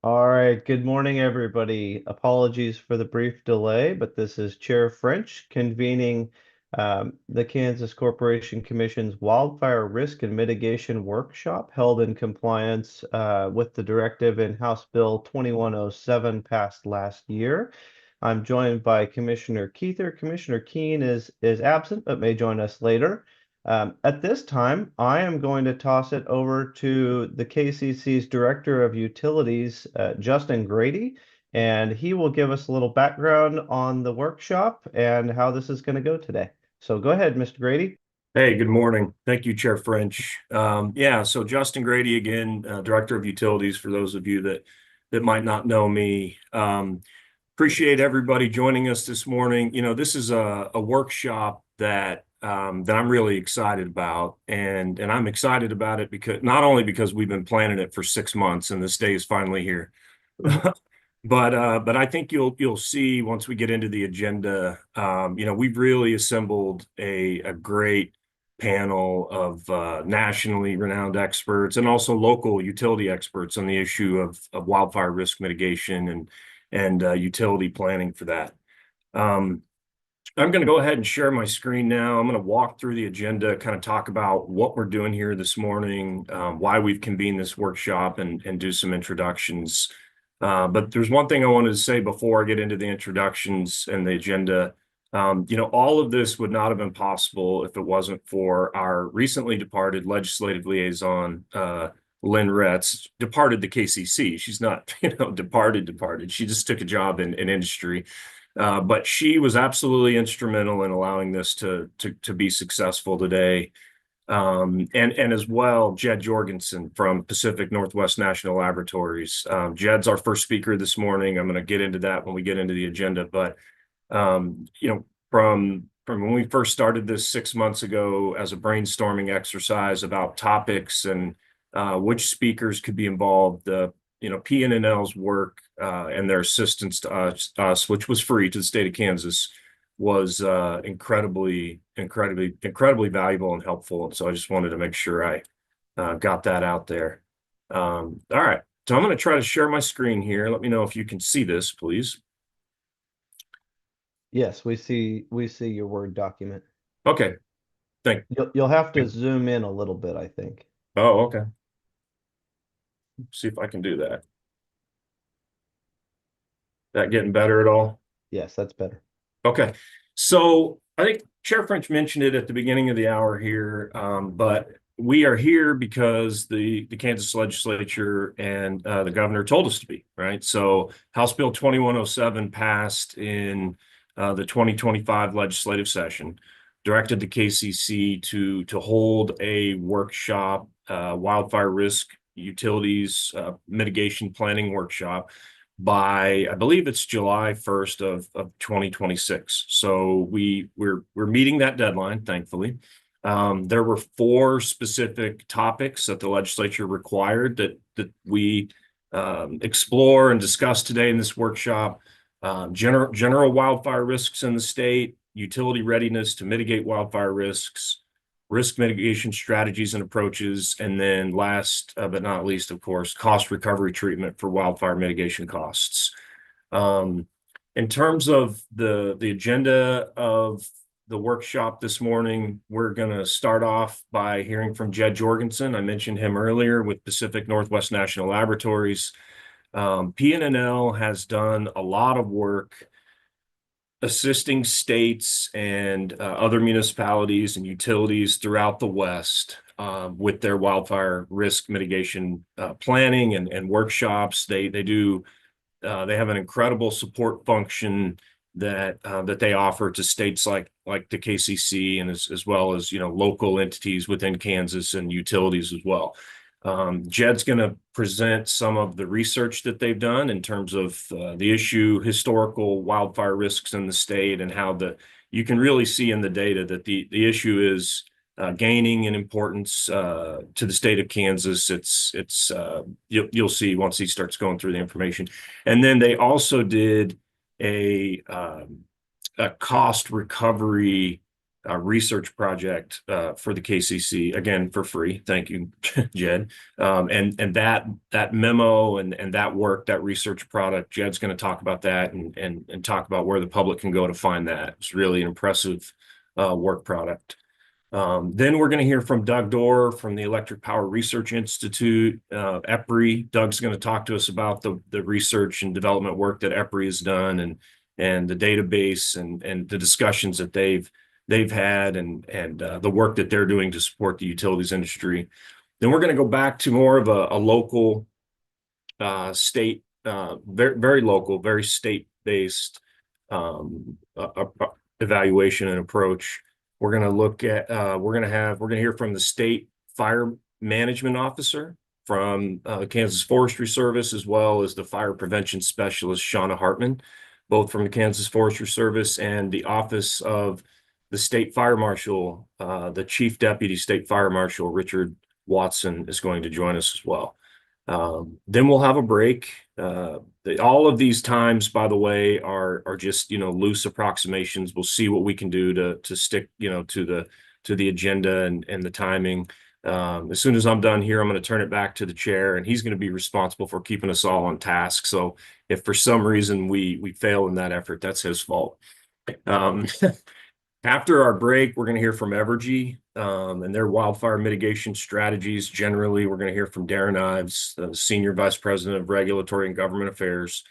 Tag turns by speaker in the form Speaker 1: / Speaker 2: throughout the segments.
Speaker 1: All right, good morning, everybody. Apologies for the brief delay, but this is Chair French convening the Kansas Corporation Commission's Wildfire Risk and Mitigation Workshop held in compliance with the directive in House Bill 2107 passed last year. I'm joined by Commissioner Keither. Commissioner Keen is absent, but may join us later. At this time, I am going to toss it over to the KCC's Director of Utilities, Justin Grady, and he will give us a little background on the workshop and how this is going to go today. So go ahead, Mr. Grady.
Speaker 2: Hey, good morning. Thank you, Chair French. So Justin Grady again, Director of Utilities, for those of you that might not know me. Appreciate everybody joining us this morning. You know, this is a workshop that I'm really excited about, and I'm excited about it because not only because we've been planning it for 6 months and this day is finally here, but I think you'll see once we get into the agenda. We've really assembled a great panel of nationally renowned experts and also local utility experts on the issue of wildfire risk mitigation and utility planning for that. I'm going to go ahead and share my screen now. I'm going to walk through the agenda, kind of talk about what we're doing here this morning, why we've convened this workshop, and do some introductions. But there's one thing I wanted to say before I get into the introductions and the agenda. All of this would not have been possible if it wasn't for our recently departed legislative liaison, Lynn Retz, departed the KCC. She's not, departed. She just took a job in industry. But she was absolutely instrumental in allowing this to be successful today. And as well, Jed Jorgensen from Pacific Northwest National Laboratories. Jed's our first speaker this morning. I'm going to get into that when we get into the agenda. But from when we first started this 6 months ago as a brainstorming exercise about topics and which speakers could be involved, PNNL's work and their assistance to us, which was free to the state of Kansas, was incredibly valuable and helpful. And so I just wanted to make sure I got that out there. All right, so I'm going to try to share my screen here. Let me know if you can see this, please.
Speaker 1: Yes, we see your Word document.
Speaker 2: Okay, thank you.
Speaker 1: You'll have to zoom in a little bit, I think.
Speaker 2: Oh, okay. See if I can do that. That getting better at all?
Speaker 1: Yes, that's better.
Speaker 2: Okay, so I think Chair French mentioned it at the beginning of the hour here, but we are here because the Kansas legislature and the governor told us to be, right? So House Bill 2107 passed in the 2025 legislative session, directed the KCC to hold a workshop, wildfire risk utilities mitigation planning workshop by, I believe it's July 1st of 2026. So we're meeting that deadline, thankfully. There were 4 specific topics that the legislature required that we explore and discuss today in this workshop. General wildfire risks in the state, utility readiness to mitigate wildfire risks, risk mitigation strategies and approaches, and then last but not least, of course, cost recovery treatment for wildfire mitigation costs. In terms of the agenda of the workshop this morning, we're going to start off by hearing from Jed Jorgensen. I mentioned him earlier with Pacific Northwest National Laboratories. PNNL has done a lot of work assisting states and other municipalities and utilities throughout the West with their wildfire risk mitigation planning and workshops. They have an incredible support function that they offer to states like the KCC and as well as local entities within Kansas and utilities as well. Jed's going to present some of the research that they've done in terms of the issue, historical wildfire risks in the state, and how you can really see in the data that the issue is gaining in importance to the state of Kansas. You'll see once he starts going through the information. And then they also did a cost recovery research project for the KCC, again for free. Thank you, Jed. And that memo and that work, that research product, Jed's going to talk about that and talk about where the public can go to find that. It's really an impressive work product. Then we're going to hear from Doug Dorr from the Electric Power Research Institute, EPRI. Doug's going to talk to us about the research and development work that EPRI has done and the database and the discussions that they've had and the work that they're doing to support the utilities industry. Then we're going to go back to more of a local state, very local, very state-based evaluation and approach. We're going to look at, we're going to hear from the state fire management officer from Kansas Forestry Service, as well as the fire prevention specialist, Shauna Hartman, both from the Kansas Forestry Service and the office of the state fire marshal. The chief deputy state fire marshal, Richard Watson, is going to join us as well. Then we'll have a break. All of these times, by the way, are just, loose approximations. We'll see what we can do to stick, to the agenda and the timing. As soon as I'm done here, I'm going to turn it back to the chair, and he's going to be responsible for keeping us all on task. So if for some reason we fail in that effort, that's his fault. After our break, we're going to hear from Evergy and their wildfire mitigation strategies. Generally, we're going to hear from Darren Ives, the Senior Vice President of Regulatory and Government Affairs.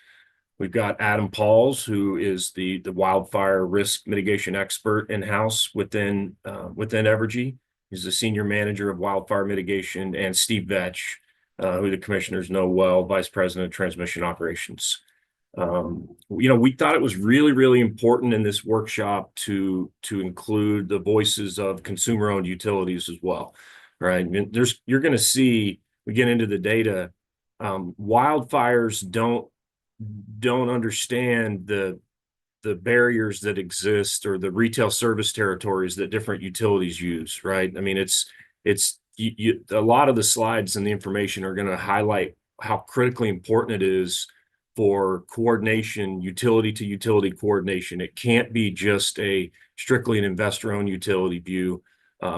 Speaker 2: We've got Adam Pauls, who is the wildfire risk mitigation expert in-house within Evergy. He's the Senior Manager of Wildfire Mitigation, and Steve Vetch, who the commissioners know well, Vice President of Transmission Operations. We thought it was really, really important in this workshop to include the voices of consumer-owned utilities as well, right? I mean, you're going to see, we get into the data, wildfires don't understand the barriers that exist or the retail service territories that different utilities use, right? I mean, it's a lot of the slides and the information are going to highlight how critically important it is for coordination, utility to utility coordination. It can't be just strictly an investor-owned utility view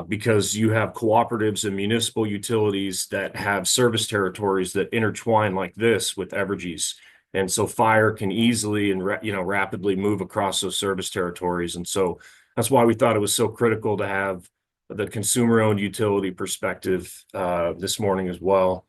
Speaker 2: because you have cooperatives and municipal utilities that have service territories that intertwine like this with Evergy's. And so fire can easily and rapidly move across those service territories. And so that's why we thought it was so critical to have the consumer-owned utility perspective this morning as well.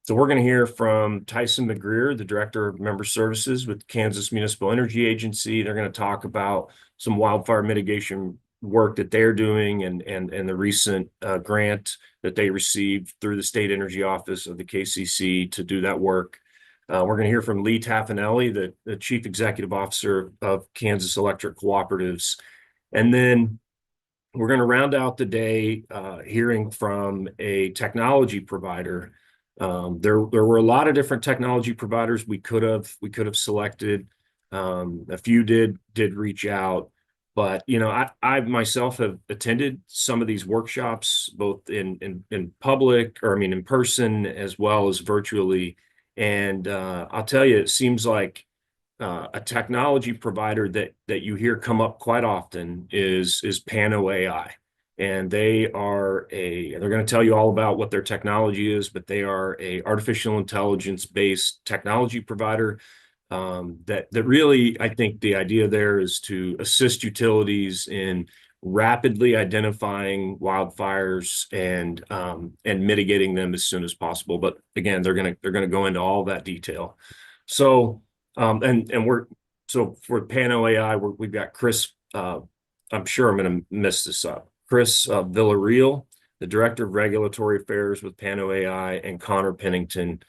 Speaker 2: So we're going to hear from Tyson McGreer, the Director of Member Services with Kansas Municipal Energy Agency. They're going to talk about some wildfire mitigation work that they're doing and the recent grant that they received through the State Energy Office of the KCC to do that work. We're going to hear from Lee Taffanelli, the Chief Executive Officer of Kansas Electric Cooperatives. And then we're going to round out the day hearing from a technology provider. There were a lot of different technology providers we could have selected. A few did reach out, but I myself have attended some of these workshops both in public, or in person, as well as virtually. And I'll tell you, it seems like a technology provider that you hear come up quite often is Pano AI. And they're going to tell you all about what their technology is, but they are a artificial intelligence-based technology provider that really, I think the idea there is to assist utilities in rapidly identifying wildfires and mitigating them as soon as possible. But again, they're going to go into all that detail. So for Pano AI, we've got Chris. I'm sure I'm going to mess this up. Chris Villarreal, the Director of Regulatory Affairs with Pano AI, and Connor Pennington,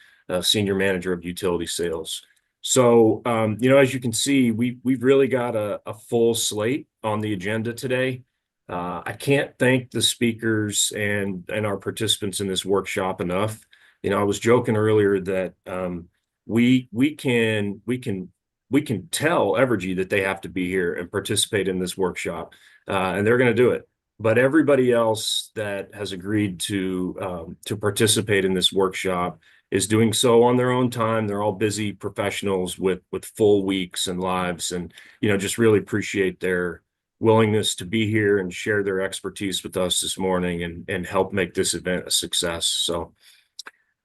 Speaker 2: Senior Manager of Utility Sales. So, as you can see, we've really got a full slate on the agenda today. I can't thank the speakers and our participants in this workshop enough. I was joking earlier that we can tell Evergy that they have to be here and participate in this workshop, and they're going to do it. But everybody else that has agreed to participate in this workshop is doing so on their own time. They're all busy professionals with full weeks and lives, and just really appreciate their willingness to be here and share their expertise with us this morning and help make this event a success. So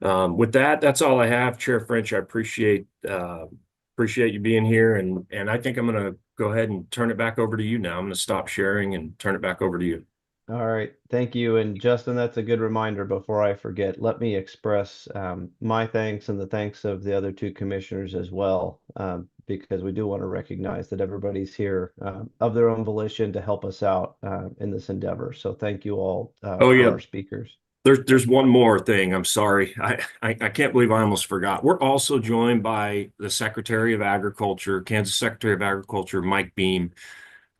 Speaker 2: with that, that's all I have. Chair French, I appreciate you being here, and I think I'm going to go ahead and turn it back over to you now. I'm going to stop sharing and turn it back over to you.
Speaker 1: All right, thank you. And Justin, that's a good reminder before I forget. Let me express my thanks and the thanks of the other two commissioners as well, because we do want to recognize that everybody's here of their own volition to help us out in this endeavor. So thank you all
Speaker 2: Oh
Speaker 1: for
Speaker 2: yeah,
Speaker 1: our speakers.
Speaker 2: there's one more thing. I'm sorry. I can't believe I almost forgot. We're also joined by the Secretary of Agriculture, Kansas Secretary of Agriculture, Mike Beam.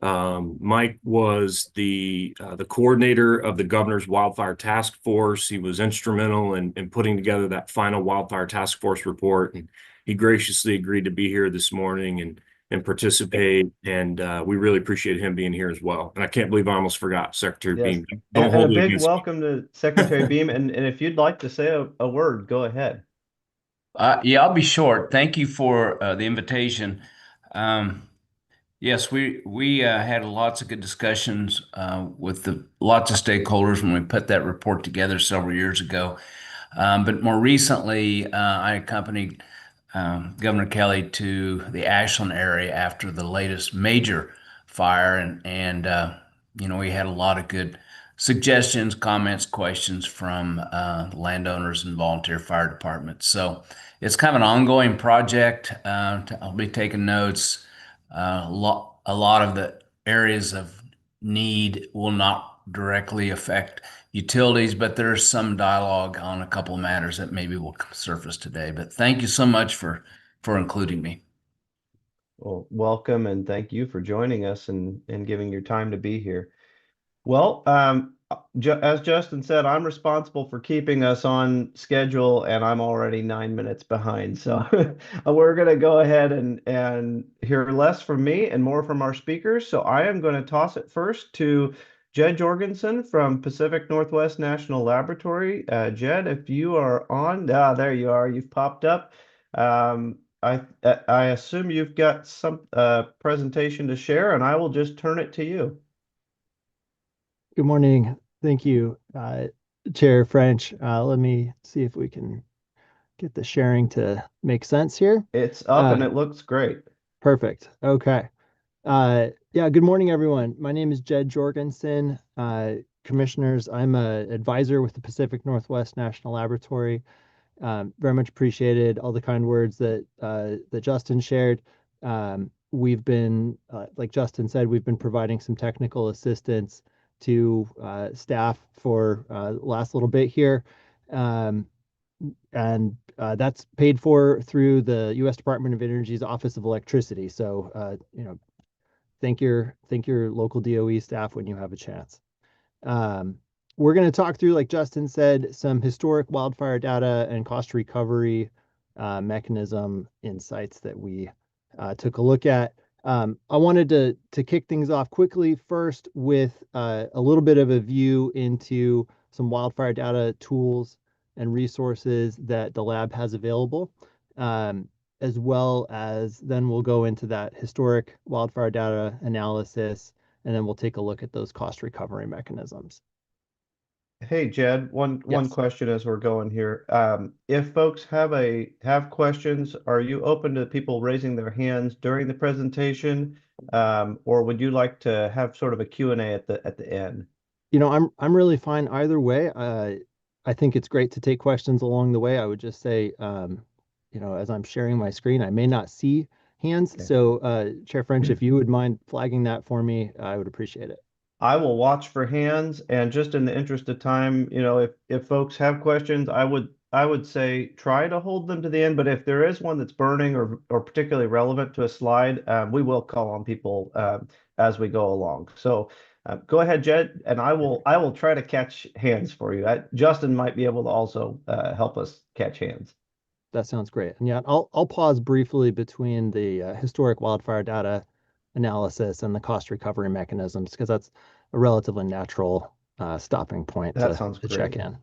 Speaker 2: Mike was the coordinator of the governor's wildfire task force. He was instrumental in putting together that final wildfire task force report, and he graciously agreed to be here this morning and participate. And we really appreciate him being here as well. And I can't believe I almost forgot, Secretary
Speaker 1: Yes,
Speaker 2: Beam. Don't
Speaker 1: and a
Speaker 2: hold it
Speaker 1: big
Speaker 2: against me.
Speaker 1: welcome to Secretary Beam. And if you'd like to say a word, go ahead.
Speaker 3: Yeah, I'll be short. Thank you for the invitation. Um, yes, we had lots of good discussions with the lots of stakeholders when we put that report together several years ago. But more recently, I accompanied Governor Kelly to the Ashland area after the latest major fire, and we had a lot of good suggestions, comments, questions from landowners and volunteer fire departments. So it's kind of an ongoing project. I'll be taking notes. A lot of the areas of need will not directly affect utilities, but there's some dialogue on a couple of matters that maybe will surface today. But thank you so much for including me.
Speaker 1: Well, welcome and thank you for joining us and giving your time to be here. Well, ju as Justin said, I'm responsible for keeping us on schedule, and I'm already 9 minutes behind. So we're going to go ahead and hear less from me and more from our speakers. So I am going to toss it first to Jed Jorgensen from Pacific Northwest National Laboratory. Jed, if you are on, there you are. You've popped up. I assume you've got some presentation to share, and I will just turn it to you.
Speaker 4: Good morning. Thank you, Chair French. Let me see if we can get the sharing to make sense here.
Speaker 1: It's up and it looks great.
Speaker 4: Perfect. Okay. Yeah, good morning, everyone. My name is Jed Jorgensen. Commissioners, I'm an advisor with the Pacific Northwest National Laboratory. Very much appreciated all the kind words that Justin shared. We've been, like Justin said, we've been providing some technical assistance to staff for the last little bit here. And that's paid for through the U.S. Department of Energy's Office of Electricity. So, thank your local DOE staff when you have a chance. We're going to talk through, like Justin said, some historic wildfire data and cost recovery mechanism insights that we took a look at. I wanted to kick things off quickly first with a little bit of a view into some wildfire data tools and resources that the lab has available, as well as then we'll go into that historic wildfire data analysis, and then we'll take a look at those cost recovery mechanisms.
Speaker 1: Hey Jed, one
Speaker 4: Yes.
Speaker 1: question as we're going here. If folks have questions, are you open to people raising their hands during the presentation, or would you like to have sort of a Q&A at the end?
Speaker 4: I'm really fine either way. I think it's great to take questions along the way. I would just say, as I'm sharing my screen, I may not see hands.
Speaker 1: Okay.
Speaker 4: So, Chair French, if you would mind flagging that for me, I would appreciate it.
Speaker 1: I will watch for hands, and just in the interest of time, if folks have questions, I would say try to hold them to the end. But if there is one that's burning or particularly relevant to a slide, we will call on people as we go along. So go ahead, Jed, and I will try to catch hands for you. Justin might be able to also help us catch hands.
Speaker 4: That sounds great. And yeah, I'll pause briefly between the historic wildfire data analysis and the cost recovery mechanisms, because that's a relatively natural stopping point
Speaker 1: That
Speaker 4: to
Speaker 1: sounds
Speaker 4: check
Speaker 1: great.
Speaker 4: in.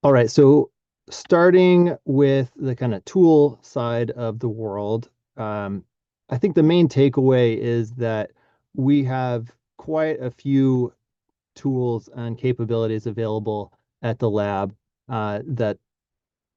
Speaker 4: All right, so starting with the kind of tool side of the world, I I think the main takeaway is that we have quite a few tools and capabilities available at the lab that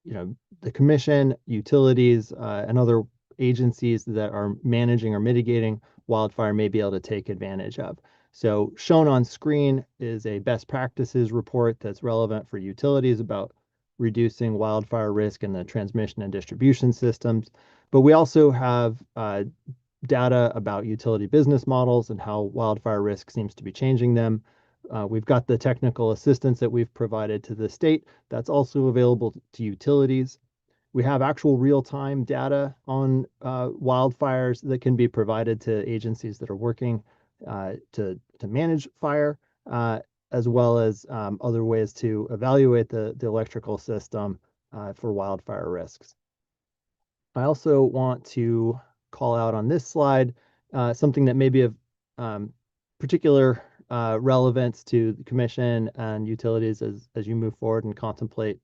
Speaker 4: the commission, utilities, and other agencies that are managing or mitigating wildfire may be able to take advantage of. So shown on screen is a best practices report that's relevant for utilities about reducing wildfire risk in the transmission and distribution systems. But we also have data about utility business models and how wildfire risk seems to be changing them. We've got the technical assistance that we've provided to the state that's also available to utilities. We have actual real-time data on wildfires that can be provided to agencies that are working to manage fire, as well as other ways to evaluate the electrical system for wildfire risks. I also want to call out on this slide something that may be of particular relevance to the commission and utilities as you move forward and contemplate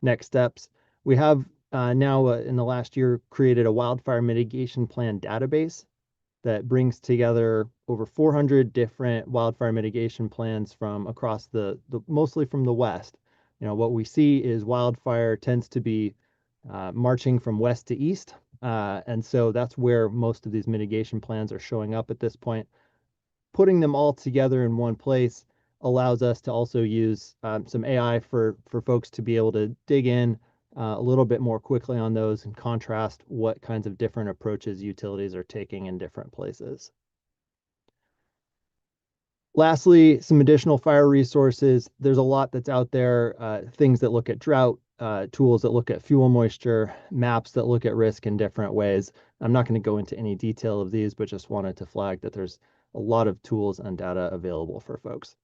Speaker 4: next steps. We have now in the last year created a wildfire mitigation plan database that brings together over 400 different wildfire mitigation plans from across the mostly from the West. What we see is wildfire tends to be marching from west to east. And so that's where most of these mitigation plans are showing up at this point. Putting them all together in one place allows us to also use some AI for folks to be able to dig in a little bit more quickly on those and contrast what kinds of different approaches utilities are taking in different places. Lastly, some additional fire resources. There's a lot that's out there, things that look at drought, tools that look at fuel moisture, maps that look at risk in different ways. I'm not going to go into any detail of these, but just wanted to flag that there's a lot of tools and data available for folks.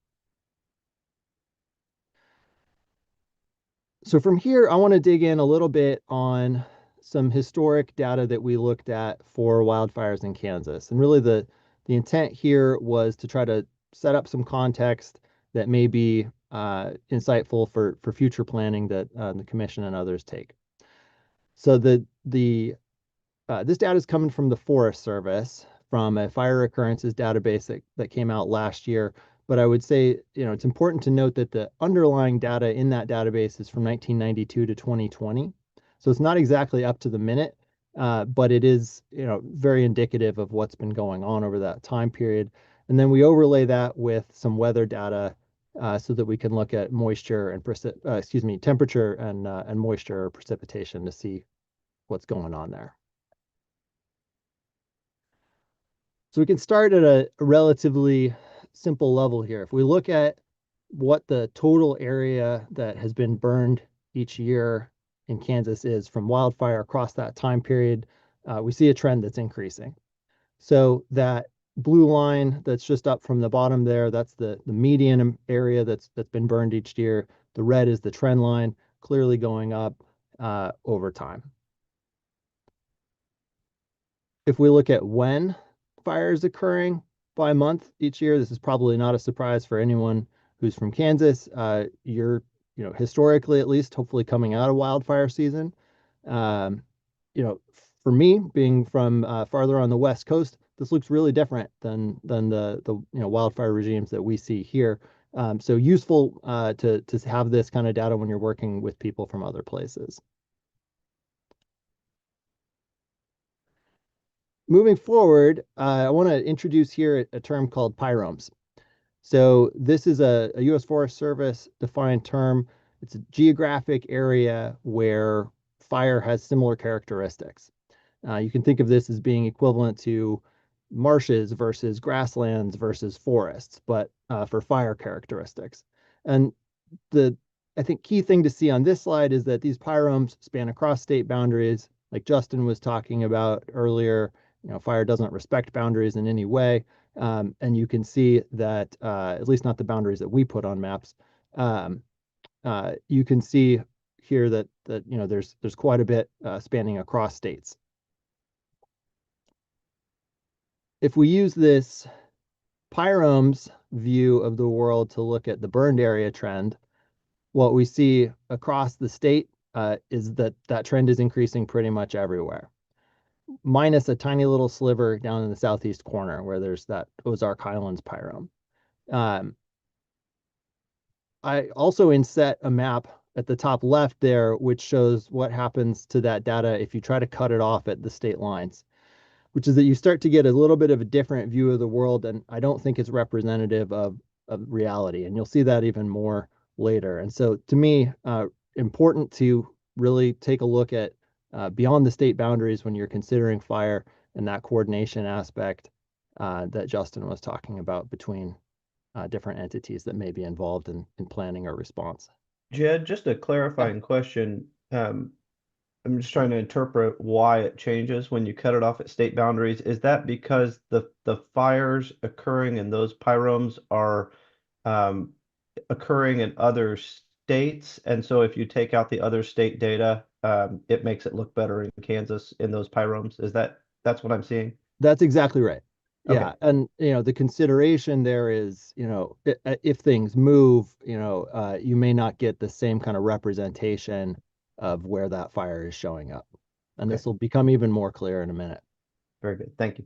Speaker 4: So from here, I want to dig in a little bit on some historic data that we looked at for wildfires in Kansas. And really the intent here was to try to set up some context that may be insightful for future planning that the commission and others take. So this data is coming from the Forest Service, from a fire occurrences database that came out last year. But I would say, it's important to note that the underlying data in that database is from 1992 to 2020. So it's not exactly up to the minute, but it is, very indicative of what's been going on over that time period. And then we overlay that with some weather data so that we can look at moisture and temperature and moisture or precipitation to see what's going on there. So we can start at a relatively simple level here. If we look at what the total area that has been burned each year in Kansas is from wildfire across that time period, we see a trend that's increasing. So that blue line that's just up from the bottom there, that's the median area that's been burned each year. The red is the trend line, clearly going up over time. If we look at when fire is occurring by month each year, this is probably not a surprise for anyone who's from Kansas. You're, historically at least, hopefully coming out of wildfire season. For me, being from farther on the West Coast, this looks really different than the wildfire regimes that we see here. So useful to have this kind of data when you're working with people from other places. Moving forward, I want to introduce here a term called pyromes. So this is a U.S. Forest Service defined term. It's a geographic area where fire has similar characteristics. You can think of this as being equivalent to marshes versus grasslands versus forests, but for fire characteristics. And I think key thing to see on this slide is that these pyromes span across state boundaries, like Justin was talking about earlier. Fire doesn't respect boundaries in any way. And you can see that, at least not the boundaries that we put on maps, you can see here that there's quite a bit spanning across states. If we use this pyromes view of the world to look at the burned area trend, what we see across the state is that trend is increasing pretty much everywhere. minus a tiny little sliver down in the southeast corner where there's that Ozark Highlands pyrome. I also inset a map at the top left there, which shows what happens to that data if you try to cut it off at the state lines, which is that you start to get a little bit of a different view of the world, and I don't think it's representative of reality. And you'll see that even more later. And so to me, important to really take a look at beyond the state boundaries when you're considering fire and that coordination aspect that Justin was talking about between different entities that may be involved in planning a response.
Speaker 1: Jed, just a clarifying question. I'm just trying to interpret why it changes when you cut it off at state boundaries. Is that because the fires occurring in those pyromes are occurring in other states, and so if you take out the other state data, it makes it look better in Kansas in those pyromes? That's what I'm seeing?
Speaker 4: That's exactly right.
Speaker 1: Okay.
Speaker 4: Yeah, and the consideration there is, if things move, you may not get the same kind of representation of where that fire is showing up. And
Speaker 1: Okay.
Speaker 4: this will become even more clear in a minute.
Speaker 1: Very good. Thank you.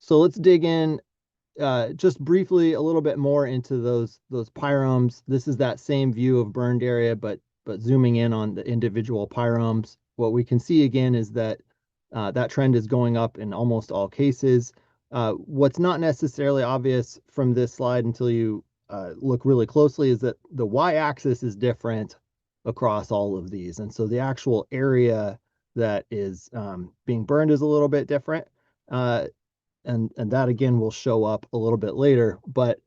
Speaker 4: So let's dig in just briefly a little bit more into those pyromes. This is that same view of burned area, but zooming in on the individual pyromes. What we can see again is that that trend is going up in almost all cases. What's not necessarily obvious from this slide until you look really closely is that the y-axis is different across all of these. And so the actual area that is being burned is a little bit different. And that again will show up a little bit later, but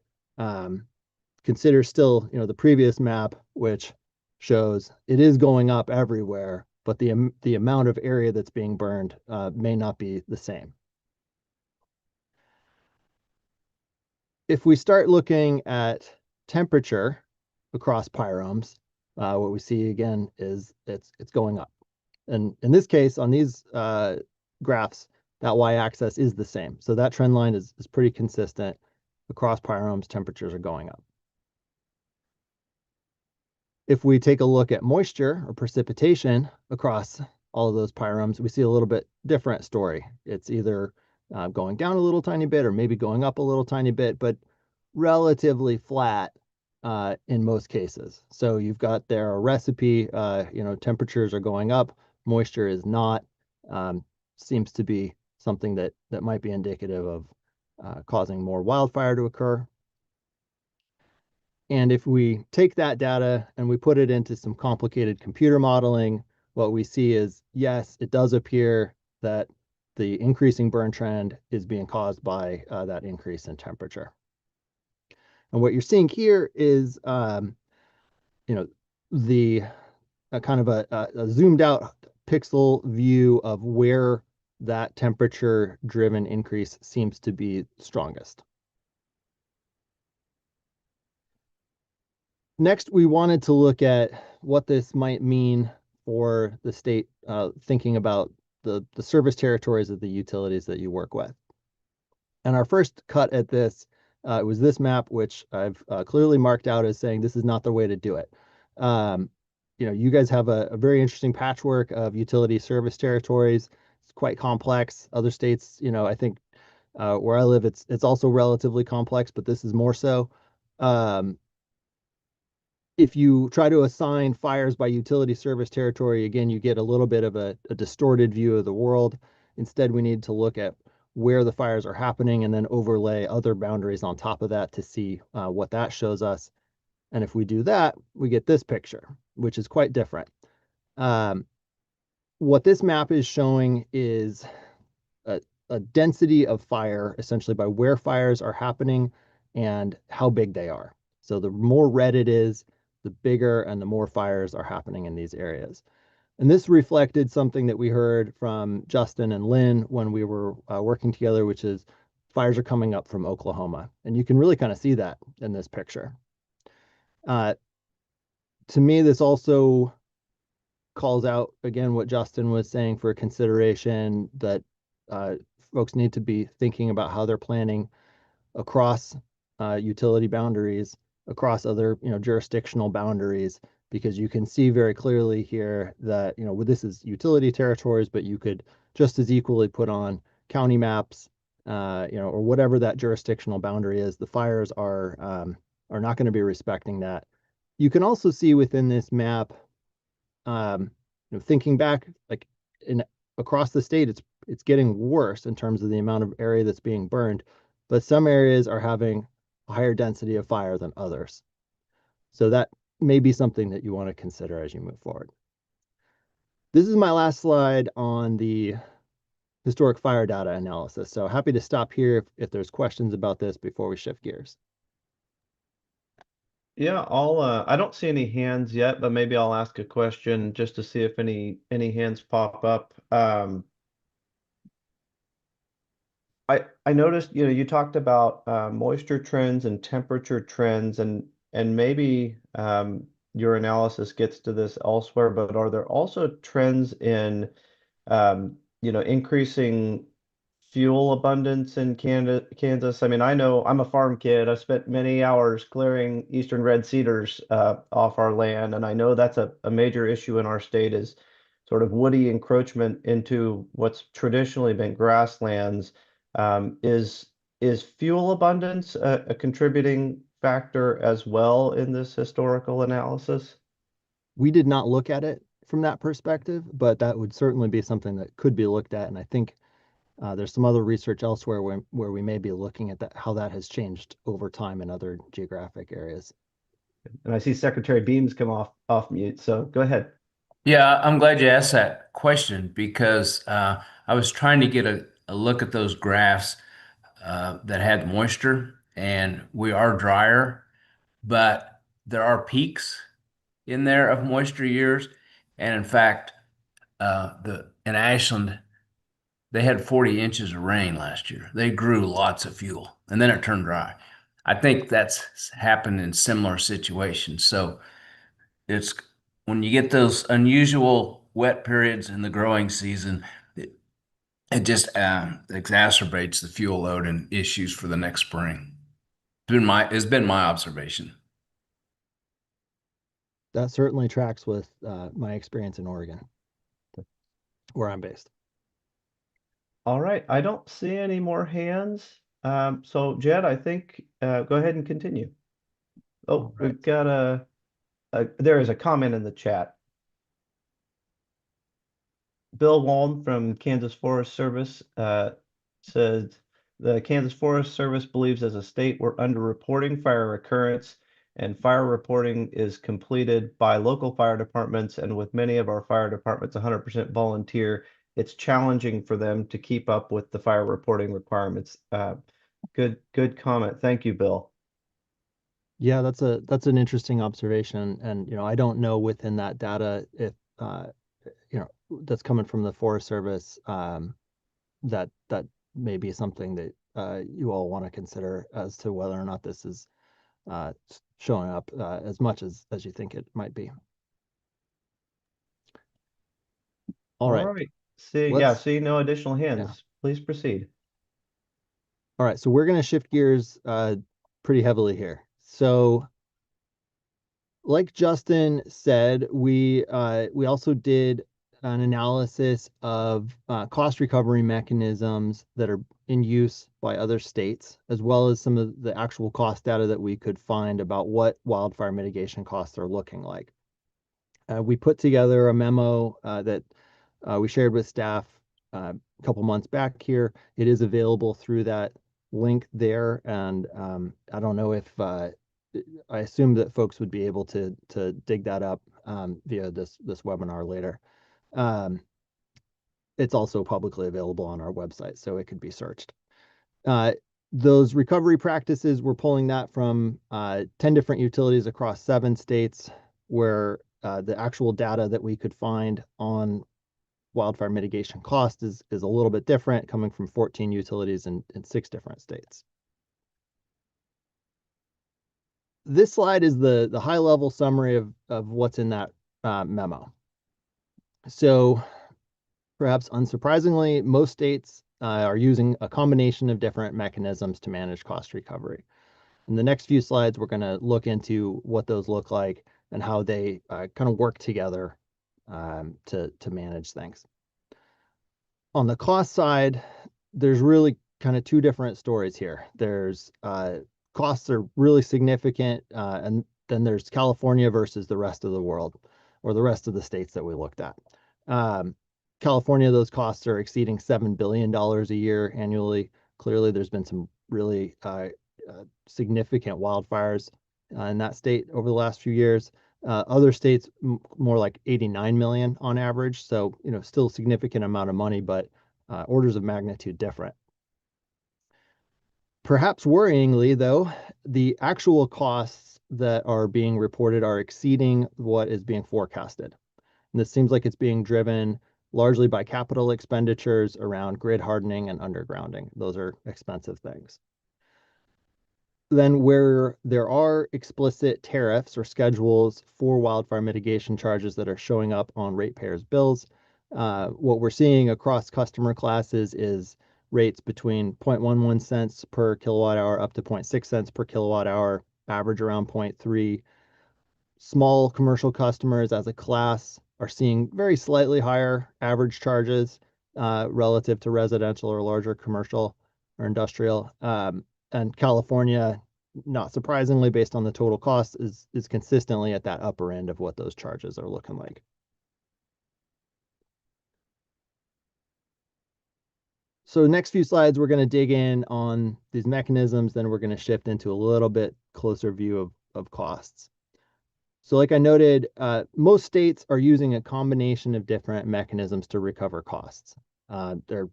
Speaker 4: consider still, the previous map, which shows it is going up everywhere, but the amount of area that's being burned may not be the same. If we start looking at temperature across pyromes, what we see again is it's going up. And in this case, on these graphs, that y-axis is the same. So that trend line is pretty consistent. Across pyromes, temperatures are going up. If we take a look at moisture or precipitation across all of those pyromes, we see a little bit different story. It's either going down a little tiny bit or maybe going up a little tiny bit, but relatively flat in most cases. So you've got there a recipe, temperatures are going up, moisture is not. Seems to be something that might be indicative of causing more wildfire to occur. And if we take that data and we put it into some complicated computer modeling, what we see is, yes, it does appear that the increasing burn trend is being caused by that increase in temperature. And what you're seeing here is, the kind of a zoomed out pixel view of where that temperature driven increase seems to be strongest. Next, we wanted to look at what this might mean for the state, thinking about the service territories of the utilities that you work with. And our first cut at this was this map, which I've clearly marked out as saying this is not the way to do it. You guys have a very interesting patchwork of utility service territories. It's quite complex. Other states, I think where I live, it's also relatively complex, but this is more so. If you try to assign fires by utility service territory, again, you get a little bit of a distorted view of the world. Instead, we need to look at where the fires are happening and then overlay other boundaries on top of that to see what that shows us. And if we do that, we get this picture, which is quite different. What this map is showing is a density of fire, essentially by where fires are happening and how big they are. So the more red it is, the bigger and the more fires are happening in these areas. And this reflected something that we heard from Justin and Lynn when we were working together, which is fires are coming up from Oklahoma. And you can really kind of see that in this picture. To me, this also calls out, again, what Justin was saying for consideration that folks need to be thinking about how they're planning across utility boundaries, across other jurisdictional boundaries, because you can see very clearly here that, this is utility territories, but you could just as equally put on county maps, or whatever that jurisdictional boundary is. The fires are not going to be respecting that. You can also see within this map, thinking back, like across the state, it's getting worse in terms of the amount of area that's being burned, but some areas are having a higher density of fire than others. So that may be something that you want to consider as you move forward. This is my last slide on the historic fire data analysis. So happy to stop here if there's questions about this before we shift gears.
Speaker 1: Yeah, I don't see any hands yet, but maybe I'll ask a question just to see if any hands pop up. I noticed, you talked about moisture trends and temperature trends, and maybe your analysis gets to this elsewhere, but are there also trends in increasing fuel abundance in Kansas? I mean, I know I'm a farm kid. I spent many hours clearing eastern red cedars off our land, and I know that's a major issue in our state is sort of woody encroachment into what's traditionally been grasslands. Is fuel abundance a contributing factor as well in this historical analysis?
Speaker 4: We did not look at it from that perspective, but that would certainly be something that could be looked at. And I think there's some other research elsewhere where we may be looking at that, how that has changed over time in other geographic areas.
Speaker 1: And I see Secretary Beams come off mute, so go ahead.
Speaker 3: Yeah, I'm glad you asked that question because I was trying to get a look at those graphs that had moisture, and we are drier, but there are peaks in there of moisture years. And in fact, in Ashland, they had 40 inches of rain last year. They grew lots of fuel, and then it turned dry. I think that's happened in similar situations. So it's when you get those unusual wet periods in the growing season, it just exacerbates the fuel load and issues for the next spring. It's been my observation.
Speaker 4: That certainly tracks with my experience in Oregon, where I'm based.
Speaker 1: All right, I don't see any more hands. So Jed, I think go ahead and continue. Oh,
Speaker 4: right.
Speaker 1: we've got there is a comment in the chat. Bill Walm from Kansas Forest Service says the Kansas Forest Service believes as a state we're underreporting fire occurrence, and fire reporting is completed by local fire departments, and with many of our fire departments 100% volunteer, it's challenging for them to keep up with the fire reporting requirements. Good comment. Thank you, Bill.
Speaker 4: Yeah, that's an interesting observation, and I don't know within that data if that's coming from the Forest Service, that may be something that you all want to consider as to whether or not this is showing up as much as you think it might be. All right.
Speaker 1: See no additional hands.
Speaker 4: Yeah.
Speaker 1: Please proceed.
Speaker 4: All right, so we're going to shift gears pretty heavily here. So like Justin said, we also did an analysis of cost recovery mechanisms that are in use by other states, as well as some of the actual cost data that we could find about what wildfire mitigation costs are looking like. We put together a memo that we shared with staff a couple months back here. It is available through that link there, and I don't know if I assume that folks would be able to dig that up via this webinar later. It's also publicly available on our website, so it could be searched. Those recovery practices, we're pulling that from 10 different utilities across 7 states, where the actual data that we could find on wildfire mitigation cost is a little bit different, coming from 14 utilities in 6 different states. This slide is the high level summary of what's in that memo. So perhaps unsurprisingly, most states are using a combination of different mechanisms to manage cost recovery. In the next few slides, we're going to look into what those look like and how they kind of work together to manage things. On the cost side, there's really kind of two different stories here. There's costs are really significant, and then there's California versus the rest of the world, or the rest of the states that we looked at. California, those costs are exceeding $7 billion a year annually. Clearly, there's been some really significant wildfires in that state over the last few years. Other states, more like 89 million on average. So, still a significant amount of money, but orders of magnitude different. Perhaps worryingly, though, the actual costs that are being reported are exceeding what is being forecasted. And this seems like it's being driven largely by capital expenditures around grid hardening and undergrounding. Those are expensive things. Then where there are explicit tariffs or schedules for wildfire mitigation charges that are showing up on ratepayers' bills, what we're seeing across customer classes is rates between 0.11 cents per kilowatt hour up to 0.6 cents per kilowatt hour, average around 0.3. Small commercial customers as a class are seeing very slightly higher average charges relative to residential or larger commercial or industrial. And California, not surprisingly, based on the total cost, is consistently at that upper end of what those charges are looking like. So next few slides, we're going to dig in on these mechanisms, then we're going to shift into a little bit closer view of costs. So like I noted, most states are using a combination of different mechanisms to recover costs. They're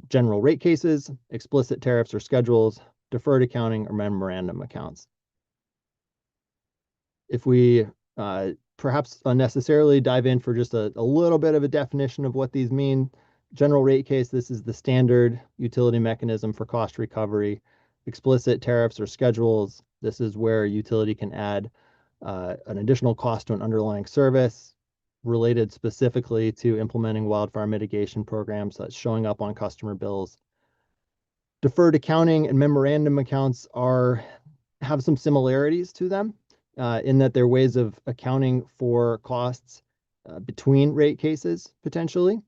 Speaker 4: general rate cases, explicit tariffs or schedules, deferred accounting, or memorandum accounts. If we perhaps unnecessarily dive in for just a little bit of a definition of what these mean, general rate case, this is the standard utility mechanism for cost recovery. Explicit tariffs or schedules, this is where a utility can add an additional cost to an underlying service related specifically to implementing wildfire mitigation programs that's showing up on customer bills. Deferred accounting and memorandum accounts have some similarities to them in that they're ways of accounting for costs between rate cases, potentially.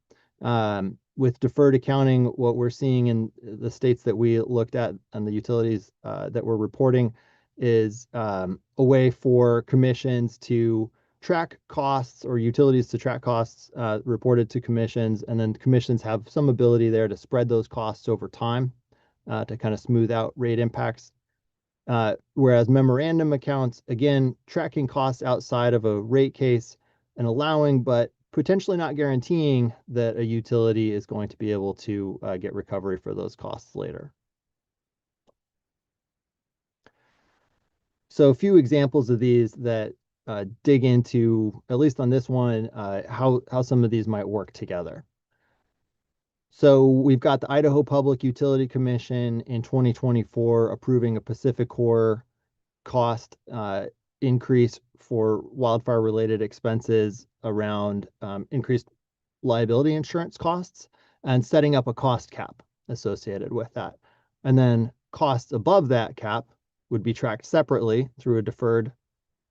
Speaker 4: With deferred accounting, what we're seeing in the states that we looked at and the utilities that we're reporting is a way for commissions to track costs or utilities to track costs reported to commissions, and then commissions have some ability there to spread those costs over time to kind of smooth out rate impacts. Whereas memorandum accounts, again, tracking costs outside of a rate case and allowing, but potentially not guaranteeing that a utility is going to be able to get recovery for those costs later. So a few examples of these that dig into, at least on this one, how some of these might work together. So we've got the Idaho Public Utility Commission in 2024 approving a Pacific Core cost increase for wildfire-related expenses around increased liability insurance costs and setting up a cost cap associated with that. And then costs above that cap would be tracked separately through a deferred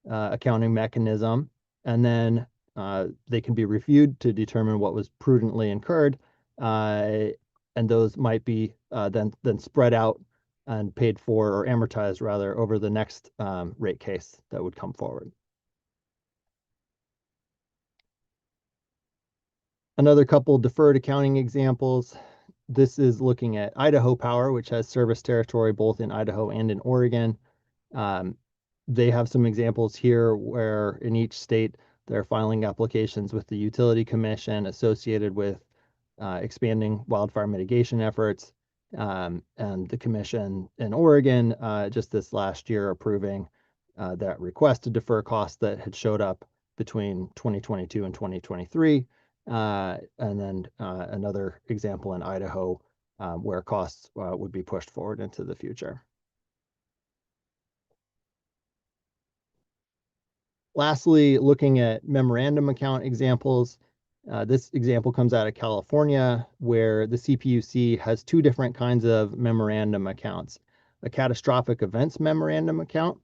Speaker 4: accounting mechanism, and then they can be reviewed to determine what was prudently incurred, and those might be then spread out and paid for, or amortized rather, over the next rate case that would come forward. Another couple deferred accounting examples. This is looking at Idaho Power, which has service territory both in Idaho and in Oregon. They have some examples here where in each state they're filing applications with the Utility Commission associated with expanding wildfire mitigation efforts. And the commission in Oregon just this last year approving that request to defer costs that had showed up between 2022 and 2023. And then another example in Idaho where costs would be pushed forward into the future. Lastly, looking at memorandum account examples, this example comes out of California, where the CPUC has two different kinds of memorandum accounts: a catastrophic events memorandum account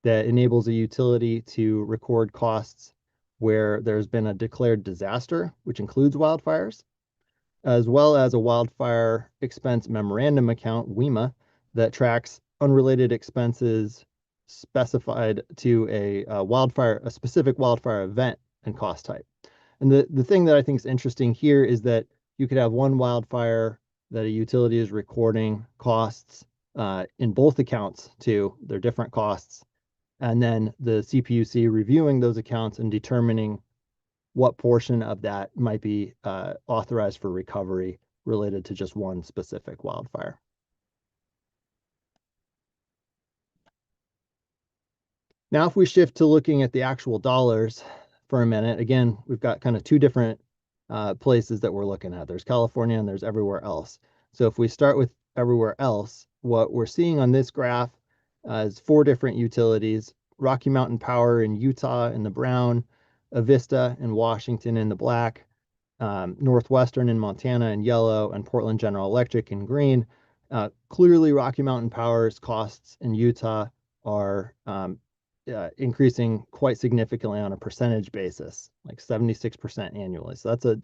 Speaker 4: that enables a utility to record costs where there's been a declared disaster, which includes wildfires, as well as a wildfire expense memorandum account, WEMA, that tracks unrelated expenses specified to a specific wildfire event and cost type. And the thing that I think is interesting here is that you could have one wildfire that a utility is recording costs in both accounts too. They're different costs. And then the CPUC reviewing those accounts and determining what portion of that might be authorized for recovery related to just one specific wildfire. Now, if we shift to looking at the actual dollars for a minute, again, we've got kind of two different places that we're looking at. There's California and there's everywhere else. So if we start with everywhere else, what we're seeing on this graph is 4 different utilities: Rocky Mountain Power in Utah in the brown, Avista in Washington in the black, Northwestern in Montana in yellow, and Portland General Electric in green. Clearly, Rocky Mountain Power's costs in Utah are increasing quite significantly on a percentage basis, like 76% annually. So that's a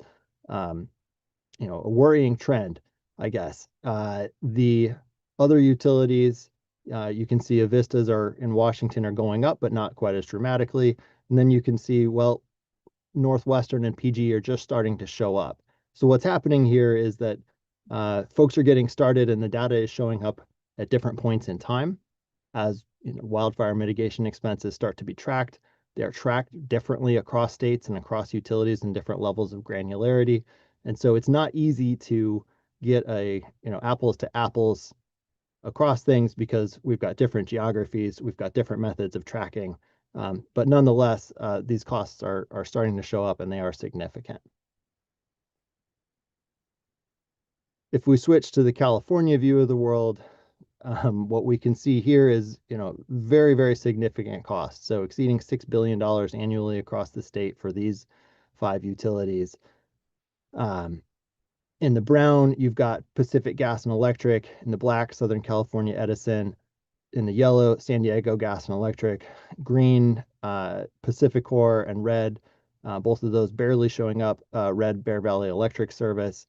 Speaker 4: a worrying trend, I guess. The other utilities, you can see Avistas are in Washington are going up, but not quite as dramatically. And then you can see, well, Northwestern and PG are just starting to show up. So what's happening here is that folks are getting started and the data is showing up at different points in time. As wildfire mitigation expenses start to be tracked, they are tracked differently across states and across utilities and different levels of granularity. And so it's not easy to get a apples to apples across things because we've got different geographies, we've got different methods of tracking. But nonetheless, these costs are starting to show up and they are significant. If we switch to the California view of the world, what we can see here is, very, very significant costs. So exceeding $6 billion annually across the state for these 5 utilities. In the brown, you've got Pacific Gas and Electric. In the black, Southern California Edison. In the yellow, San Diego Gas and Electric. Green, Pacificor, and red, both of those barely showing up. Red, Bear Valley Electric Service.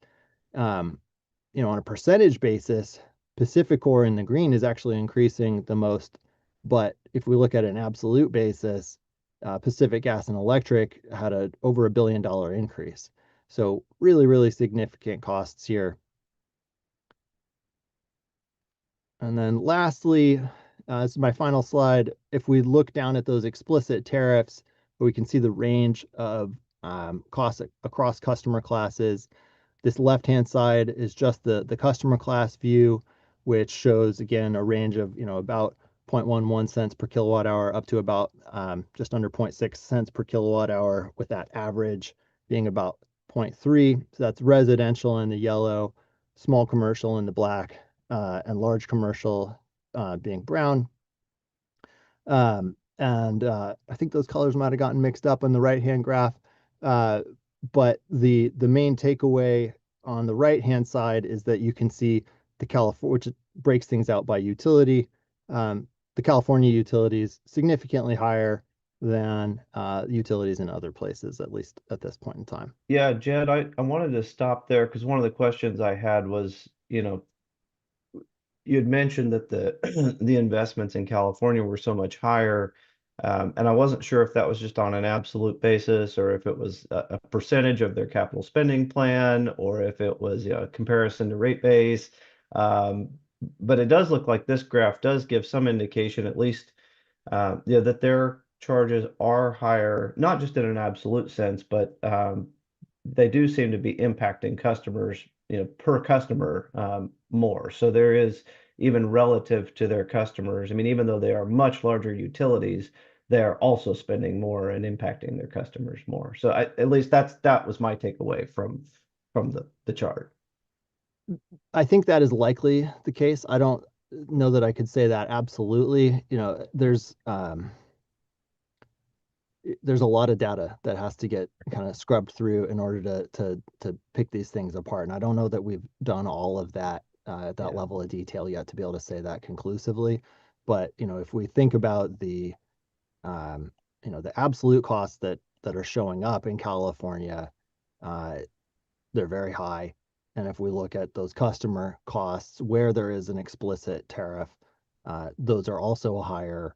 Speaker 4: On a percentage basis, Pacificor in the green is actually increasing the most. But if we look at an absolute basis, Pacific Gas and Electric had over $1 billion increase. So really, really significant costs here. And then lastly, this is my final slide. If we look down at those explicit tariffs, we can see the range of costs across customer classes. This left-hand side is just the customer class view, which shows, again, a range of about 0.11 cents per kilowatt hour up to about just under 0.6 cents per kilowatt hour, with that average being about 0.3. So that's residential in the yellow, small commercial in the black, and large commercial being brown. I think those colors might have gotten mixed up on the right-hand graph. But the main takeaway on the right-hand side is that you can see the California, which breaks things out by utility. The California utilities significantly higher than utilities in other places, at least at this point in time.
Speaker 1: Yeah, Jed, I wanted to stop there because one of the questions I had was, you had mentioned that the the investments in California were so much higher, and I wasn't sure if that was just on an absolute basis or if it was a percentage of their capital spending plan or if it was a comparison to rate base. But it does look like this graph does give some indication, at least, that their charges are higher, not just in an absolute sense, but they do seem to be impacting customers, per customer more. So there is, even relative to their customers, I mean, even though they are much larger utilities, they are also spending more and impacting their customers more. So at least that was my takeaway from the chart.
Speaker 4: I think that is likely the case. I don't know that I could say that absolutely. There's a lot of data that has to get kind of scrubbed through in order to pick these things apart. And I don't know that we've done all of that at that level of detail yet to be able to say that conclusively. But if we think about the the absolute costs that are showing up in California, uh, they're very high. And if we look at those customer costs where there is an explicit tariff, those are also higher.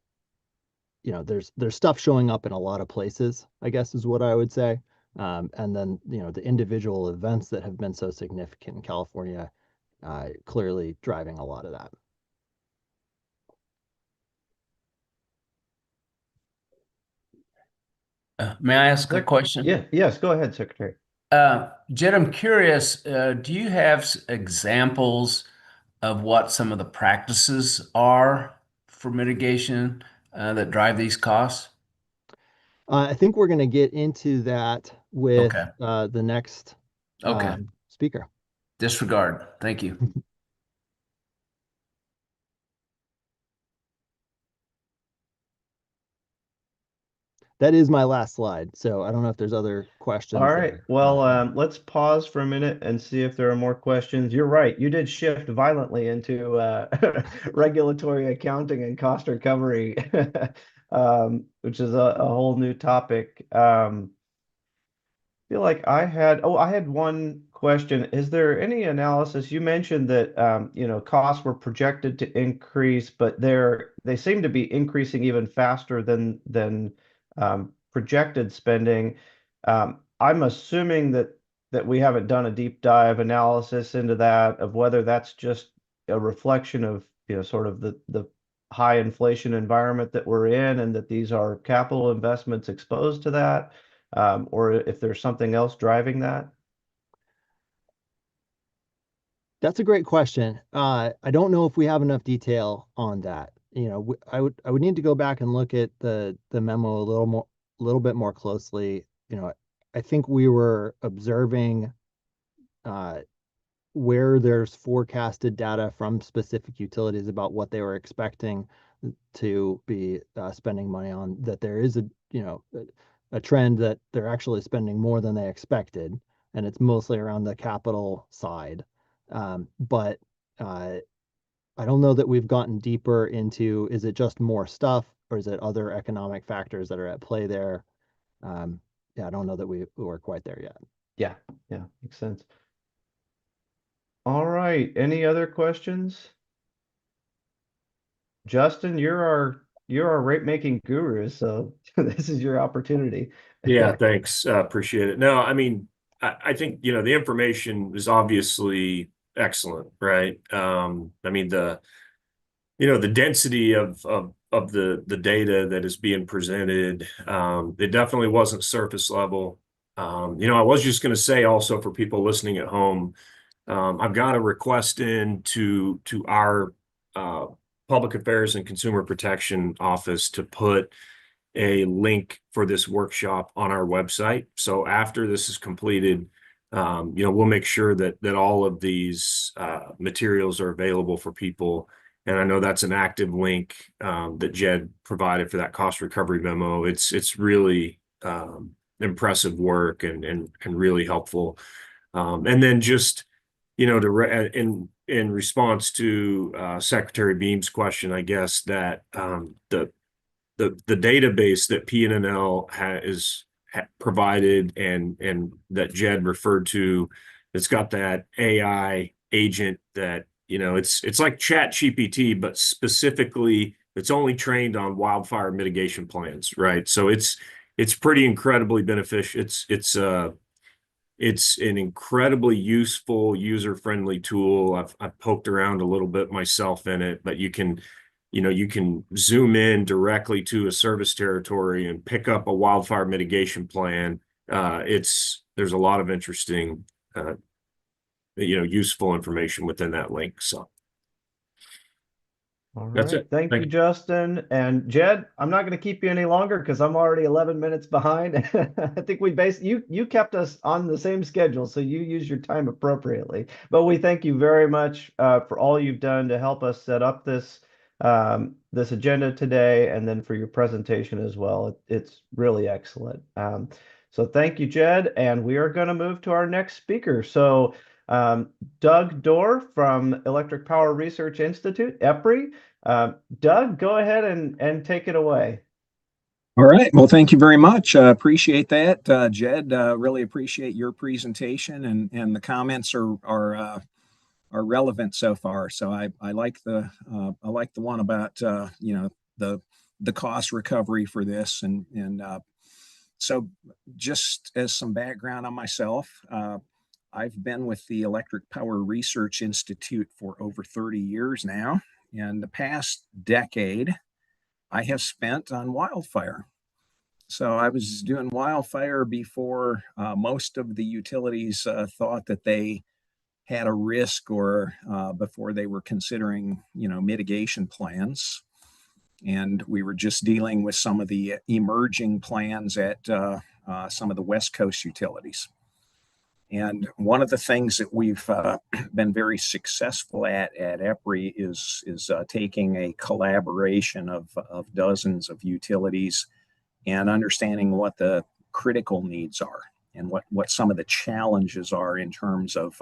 Speaker 4: There's stuff showing up in a lot of places, I guess is what I would say. And then, the individual events that have been so significant in California, clearly driving a lot of that.
Speaker 3: May I ask a question?
Speaker 1: Yeah, yes, go ahead, Secretary.
Speaker 3: Jed, I'm curious, do you have examples of what some of the practices are for mitigation that drive these costs?
Speaker 4: I think we're going to get into that with
Speaker 3: Okay.
Speaker 4: the next
Speaker 3: Okay.
Speaker 4: speaker.
Speaker 3: Disregard. Thank you.
Speaker 4: That is my last slide. So I don't know if there's other questions
Speaker 1: All right.
Speaker 4: there.
Speaker 1: Well, let's pause for a minute and see if there are more questions. You're right. You did shift violently into regulatory accounting and cost recovery, which is a whole new topic. Feel like I had one question. Is there any analysis? You mentioned that costs were projected to increase, but they seem to be increasing even faster than projected spending. I'm assuming that we haven't done a deep dive analysis into that of whether that's just a reflection of sort of the high inflation environment that we're in, and that these are capital investments exposed to that, or if there's something else driving that.
Speaker 4: That's a great question. I don't know if we have enough detail on that. I would need to go back and look at the memo a little bit more closely. I think we were observing uh, where there's forecasted data from specific utilities about what they were expecting to be spending money on, that there is a trend that they're actually spending more than they expected, and it's mostly around the capital side. But I don't know that we've gotten deeper into, is it just more stuff or is it other economic factors that are at play there? Yeah, I don't know that we're quite there yet.
Speaker 1: Yeah, yeah, makes sense. All right. Any other questions? Justin, you're our rate making guru, so this is your opportunity.
Speaker 2: Yeah, thanks. Appreciate it. No, I mean, I think, the information is obviously excellent, right? I mean, the density of the data that is being presented, it definitely wasn't surface level. I was just going to say also for people listening at home, I've got a request in to our Public Affairs and Consumer Protection Office to put a link for this workshop on our website. So after this is completed, we'll make sure that all of these materials are available for people. And I know that's an active link that Jed provided for that cost recovery memo. It's really impressive work and really helpful. And then just in response to Secretary Beam's question, I guess that the database that PNNL is provided and that Jed referred to, it's got that AI agent that it's like Chat GPT, but specifically it's only trained on wildfire mitigation plans, right? So it's pretty incredibly beneficial. It's an incredibly useful, user-friendly tool. I've poked around a little bit myself in it, but you can zoom in directly to a service territory and pick up a wildfire mitigation plan. There's a lot of interesting, useful information within that link. So
Speaker 1: All
Speaker 2: that's
Speaker 1: right.
Speaker 2: it.
Speaker 1: Thank you,
Speaker 2: you.
Speaker 1: Justin. And Jed, I'm not going to keep you any longer because I'm already 11 minutes behind. I think you kept us on the same schedule, so you use your time appropriately. But we thank you very much for all you've done to help us set up this agenda today, and then for your presentation as well. It's really excellent. So thank you, Jed. And we are going to move to our next speaker. So Doug Dorr from Electric Power Research Institute, EPRI. Doug, go ahead and take it away.
Speaker 5: All right. Well, thank you very much. Appreciate that, Jed. Really appreciate your presentation, and the comments are relevant so far. So I like the one about the cost recovery for this, and so just as some background on myself, I've been with the Electric Power Research Institute for over 30 years now, and the past decade I have spent on wildfire. So I was doing wildfire before most of the utilities thought that they had a risk, or before they were considering, mitigation plans. And we were just dealing with some of the emerging plans at some of the West Coast utilities. And one of the things that we've been very successful at EPRI is taking a collaboration of dozens of utilities and understanding what the critical needs are and what some of the challenges are in terms of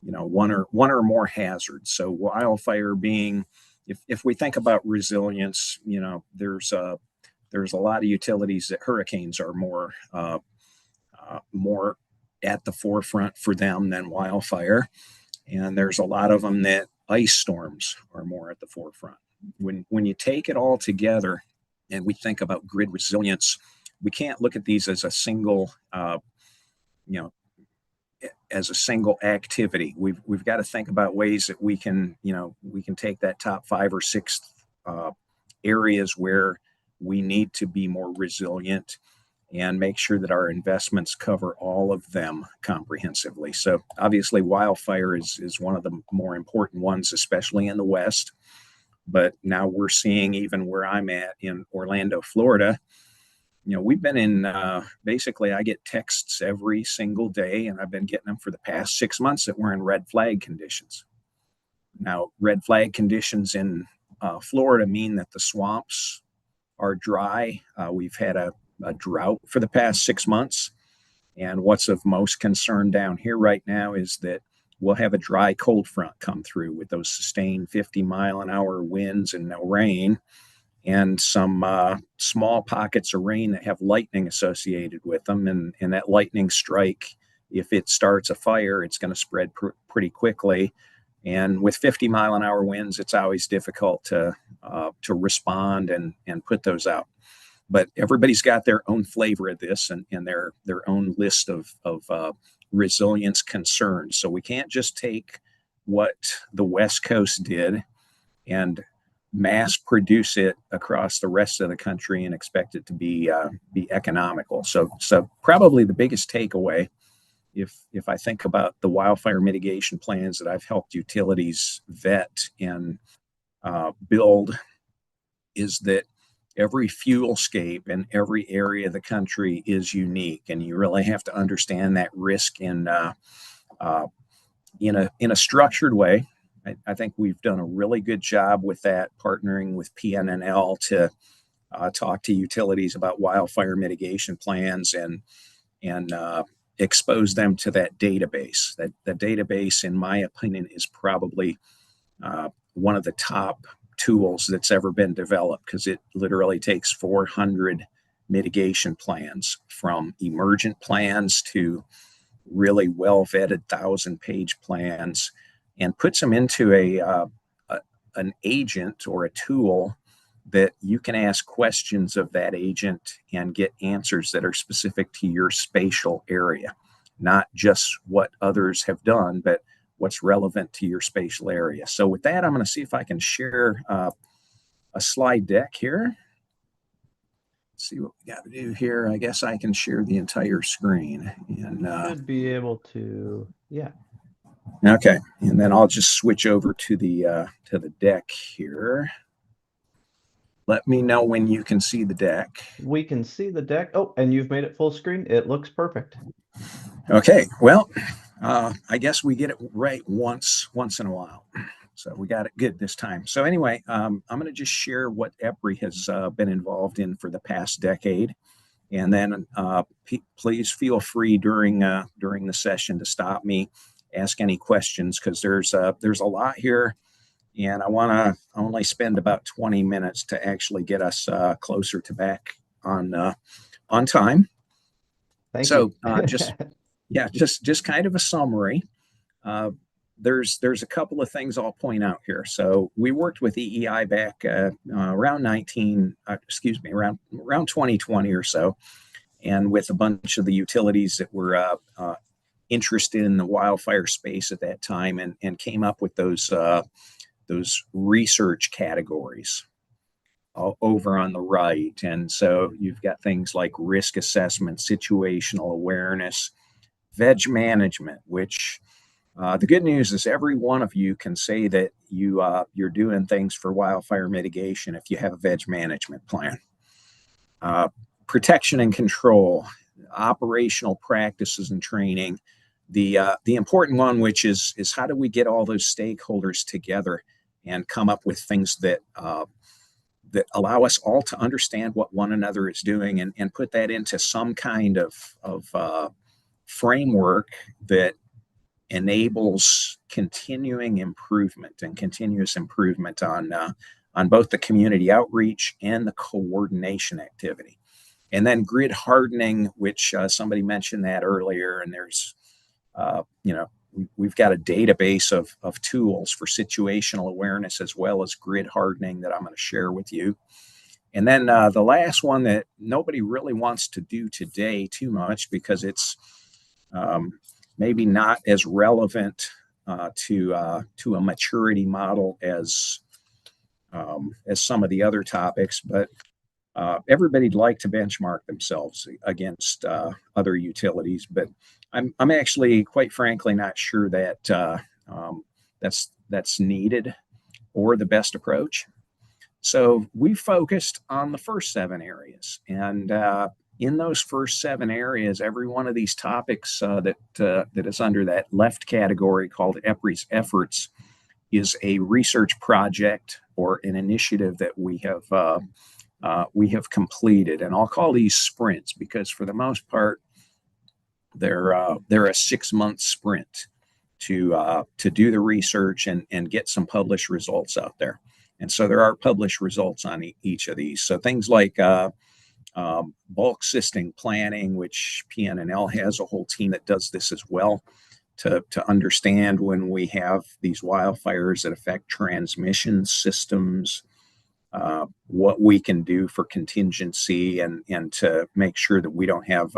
Speaker 5: one or more hazards. So wildfire being, if we think about resilience, there's a lot of utilities that hurricanes are more at the forefront for them than wildfire, and there's a lot of them that ice storms are more at the forefront. When you take it all together and we think about grid resilience, we can't look at these as a single activity. We've got to think about ways that we can take that top 5 or 6 areas where we need to be more resilient and make sure that our investments cover all of them comprehensively. So obviously wildfire is one of the more important ones, especially in the West. But now we're seeing, even where I'm at in Orlando, Florida, we've been in, basically I get texts every single day, and I've been getting them for the past 6 months, that we're in red flag conditions. Now, red flag conditions in Florida mean that the swamps are dry. We've had a drought for the past 6 months. And what's of most concern down here right now is that we'll have a dry cold front come through with those sustained 50-mile-an-hour winds and no rain, and some small pockets of rain that have lightning associated with them. And that lightning strike, if it starts a fire, it's going to spread pretty quickly. And with 50-mile-an-hour winds, it's always difficult to respond and put those out. But everybody's got their own flavor of this and their own list of resilience concerns. So we can't just take what the West Coast did and mass produce it across the rest of the country and expect it to be economical. So probably the biggest takeaway, if I think about the wildfire mitigation plans that I've helped utilities vet and build, is that every fuel scape in every area of the country is unique, and you really have to understand that risk in a structured way. I think we've done a really good job with that, partnering with PNNL to talk to utilities about wildfire mitigation plans and expose them to that database. That database, in my opinion, is probably one of the top tools that's ever been developed, because it literally takes 400 mitigation plans, from emergent plans to really well-vetted 1,000-page plans, and puts them into an agent or a tool that you can ask questions of that agent and get answers that are specific to your spatial area, not just what others have done, but what's relevant to your spatial area. So with that, I'm going to see if I can share a slide deck here. Let's see what we got to do here. I guess I can share the entire screen. And
Speaker 1: should be able to, yeah.
Speaker 5: Okay, and then I'll just switch over to the deck here. Let me know when you can see the deck.
Speaker 1: We can see the deck. Oh, and you've made it full screen. It looks perfect.
Speaker 5: Okay, well, I guess we get it right once in a while. So we got it good this time. So anyway, I'm going to just share what EPRI has been involved in for the past decade. And then please feel free during the session to stop me ask any questions, because there's a lot here, and I want to only spend about 20 minutes to actually get us closer to back on time.
Speaker 1: Thank
Speaker 5: So
Speaker 1: you.
Speaker 5: just kind of a summary. There's a couple of things I'll point out here. So we worked with EEI back around 2020 or so, and with a bunch of the utilities that were interested in the wildfire space at that time, and came up with those research categories over on the right. And so you've got things like risk assessment, situational awareness, veg management, which the good news is every one of you can say that you're doing things for wildfire mitigation if you have a veg management plan. Protection and control, operational practices and training. The important one, which is how do we get all those stakeholders together and come up with things that allow us all to understand what one another is doing, and put that into some kind of framework that enables continuing improvement and continuous improvement on both the community outreach and the coordination activity. And then grid hardening, which somebody mentioned that earlier, and there's we've got a database of tools for situational awareness as well as grid hardening that I'm going to share with you. And then the last one that nobody really wants to do today too much, because it's maybe not as relevant to a maturity model as some of the other topics, but everybody'd like to benchmark themselves against other utilities. But I'm actually, quite frankly, not sure that that's needed or the best approach. So we focused on the first 7 areas, and in those first 7 areas, every one of these topics that is under that left category called EPRI's efforts is a research project or an initiative that we have completed. And I'll call these sprints because for the most part, they're a 6-month sprint to do the research and get some published results out there. And so there are published results on each of these. So things like bulk system planning, which PN&L has a whole team that does this as well, to understand when we have these wildfires that affect transmission systems, what we can do for contingency and to make sure that we don't have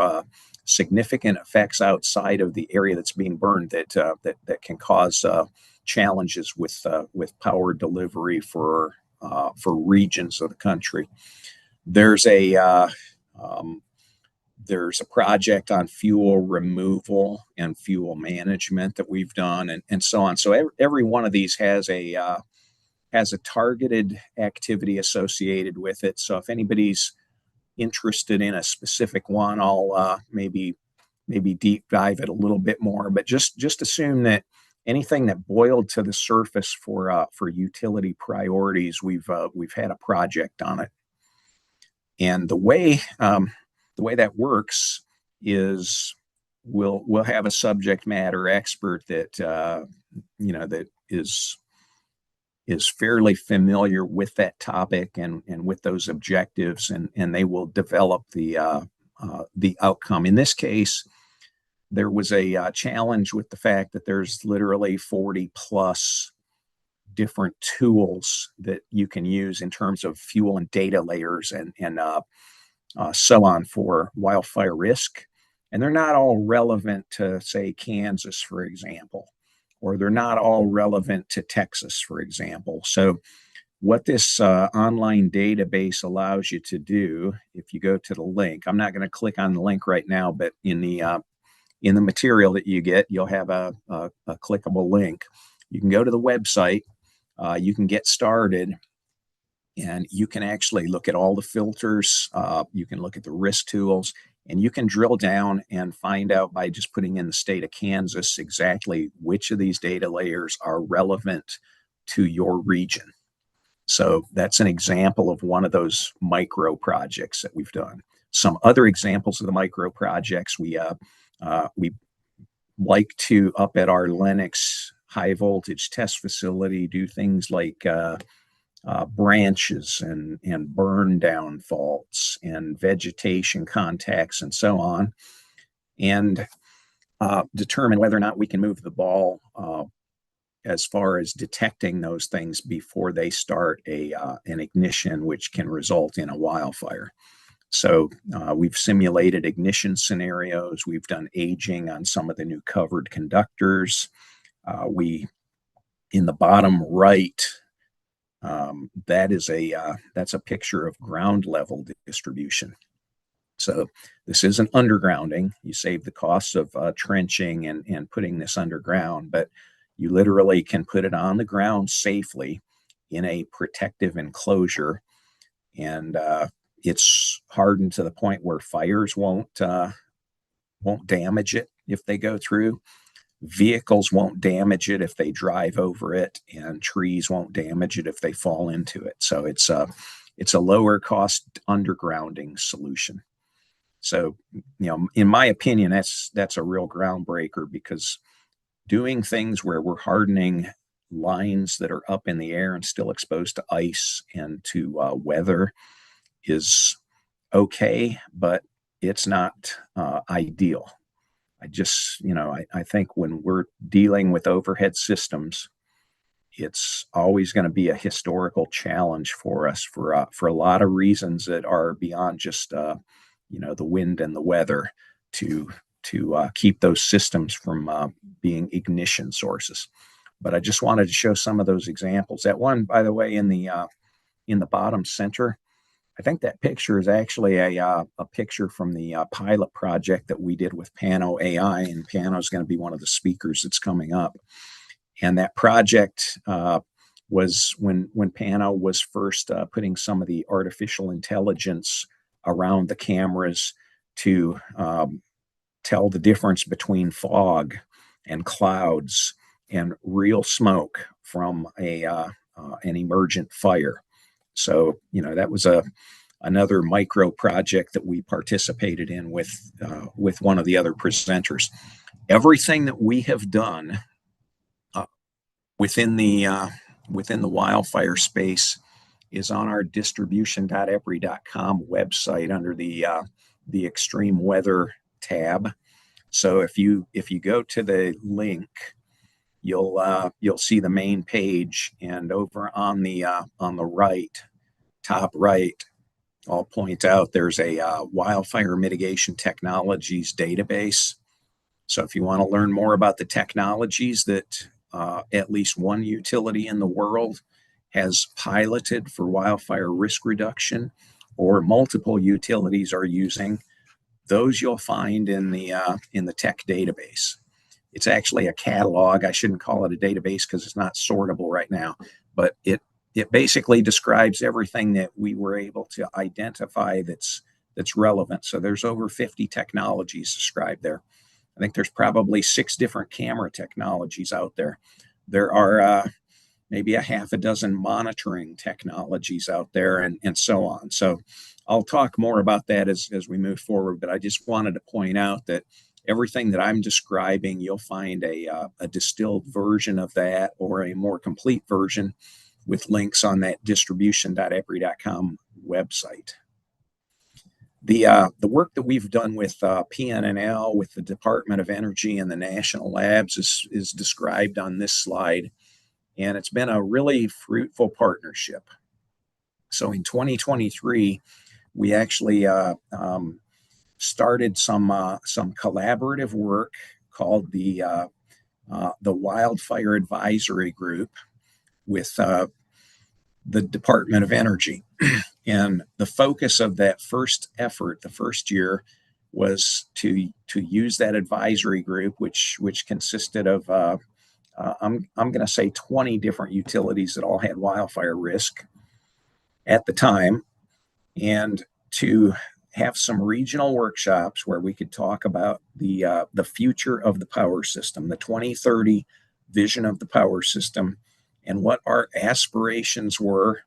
Speaker 5: significant effects outside of the area that's being burned that can cause challenges with power delivery for regions of the country. There's a project on fuel removal and fuel management that we've done, and so on. So every one of these has a targeted activity associated with it. So if anybody's interested in a specific one, I'll maybe deep dive it a little bit more. But just assume that anything that boiled to the surface for utility priorities, we've had a project on it. And the way that works is we'll have a subject matter expert that that is fairly familiar with that topic and with those objectives, and they will develop the outcome. In this case, there was a challenge with the fact that there's literally 40 plus different tools that you can use in terms of fuel and data layers and so on for wildfire risk. And they're not all relevant to, say, Kansas, for example, or they're not all relevant to Texas, for example. So what this online database allows you to do, if you go to the link, I'm not going to click on the link right now, but in the material that you get, you'll have a clickable link. You can go to the website, you can get started, and you can actually look at all the filters. You can look at the risk tools, and you can drill down and find out by just putting in the state of Kansas exactly which of these data layers are relevant to your region. So that's an example of one of those micro projects that we've done. Some other examples of the micro projects, we like to, up at our Lennox high voltage test facility, do things like branches and burn down faults and vegetation contacts and so on, and determine whether or not we can move the ball as far as detecting those things before they start an ignition, which can result in a wildfire. So we've simulated ignition scenarios. We've done aging on some of the new covered conductors. In the bottom right, that's a picture of ground level distribution. So this isn't undergrounding. You save the costs of trenching and putting this underground, but you literally can put it on the ground safely in a protective enclosure, and it's hardened to the point where fires won't damage it if they go through. Vehicles won't damage it if they drive over it, and trees won't damage it if they fall into it. So it's a lower cost undergrounding solution. So, in my opinion, that's a real groundbreaker, because doing things where we're hardening lines that are up in the air and still exposed to ice and to weather is okay, but it's not ideal. I think when we're dealing with overhead systems, it's always going to be a historical challenge for us for a lot of reasons that are beyond just the wind and the weather, to keep those systems from being ignition sources. But I just wanted to show some of those examples. That one, by the way, in the bottom center, I think that picture is actually a picture from the pilot project that we did with Pano AI, and Pano is going to be one of the speakers that's coming up. And that project was when Pano was first putting some of the artificial intelligence around the cameras to tell the difference between fog and clouds and real smoke from an emergent fire. So, that was another micro project that we participated in with one of the other presenters. Everything that we have done within the wildfire space is on our distribution.epry.com website under the extreme weather tab. So if you go to the link, you'll see the main page, and over on the right, top right, I'll point out there's a wildfire mitigation technologies database. So if you want to learn more about the technologies that at least one utility in the world has piloted for wildfire risk reduction, or multiple utilities are using, those you'll find in the tech database. It's actually a catalog. I shouldn't call it a database because it's not sortable right now, but it basically describes everything that we were able to identify that's relevant. So there's over 50 technologies described there. I think there's probably 6 different camera technologies out there. There are maybe a half a dozen monitoring technologies out there, and so on. So I'll talk more about that as we move forward, but I just wanted to point out that everything that I'm describing, you'll find a distilled version of that, or a more complete version with links on that distribution.epry.com website. The work that we've done with PNNL, with the Department of Energy and the national labs is described on this slide, and it's been a really fruitful partnership. So in 2023, we actually started some collaborative work called the Wildfire Advisory Group with the Department of Energy. And the focus of that first effort, the first year, was to use that advisory group, which consisted of I'm going to say 20 different utilities that all had wildfire risk at the time, and to have some regional workshops where we could talk about the future of the power system, the 2030 vision of the power system, and what our aspirations were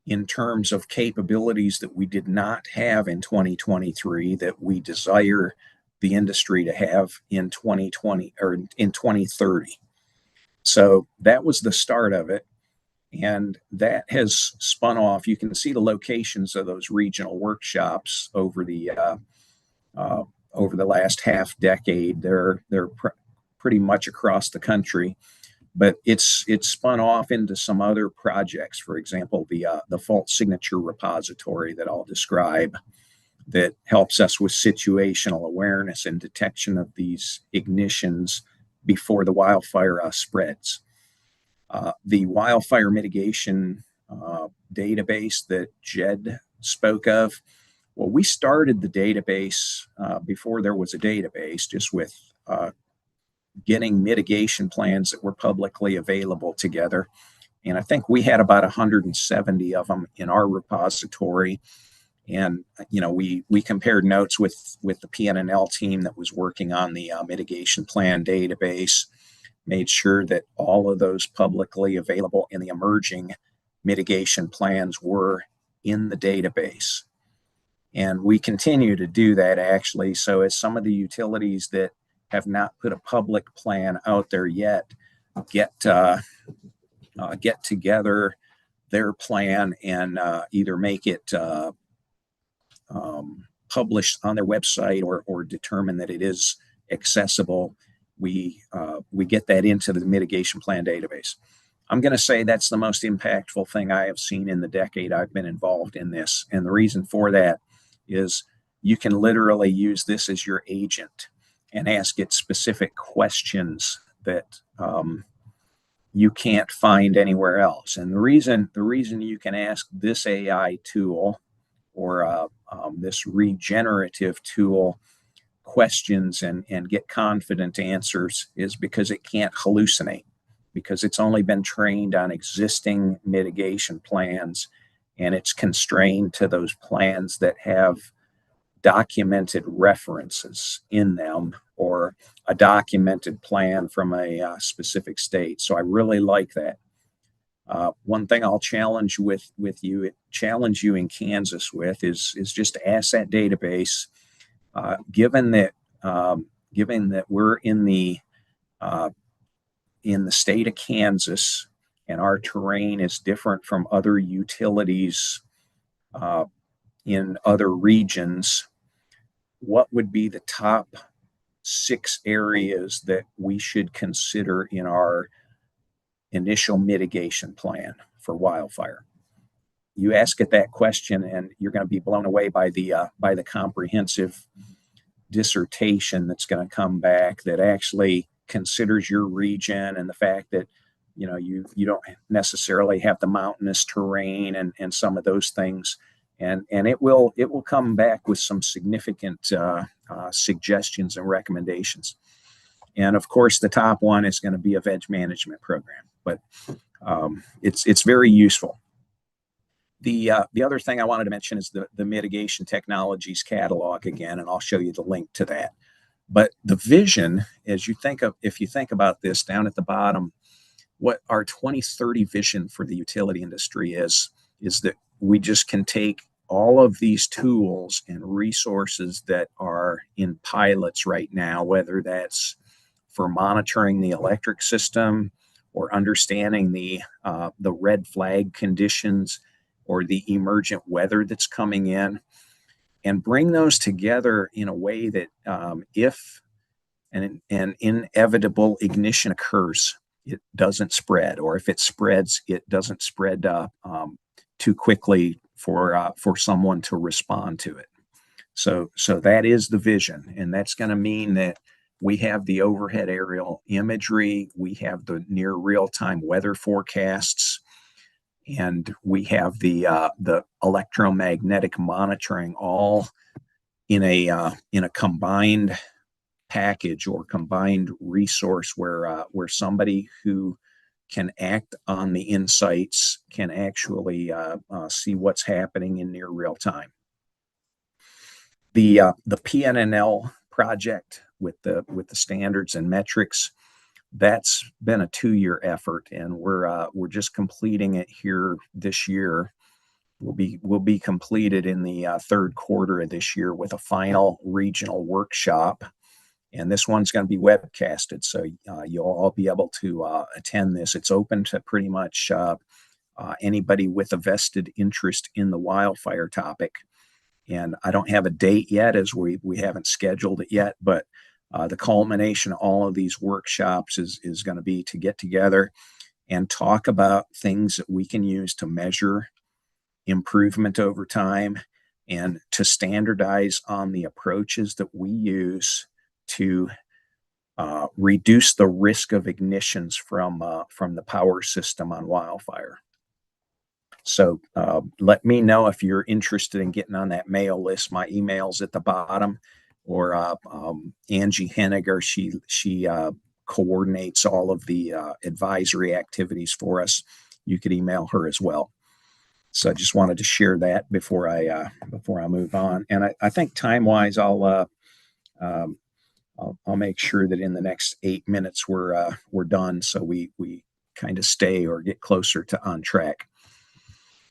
Speaker 5: in terms of capabilities that we did not have in 2023 that we desire the industry to have in 2020 or in 2030. So that was the start of it. And that has spun off. You can see the locations of those regional workshops over the last half decade. They're pretty much across the country, but it's spun off into some other projects. For example, the fault signature repository that I'll describe, that helps us with situational awareness and detection of these ignitions before the wildfire spreads. The wildfire mitigation database that Jed spoke of, well, we started the database before there was a database, just with getting mitigation plans that were publicly available together. And I think we had about 170 of them in our repository. And we compared notes with the PNNL team that was working on the mitigation plan database, made sure that all of those publicly available and the emerging mitigation plans were in the database. And we continue to do that, actually. So as some of the utilities that have not put a public plan out there yet get together their plan and either make it published on their website or determine that it is accessible, we get that into the mitigation plan database. I'm going to say that's the most impactful thing I have seen in the decade I've been involved in this. And the reason for that is you can literally use this as your agent and ask it specific questions that you can't find anywhere else. And the reason you can ask this AI tool or this regenerative tool questions and get confident answers is because it can't hallucinate, because it's only been trained on existing mitigation plans, and it's constrained to those plans that have documented references in them or a documented plan from a specific state. So I really like that. One thing I'll challenge you in Kansas with is just to ask that database, given that we're in the state of Kansas and our terrain is different from other utilities in other regions, what would be the top 6 areas that we should consider in our initial mitigation plan for wildfire? You ask it that question, and you're going to be blown away by the comprehensive dissertation that's going to come back that actually considers your region and the fact that you don't necessarily have the mountainous terrain and some of those things, and it will come back with some significant suggestions and recommendations. And of course, the top one is going to be a veg management program, but it's very useful. The other thing I wanted to mention is the mitigation technologies catalog again, and I'll show you the link to that. But the vision, if you think about this down at the bottom, what our 2030 vision for the utility industry is that we just can take all of these tools and resources that are in pilots right now, whether that's for monitoring the electric system or understanding the red flag conditions or the emergent weather that's coming in, and bring those together in a way that if an inevitable ignition occurs, it doesn't spread, or if it spreads, it doesn't spread too quickly for someone to respond to it. So that is the vision, and that's going to mean that we have the overhead aerial imagery, we have the near real-time weather forecasts, and we have the electromagnetic monitoring all in a combined package or combined resource where somebody who can act on the insights can actually see what's happening in near real time. The PNNL project with the standards and metrics, that's been a 2-year effort, and we're just completing it here this year. will be completed in the third quarter of this year with a final regional workshop. And this one's going to be webcasted, so you'll all be able to attend this. It's open to pretty much anybody with a vested interest in the wildfire topic. And I don't have a date yet, as we haven't scheduled it yet, but the culmination of all of these workshops is going to be to get together and talk about things that we can use to measure improvement over time and to standardize on the approaches that we use to reduce the risk of ignitions from the power system on wildfire. So let me know if you're interested in getting on that mail list. My email's at the bottom, or Angie Henniger, she coordinates all of the advisory activities for us. You could email her as well. So I just wanted to share that before I move on. And I think time-wise, I'll make sure that in the next 8 minutes we're done, so we kind of stay or get closer to on track.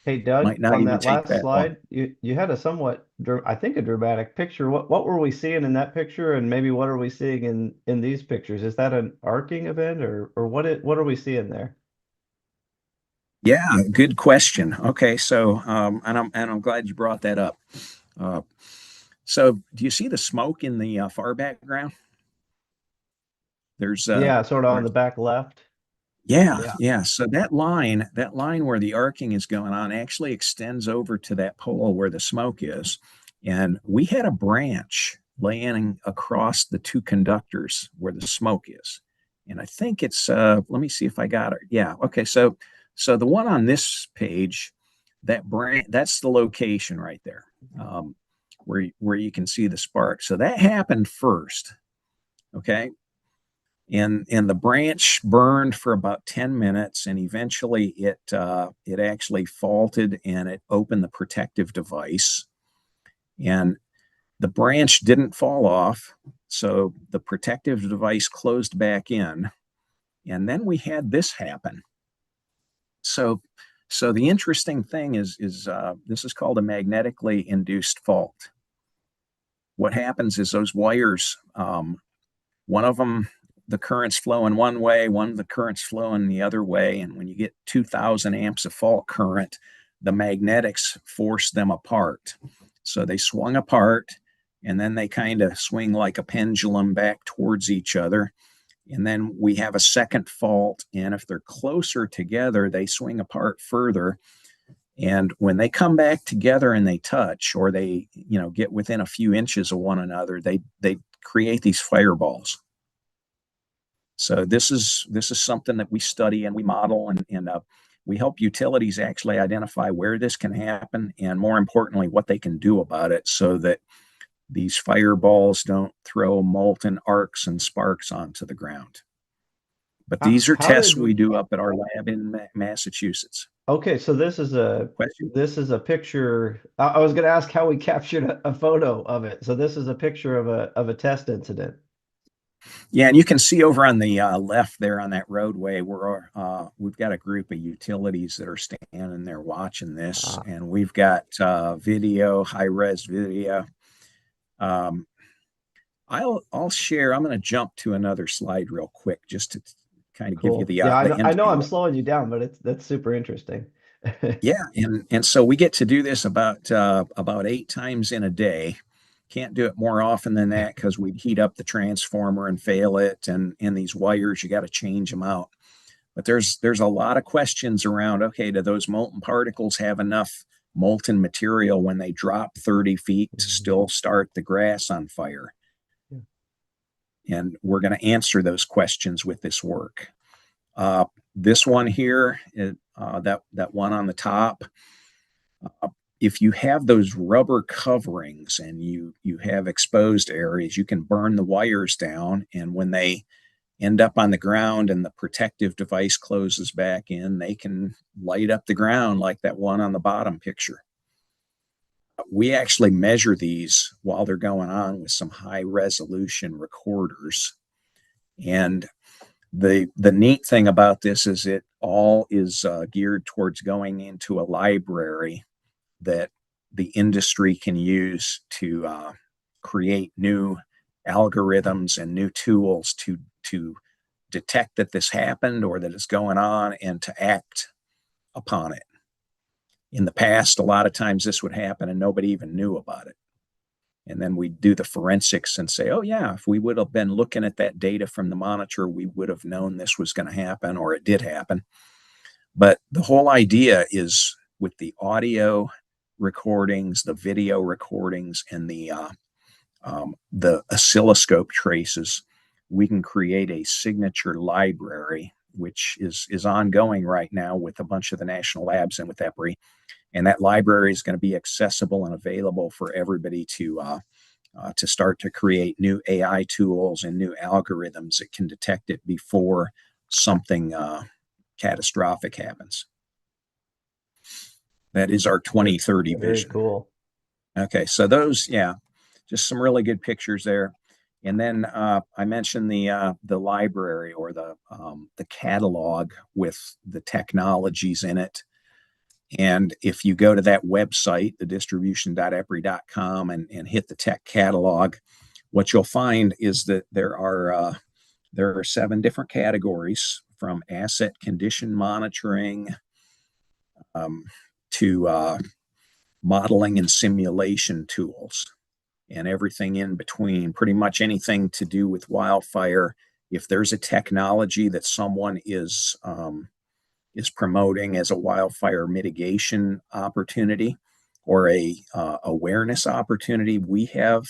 Speaker 1: Hey, Doug,
Speaker 5: Might not
Speaker 1: on
Speaker 5: even
Speaker 1: that
Speaker 5: take
Speaker 1: last
Speaker 5: that long.
Speaker 1: slide, you had a somewhat, I think, a dramatic picture. What were we seeing in that picture, and maybe what are we seeing in these pictures? Is that an arcing event, or what are we seeing there?
Speaker 5: Yeah, good question. Okay, so and I'm glad you brought that up. So do you see the smoke in the far background? There's
Speaker 1: Yeah, sort of on the back left.
Speaker 5: yeah. So that line where the arcing is going on actually extends over to that pole where the smoke is. And we had a branch laying across the two conductors where the smoke is. And I think it's let me see if I got it. Yeah, okay. So the one on this page, that branch, that's the location right there, where you can see the spark. So that happened first. Okay. And the branch burned for about 10 minutes, and eventually it actually faulted and it opened the protective device, and the branch didn't fall off, so the protective device closed back in, and then we had this happen. So the interesting thing is this is called a magnetically induced fault. What happens is those wires, one of them, the current's flowing one way, one of the current's flowing the other way. And when you get 2000 amps of fault current, the magnetics force them apart. So they swung apart, and then they kind of swing like a pendulum back towards each other. And then we have a second fault. And if they're closer together, they swing apart further. And when they come back together and they touch, or they, get within a few inches of one another, they create these fireballs. So this is something that we study and we model, and we help utilities actually identify where this can happen, and more importantly, what they can do about it, so that these fireballs don't throw molten arcs and sparks onto the ground. But these are tests we do up at our lab in Massachusetts.
Speaker 1: Okay, so this is a picture. I was going to ask how we captured a photo of it. So this is a picture of a test incident.
Speaker 5: Yeah, and you can see over on the left there on that roadway, we've got a group of utilities that are standing there watching this, and we've got video, high-res video. I'll share. I'm going to jump to another slide real quick just to kind of give you the
Speaker 1: I know I'm slowing you down, but that's super interesting.
Speaker 5: Yeah, and so we get to do this about 8 times in a day. Can't do it more often than that because we'd heat up the transformer and fail it, and these wires, you got to change them out. But there's a lot of questions around, okay, do those molten particles have enough molten material when they drop 30 feet to still start the grass on fire? Yeah. And we're going to answer those questions with this work. This one here, that one on the top, if you have those rubber coverings and you have exposed areas, you can burn the wires down, and when they end up on the ground and the protective device closes back in, they can light up the ground like that one on the bottom picture. We actually measure these while they're going on with some high resolution recorders. And the neat thing about this is it all is geared towards going into a library that the industry can use to create new algorithms and new tools to detect that this happened or that it's going on and to act upon it. In the past, a lot of times this would happen and nobody even knew about it. And then we do the forensics and say, oh yeah, if we would have been looking at that data from the monitor, we would have known this was going to happen, or it did happen. But the whole idea is with the audio recordings, the video recordings, and the oscilloscope traces, we can create a signature library, which is ongoing right now with a bunch of the national labs and with EPRI. And that library is going to be accessible and available for everybody to start to create new AI tools and new algorithms that can detect it before something catastrophic happens. That is our 2030
Speaker 1: Very
Speaker 5: vision.
Speaker 1: cool.
Speaker 5: Okay, so those, yeah, just some really good pictures there. And then I mentioned the library, or the catalog with the technologies in it. And if you go to that website, the distribution.epri.com, and hit the tech catalog, what you'll find is that there are 7 different categories, from asset condition monitoring to modeling and simulation tools, and everything in between. Pretty much anything to do with wildfire. If there's a technology that someone is promoting as a wildfire mitigation opportunity or a awareness opportunity, we have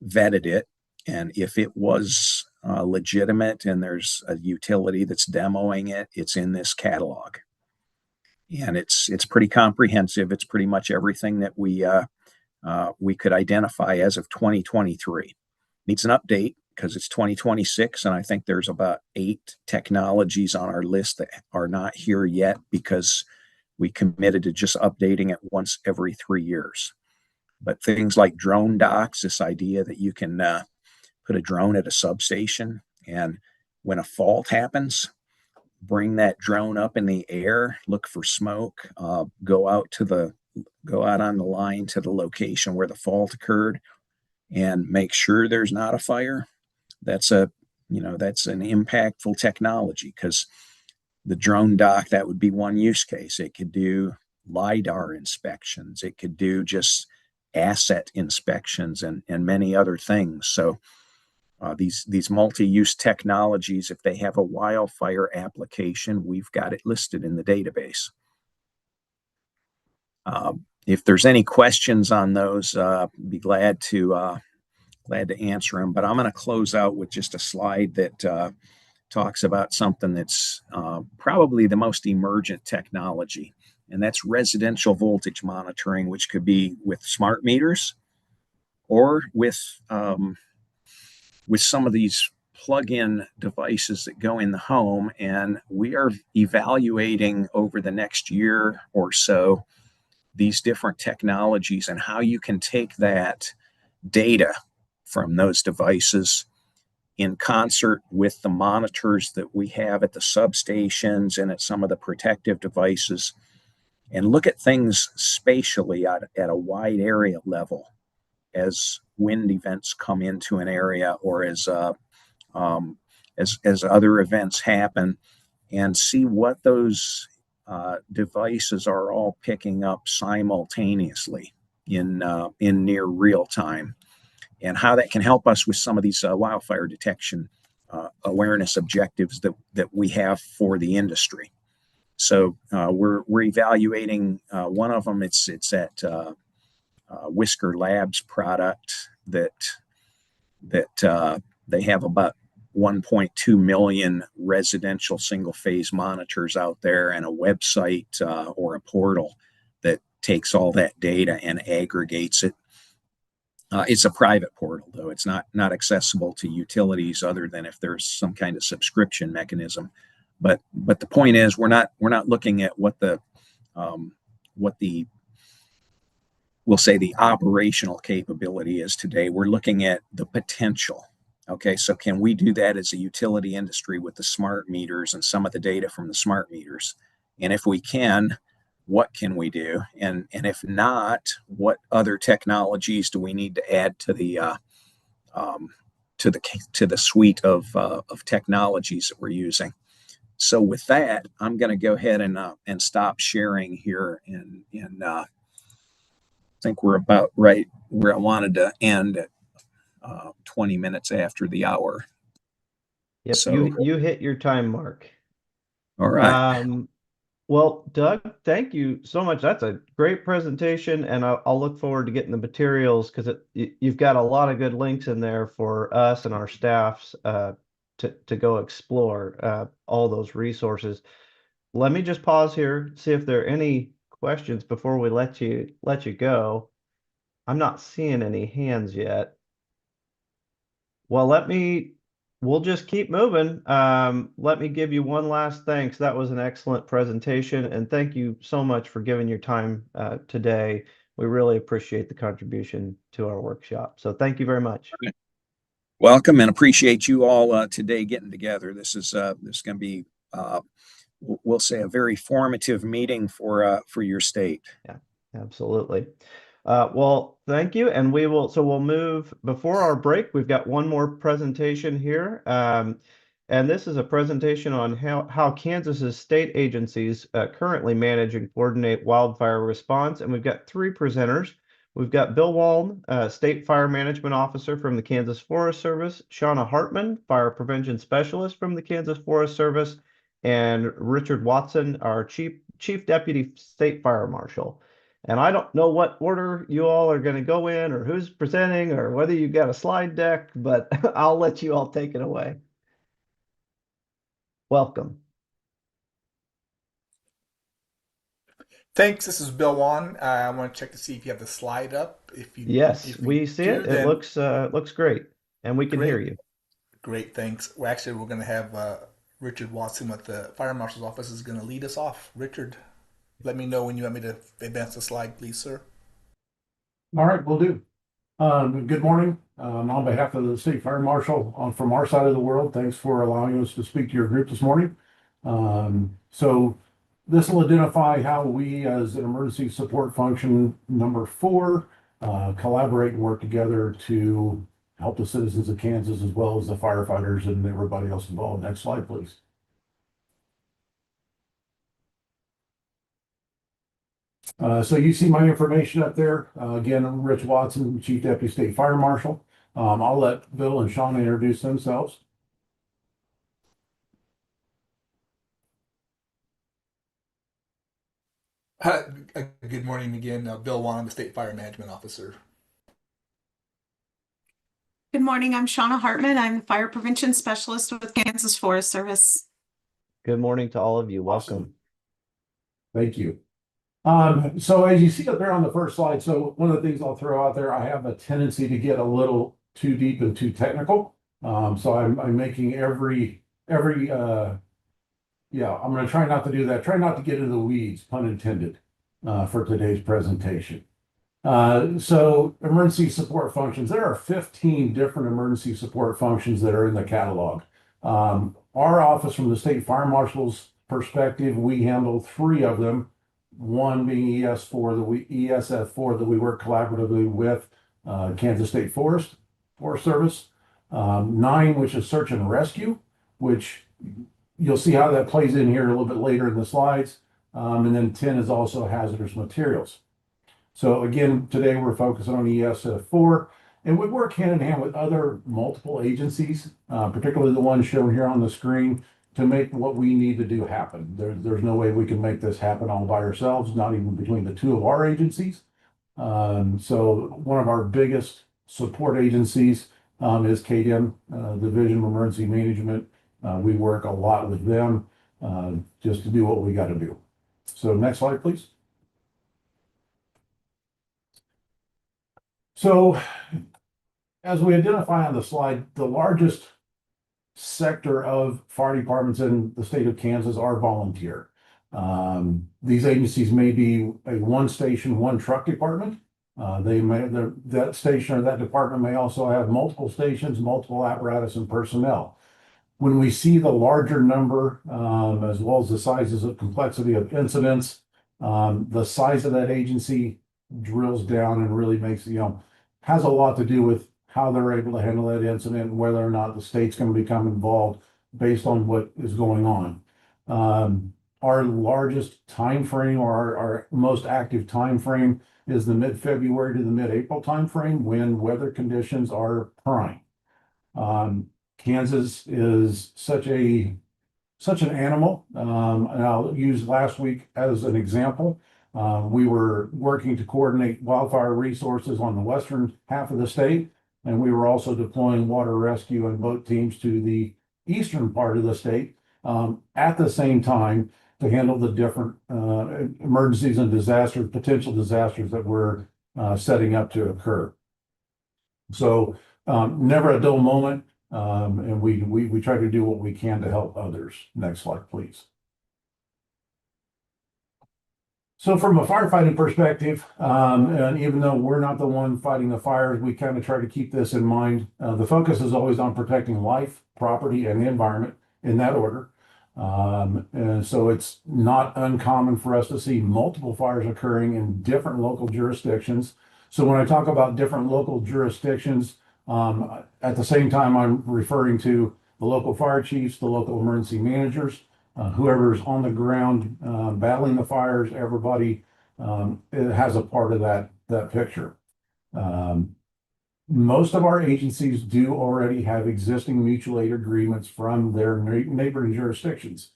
Speaker 5: vetted it, and if it was legitimate and there's a utility that's demoing it, it's in this catalog. And it's pretty comprehensive. It's pretty much everything that we could identify as of 2023. Needs an update because it's 2026, and I think there's about 8 technologies on our list that are not here yet because we committed to just updating it once every 3 years. But things like drone docks, this idea that you can put a drone at a substation, and when a fault happens, bring that drone up in the air, look for smoke, go out on the line to the location where the fault occurred, and make sure there's not a fire. That's an impactful technology, because the drone dock, that would be one use case. It could do LiDAR inspections. It could do just asset inspections and many other things. So these multi-use technologies, if they have a wildfire application, we've got it listed in the database. If there's any questions on those, be glad to answer them. But I'm going to close out with just a slide that talks about something that's probably the most emergent technology, and that's residential voltage monitoring, which could be with smart meters or with some of these plug-in devices that go in the home. And we are evaluating over the next year or so these different technologies and how you can take that data from those devices in concert with the monitors that we have at the substations and at some of the protective devices, and look at things spatially at a wide area level as wind events come into an area, or as other events happen, and see what those devices are all picking up simultaneously in near real time, and how that can help us with some of these wildfire detection awareness objectives that we have for the industry. So we're evaluating one of them. It's at Whisker Labs product that they have about 1.2 million residential single phase monitors out there, and a website or a portal that takes all that data and aggregates it. It's a private portal, though. It's not accessible to utilities other than if there's some kind of subscription mechanism. But the point is, we're not looking at what the we'll say the operational capability is today. We're looking at the potential. Okay, so can we do that as a utility industry with the smart meters and some of the data from the smart meters? And if we can, what can we do, and if not, what other technologies do we need to add to the suite of technologies that we're using. So with that, I'm going to go ahead and stop sharing here, and I think we're about right where I wanted to end at 20 minutes after the hour.
Speaker 1: Yep,
Speaker 5: So
Speaker 1: you hit your time mark.
Speaker 5: all right.
Speaker 1: Well, Doug, thank you so much. That's a great presentation, and I'll look forward to getting the materials because you've got a lot of good links in there for us and our staffs to go explore all those resources. Let me just pause here, see if there are any questions before we let you go. I'm not seeing any hands yet. Well, we'll just keep moving. Let me give you one last thanks. That was an excellent presentation, and thank you so much for giving your time today. We really appreciate the contribution to our workshop. So thank you very much.
Speaker 5: Welcome, and appreciate you all today getting together. This is going to be, we'll say, a very formative meeting for your state.
Speaker 1: Yeah, absolutely. Well, thank you. And we'll move before our break. We've got one more presentation here. And this is a presentation on how Kansas's state agencies currently manage and coordinate wildfire response. And we've got three presenters. We've got Bill Walton, State Fire Management Officer from the Kansas Forest Service, Shauna Hartman, Fire Prevention Specialist from the Kansas Forest Service, and Richard Watson, our Chief Deputy State Fire Marshal. And I don't know what order you all are going to go in or who's presenting or whether you've got a slide deck, but I'll let you all take it away. Welcome.
Speaker 6: Thanks. This is Bill Wan. I want to check to see if you have the slide up.
Speaker 1: Yes, we see it. It looks great, and we can hear you.
Speaker 6: Great, thanks. We're going to have Richard Watson with the Fire Marshal's Office is going to lead us off. Richard, let me know when you want me to advance the slide, please, sir.
Speaker 7: All right, will do. Good morning. On behalf of the State Fire Marshal from our side of the world, thanks for allowing us to speak to your group this morning. So this will identify how we, as an emergency support function number 4, collaborate and work together to help the citizens of Kansas as well as the firefighters and everybody else involved. Next slide, please. So you see my information up there. Again, I'm Rich Watson, Chief Deputy State Fire Marshal. I'll let Bill and Shauna introduce themselves.
Speaker 6: Good morning again. Bill Wan, I'm the State Fire Management Officer.
Speaker 8: Good morning. I'm Shauna Hartman. I'm the Fire Prevention Specialist with Kansas Forest Service.
Speaker 1: Good morning to all of you. Welcome.
Speaker 7: Awesome. Thank you. So as you see up there on the first slide, so one of the things I'll throw out there, I have a tendency to get a little too deep and too technical. So I'm making every I'm going to try not to do that. Try not to get into the weeds, pun intended, for today's presentation. So emergency support functions, there are 15 different emergency support functions that are in the catalog. Our office, from the State Fire Marshal's perspective, we handle 3 of them. One being ESF4 that we work collaboratively with Kansas State Forest Service. 9, which is search and rescue, which you'll see how that plays in here a little bit later in the slides. And then 10 is also hazardous materials. So again, today we're focusing on ESF4, and we work hand in hand with other multiple agencies, particularly the ones shown here on the screen, to make what we need to do happen. There's no way we can make this happen all by ourselves, not even between the 2 of our agencies. So one of our biggest support agencies is KDM, Division of Emergency Management. We work a lot with them just to do what we got to do. So next slide, please. So as we identify on the slide, the largest sector of fire departments in the state of Kansas are volunteer. These agencies may be a 1 station, 1 truck department. That station or that department may also have multiple stations, multiple apparatus and personnel. When we see the larger number, as well as the sizes of complexity of incidents, The size of that agency drills down and really makes, has a lot to do with how they're able to handle that incident and whether or not the state's going to become involved based on what is going on. Our largest time frame, or our most active time frame, is the mid-February to the mid-April time frame when weather conditions are prime. Kansas is such an animal, and I'll use last week as an example. We were working to coordinate wildfire resources on the western half of the state, and we were also deploying water rescue and boat teams to the eastern part of the state at the same time to handle the different emergencies and disasters, potential disasters that were setting up to occur. So never a dull moment, and we try to do what we can to help others. Next slide, please. So from a firefighting perspective, and even though we're not the one fighting the fires, we kind of try to keep this in mind. The focus is always on protecting life, property, and the environment in that order. And so it's not uncommon for us to see multiple fires occurring in different local jurisdictions. So when I talk about different local jurisdictions, at the same time, I'm referring to the local fire chiefs, the local emergency managers, whoever's on the ground battling the fires. Everybody it has a part of that picture. Most of our agencies do already have existing mutual aid agreements from their neighboring jurisdictions.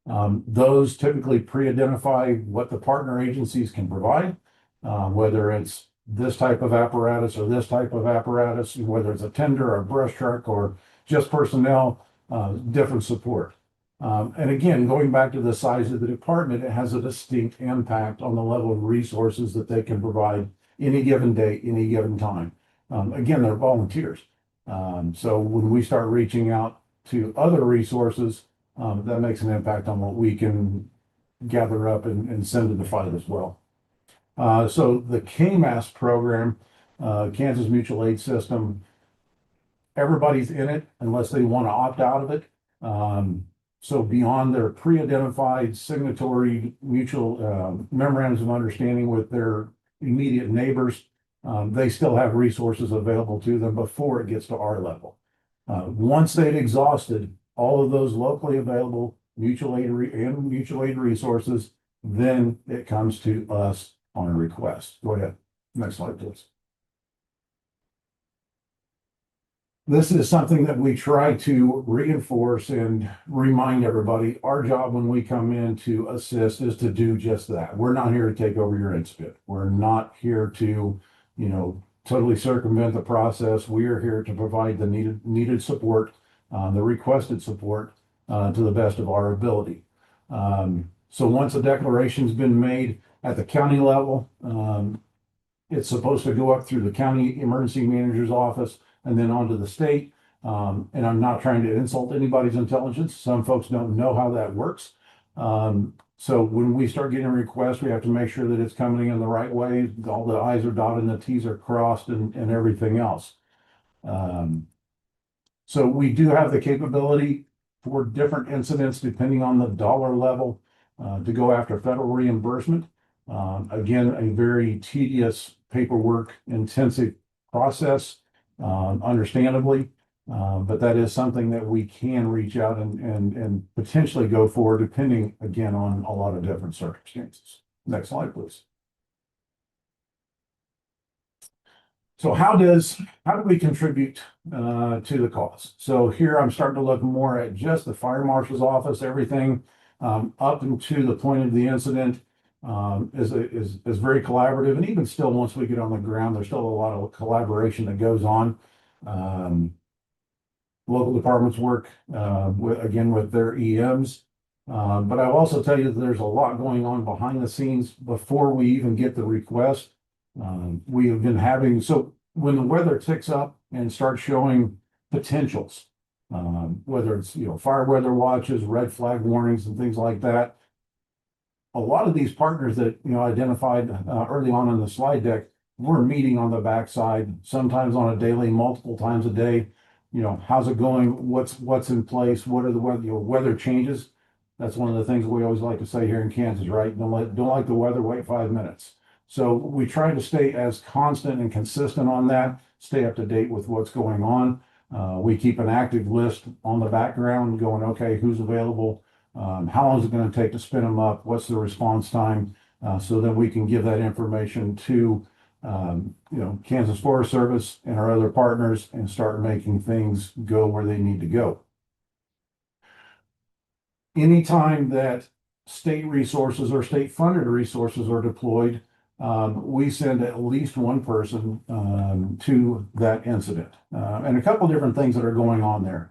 Speaker 7: Those typically pre-identify what the partner agencies can provide, whether it's this type of apparatus or this type of apparatus, whether it's a tender or a brush truck or just personnel, different support. And again, going back to the size of the department, it has a distinct impact on the level of resources that they can provide any given day, any given time. Again, they're volunteers. So when we start reaching out to other resources, that makes an impact on what we can gather up and send to the fight as well. So the KMAS program, Kansas Mutual Aid System, everybody's in it unless they want to opt out of it. So beyond their pre-identified signatory mutual memorandums of understanding with their immediate neighbors, they still have resources available to them before it gets to our level. Once they've exhausted all of those locally available mutual aid resources, then it comes to us on a request. Go ahead. Next slide, please. This is something that we try to reinforce and remind everybody. Our job when we come in to assist is to do just that. We're not here to take over your incident. We're not here to, totally circumvent the process. We are here to provide the needed support, the requested support to the best of our ability. So once a declaration's been made at the county level, it's supposed to go up through the county emergency manager's office and then onto the state. And I'm not trying to insult anybody's intelligence. Some folks don't know how that works. So when we start getting requests, we have to make sure that it's coming in the right way. All the I's are dotted and the T's are crossed and everything else. So we do have the capability for different incidents, depending on the dollar level, to go after federal reimbursement. Again, a very tedious paperwork intensive process, understandably, but that is something that we can reach out and potentially go for, depending again on a lot of different circumstances. Next slide, please. So how do we contribute to the cause? So here I'm starting to look more at just the fire marshal's office. Everything up into the point of the incident is very collaborative, and even still, once we get on the ground, there's still a lot of collaboration that goes on. Local departments work with their EMs, but I'll also tell you that there's a lot going on behind the scenes before we even get the request. We have been having, so when the weather ticks up and starts showing potentials, whether it's fire weather watches, red flag warnings, and things like that, a lot of these partners that identified early on in the slide deck, we're meeting on the backside, sometimes on a daily, multiple times a day. How's it going? What's in place? What are the weather changes? That's one of the things we always like to say here in Kansas, right? Don't like the weather, wait 5 minutes. So we try to stay as constant and consistent on that, stay up to date with what's going on. We keep an active list on the background going, okay, who's available? How long is it going to take to spin them up? What's the response time? So that we can give that information to Kansas Forest Service and our other partners and start making things go where they need to go. Anytime that state resources or state funded resources are deployed, we send at least one person to that incident. And a couple different things that are going on there.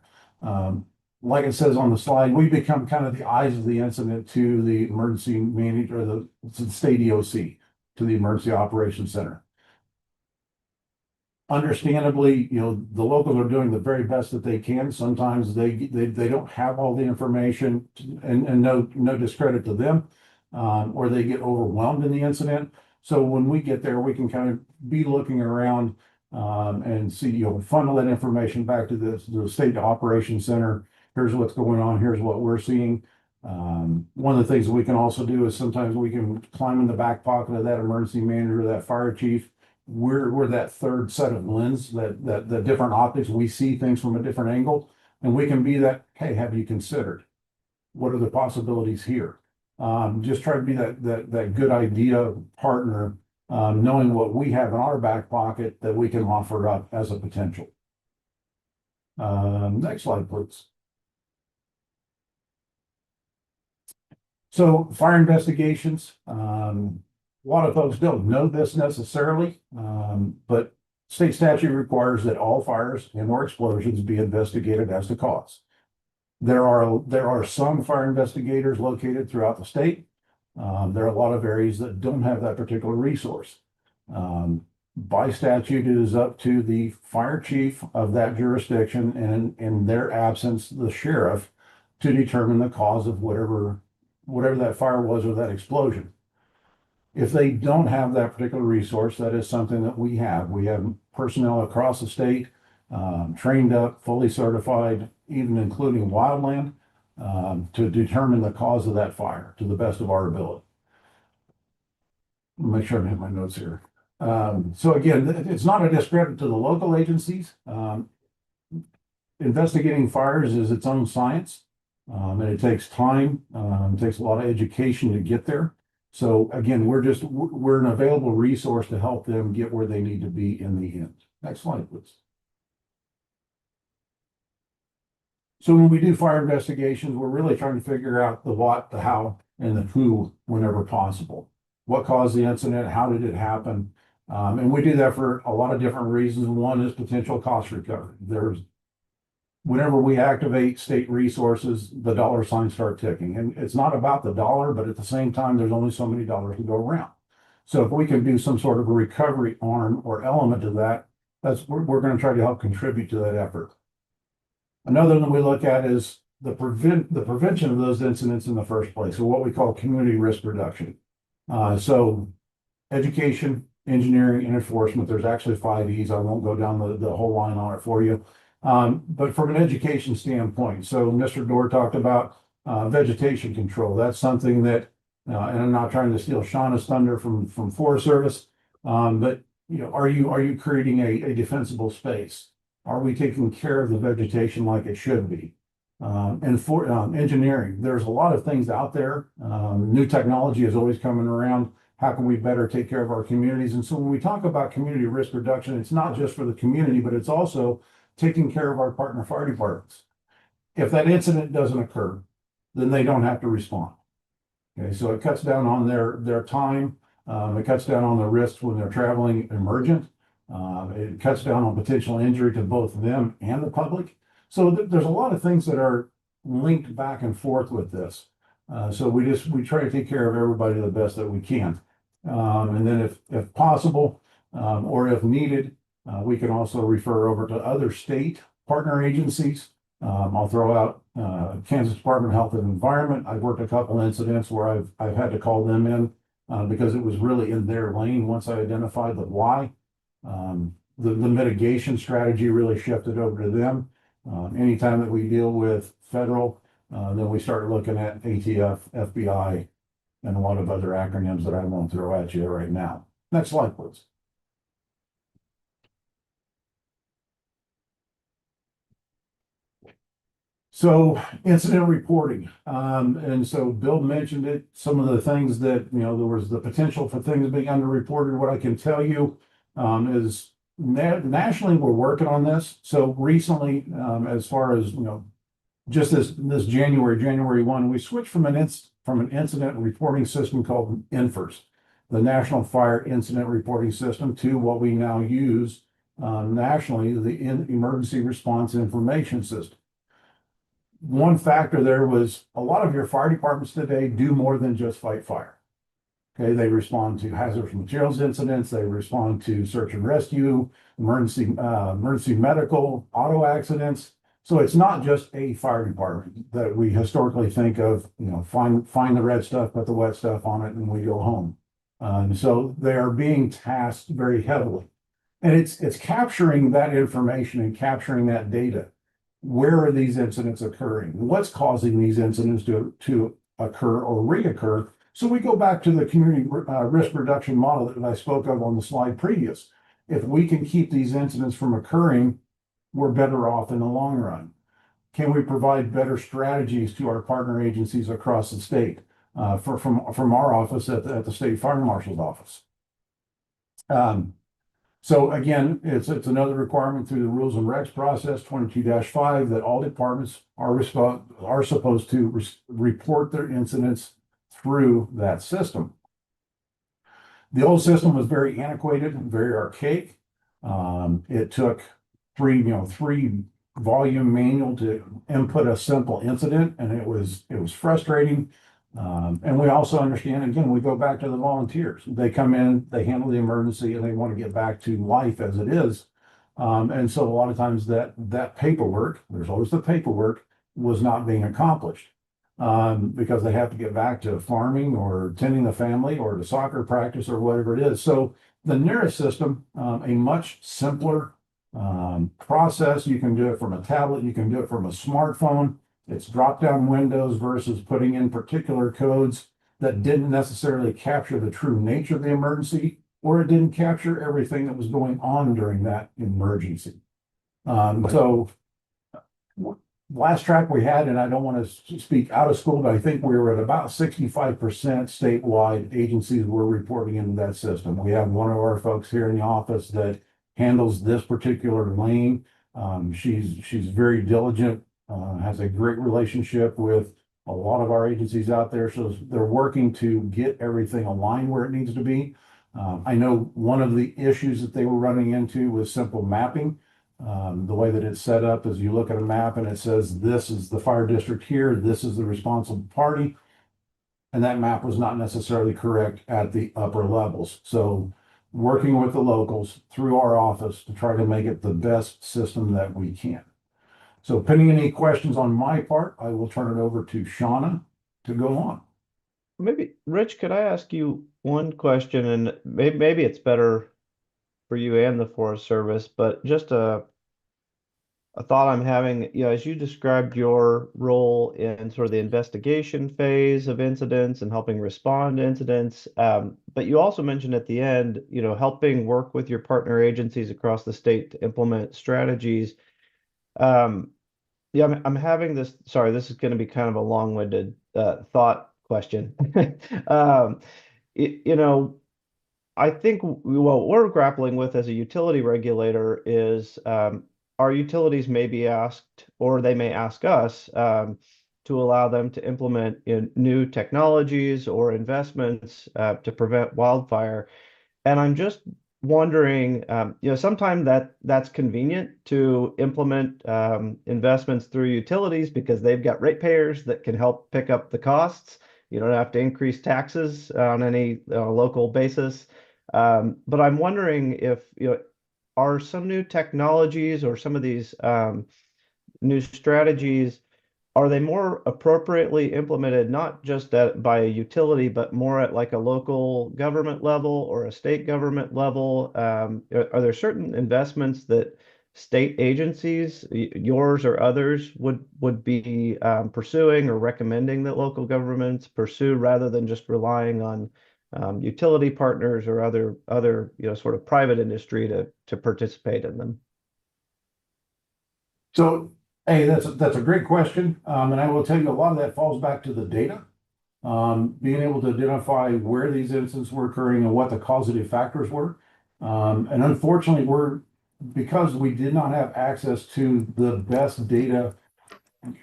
Speaker 7: Like it says on the slide, we become kind of the eyes of the incident to the emergency manager, to the state EOC, to the Emergency Operations Center. Understandably, the locals are doing the very best that they can. Sometimes they don't have all the information, and no discredit to them, or they get overwhelmed in the incident. So when we get there, we can kind of be looking around and see, funnel that information back to the state operations center. Here's what's going on. Here's what we're seeing. One of the things that we can also do is sometimes we can climb in the back pocket of that emergency manager, that fire chief. We're that third set of lens, that different optics. We see things from a different angle, and we can be that, hey, have you considered? What are the possibilities here? Just try to be that good idea partner, knowing what we have in our back pocket that we can offer up as a potential. Next slide, please. So fire investigations, a lot of folks don't know this necessarily, but state statute requires that all fires and or explosions be investigated as to cause. There are some fire investigators located throughout the state. There are a lot of areas that don't have that particular resource. By statute, it is up to the fire chief of that jurisdiction, and in their absence, the sheriff, to determine the cause of whatever that fire was or that explosion. If they don't have that particular resource, that is something that we have. We have personnel across the state, trained up, fully certified, even including wildland, to determine the cause of that fire to the best of our ability. Make sure I have my notes here. So again, it's not a discredit to the local agencies. Investigating fires is its own science, and it takes time. It takes a lot of education to get there. So again, we're an available resource to help them get where they need to be in the end. Next slide, please. So when we do fire investigations, we're really trying to figure out the what, the how, and the who whenever possible. What caused the incident? How did it happen? And we do that for a lot of different reasons. One is potential cost recovery. Whenever we activate state resources, the dollar signs start ticking. And it's not about the dollar, but at the same time, there's only so many dollars to go around. So if we can do some sort of a recovery arm or element to that, we're going to try to help contribute to that effort. Another one we look at is the prevention of those incidents in the first place, or what we call community risk reduction. So education, engineering, and enforcement. There's actually 5 E's. I won't go down the whole line on it for you. But from an education standpoint, so Mr. Dorr talked about vegetation control. That's something that, and I'm not trying to steal Shauna's thunder from Forest Service, but are you creating a defensible space? Are we taking care of the vegetation like it should be? And for engineering, there's a lot of things out there. New technology is always coming around. How can we better take care of our communities? And so when we talk about community risk reduction, it's not just for the community, but it's also taking care of our partner fire departments. If that incident doesn't occur, then they don't have to respond. Okay, so it cuts down on their time. It cuts down on the risks when they're traveling emergent. It cuts down on potential injury to both them and the public. So there's a lot of things that are linked back and forth with this. So we try to take care of everybody the best that we can. And then if possible, or if needed, we can also refer over to other state partner agencies. I'll throw out Kansas Department of Health and Environment. I've worked a couple incidents where I've had to call them in because it was really in their lane once I identified the why. The mitigation strategy really shifted over to them. Anytime that we deal with federal Then we start looking at ATF, FBI, and a lot of other acronyms that I won't throw at you right now. Next slide, please. So incident reporting, and so Bill mentioned it, some of the things that, there was the potential for things being underreported. What I can tell you is nationally, we're working on this. So recently, as far as, just this January 1, we switched from an incident reporting system called INFRS, the National Fire Incident Reporting System, to what we now use nationally, the Emergency Response Information System. One factor there was a lot of your fire departments today do more than just fight fire. Okay, they respond to hazardous materials incidents, they respond to search and rescue, emergency medical, auto accidents. So it's not just a fire department that we historically think of, find the red stuff, put the wet stuff on it, and we go home. So they are being tasked very heavily. And it's capturing that information and capturing that data. Where are these incidents occurring? What's causing these incidents to occur or reoccur? So we go back to the community risk reduction model that I spoke of on the slide previous. If we can keep these incidents from occurring, we're better off in the long run. Can we provide better strategies to our partner agencies across the state from our office at the State Fire Marshal's office? So again, it's another requirement through the rules and regs process 22-5 that all departments are supposed to report their incidents through that system. The old system was very antiquated and very archaic. It took three volume manual to input a simple incident, and it was frustrating. And we also understand, again, we go back to the volunteers. They come in, they handle the emergency, and they want to get back to life as it is. And so a lot of times that paperwork, there's always the paperwork, was not being accomplished because they have to get back to farming or tending the family or to soccer practice or whatever it is. So the nearest system, a much simpler process. You can do it from a tablet, you can do it from a smartphone. It's drop-down windows versus putting in particular codes that didn't necessarily capture the true nature of the emergency, or it didn't capture everything that was going on during that emergency. So last track we had, and I don't want to speak out of school, but I think we were at about 65% statewide agencies were reporting into that system. We have one of our folks here in the office that handles this particular lane. She's very diligent. Has a great relationship with a lot of our agencies out there. So they're working to get everything aligned where it needs to be. I know one of the issues that they were running into was simple mapping. The way that it's set up is you look at a map and it says, this is the fire district here, this is the responsible party. And that map was not necessarily correct at the upper levels. So working with the locals through our office to try to make it the best system that we can. So pending any questions on my part, I will turn it over to Shauna to go on.
Speaker 1: Maybe, Rich, could I ask you one question? And maybe it's better for you and the Forest Service, but just a thought I'm having, as you described your role in sort of the investigation phase of incidents and helping respond to incidents, but you also mentioned at the end, helping work with your partner agencies across the state to implement strategies. Yeah, I'm having this. Sorry, this is going to be kind of a long-winded thought question. I think what we're grappling with as a utility regulator is our utilities may be asked, or they may ask us to allow them to implement new technologies or investments to prevent wildfire. And I'm just wondering, sometimes that's convenient to implement investments through utilities because they've got ratepayers that can help pick up the costs. You don't have to increase taxes on any local basis. But I'm wondering if, are some new technologies or some of these new strategies, are they more appropriately implemented, not just by a utility, but more at like a local government level or a state government level? Are there certain investments that state agencies, yours or others, would be pursuing or recommending that local governments pursue rather than just relying on utility partners or other sort of private industry to participate in them?
Speaker 7: So, hey, that's a great question. And I will tell you a lot of that falls back to the data. Being able to identify where these incidents were occurring and what the causative factors were. And unfortunately, because we did not have access to the best data.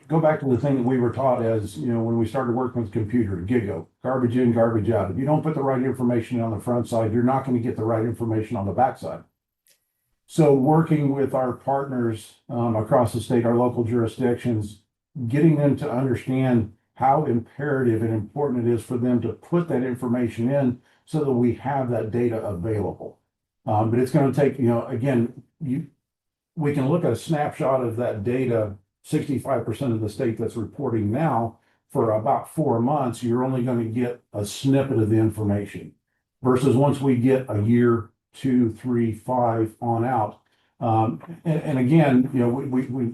Speaker 7: Go back to the thing that we were taught as, when we started working with computer, GIGO, garbage in, garbage out. If you don't put the right information on the front side, you're not going to get the right information on the back side. So working with our partners across the state, our local jurisdictions, getting them to understand how imperative and important it is for them to put that information in so that we have that data available. But it's going to take, again, we can look at a snapshot of that data, 65% of the state that's reporting now. For about 4 months, you're only going to get a snippet of the information versus once we get a year, 2, 3, 5 on out. And again,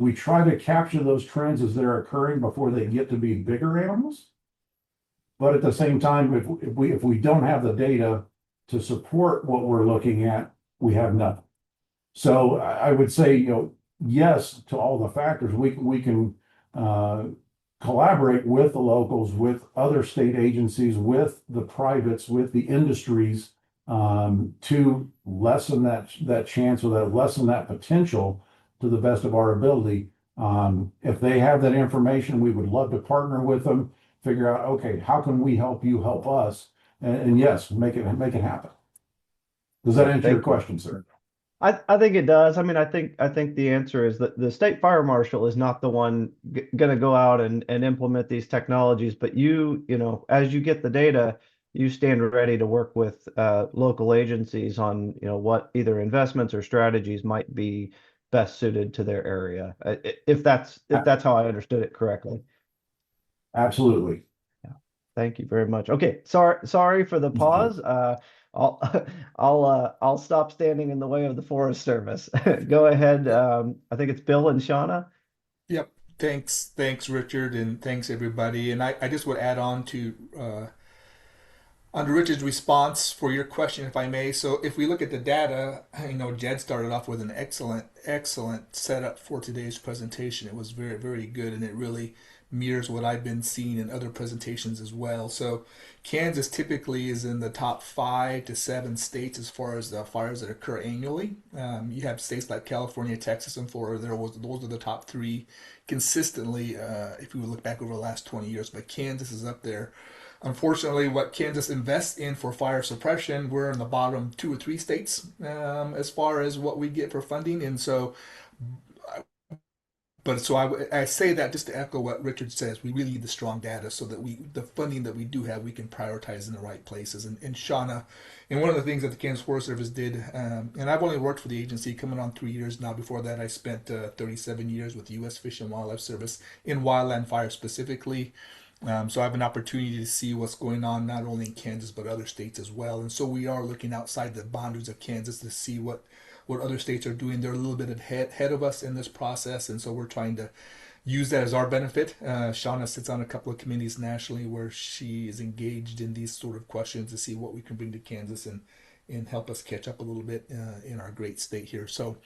Speaker 7: we try to capture those trends as they're occurring before they get to be bigger animals. But at the same time, if we don't have the data to support what we're looking at, we have nothing. So I would say, yes to all the factors. We can collaborate with the locals, with other state agencies, with the privates, with the industries, to lessen that chance or lessen that potential to the best of our ability. If they have that information, we would love to partner with them, figure out, okay, how can we help you help us? And yes, make it happen. Does that answer your question, sir?
Speaker 1: I think it does. I mean, I think the answer is that the state fire marshal is not the one going to go out and implement these technologies, but as you get the data, you stand ready to work with local agencies on what either investments or strategies might be best suited to their area. If that's how I understood it correctly.
Speaker 7: Absolutely.
Speaker 1: Yeah. Thank you very much. Okay, sorry for the pause. I'll stop standing in the way of the Forest Service. Go ahead. I think it's Bill and Shauna.
Speaker 6: Yep. Thanks, Richard, and thanks everybody. And I just would add on to under Richard's response for your question, if I may. So if we look at the data, Jed started off with an excellent setup for today's presentation. It was very, very good, and it really mirrors what I've been seeing in other presentations as well. So Kansas typically is in the top 5 to 7 states as far as the fires that occur annually. You have states like California, Texas, and Florida. Those are the top 3 consistently, if we would look back over the last 20 years. But Kansas is up there. Unfortunately, what Kansas invests in for fire suppression, we're in the bottom 2 or 3 states as far as what we get for funding. And so, I say that just to echo what Richard says. We really need the strong data so that the funding that we do have, we can prioritize in the right places. And Shauna, and one of the things that the Kansas Forest Service did, and I've only worked for the agency coming on 3 years now. Before that, I spent 37 years with the U.S. Fish and Wildlife Service in wildland fire specifically. So I have an opportunity to see what's going on not only in Kansas but other states as well. And so we are looking outside the boundaries of Kansas to see what other states are doing. They're a little bit ahead of us in this process, and so we're trying to use that as our benefit. Shauna sits on a couple of committees nationally where she is engaged in these sort of questions to see what we can bring to Kansas and help us catch up a little bit in our great state here. So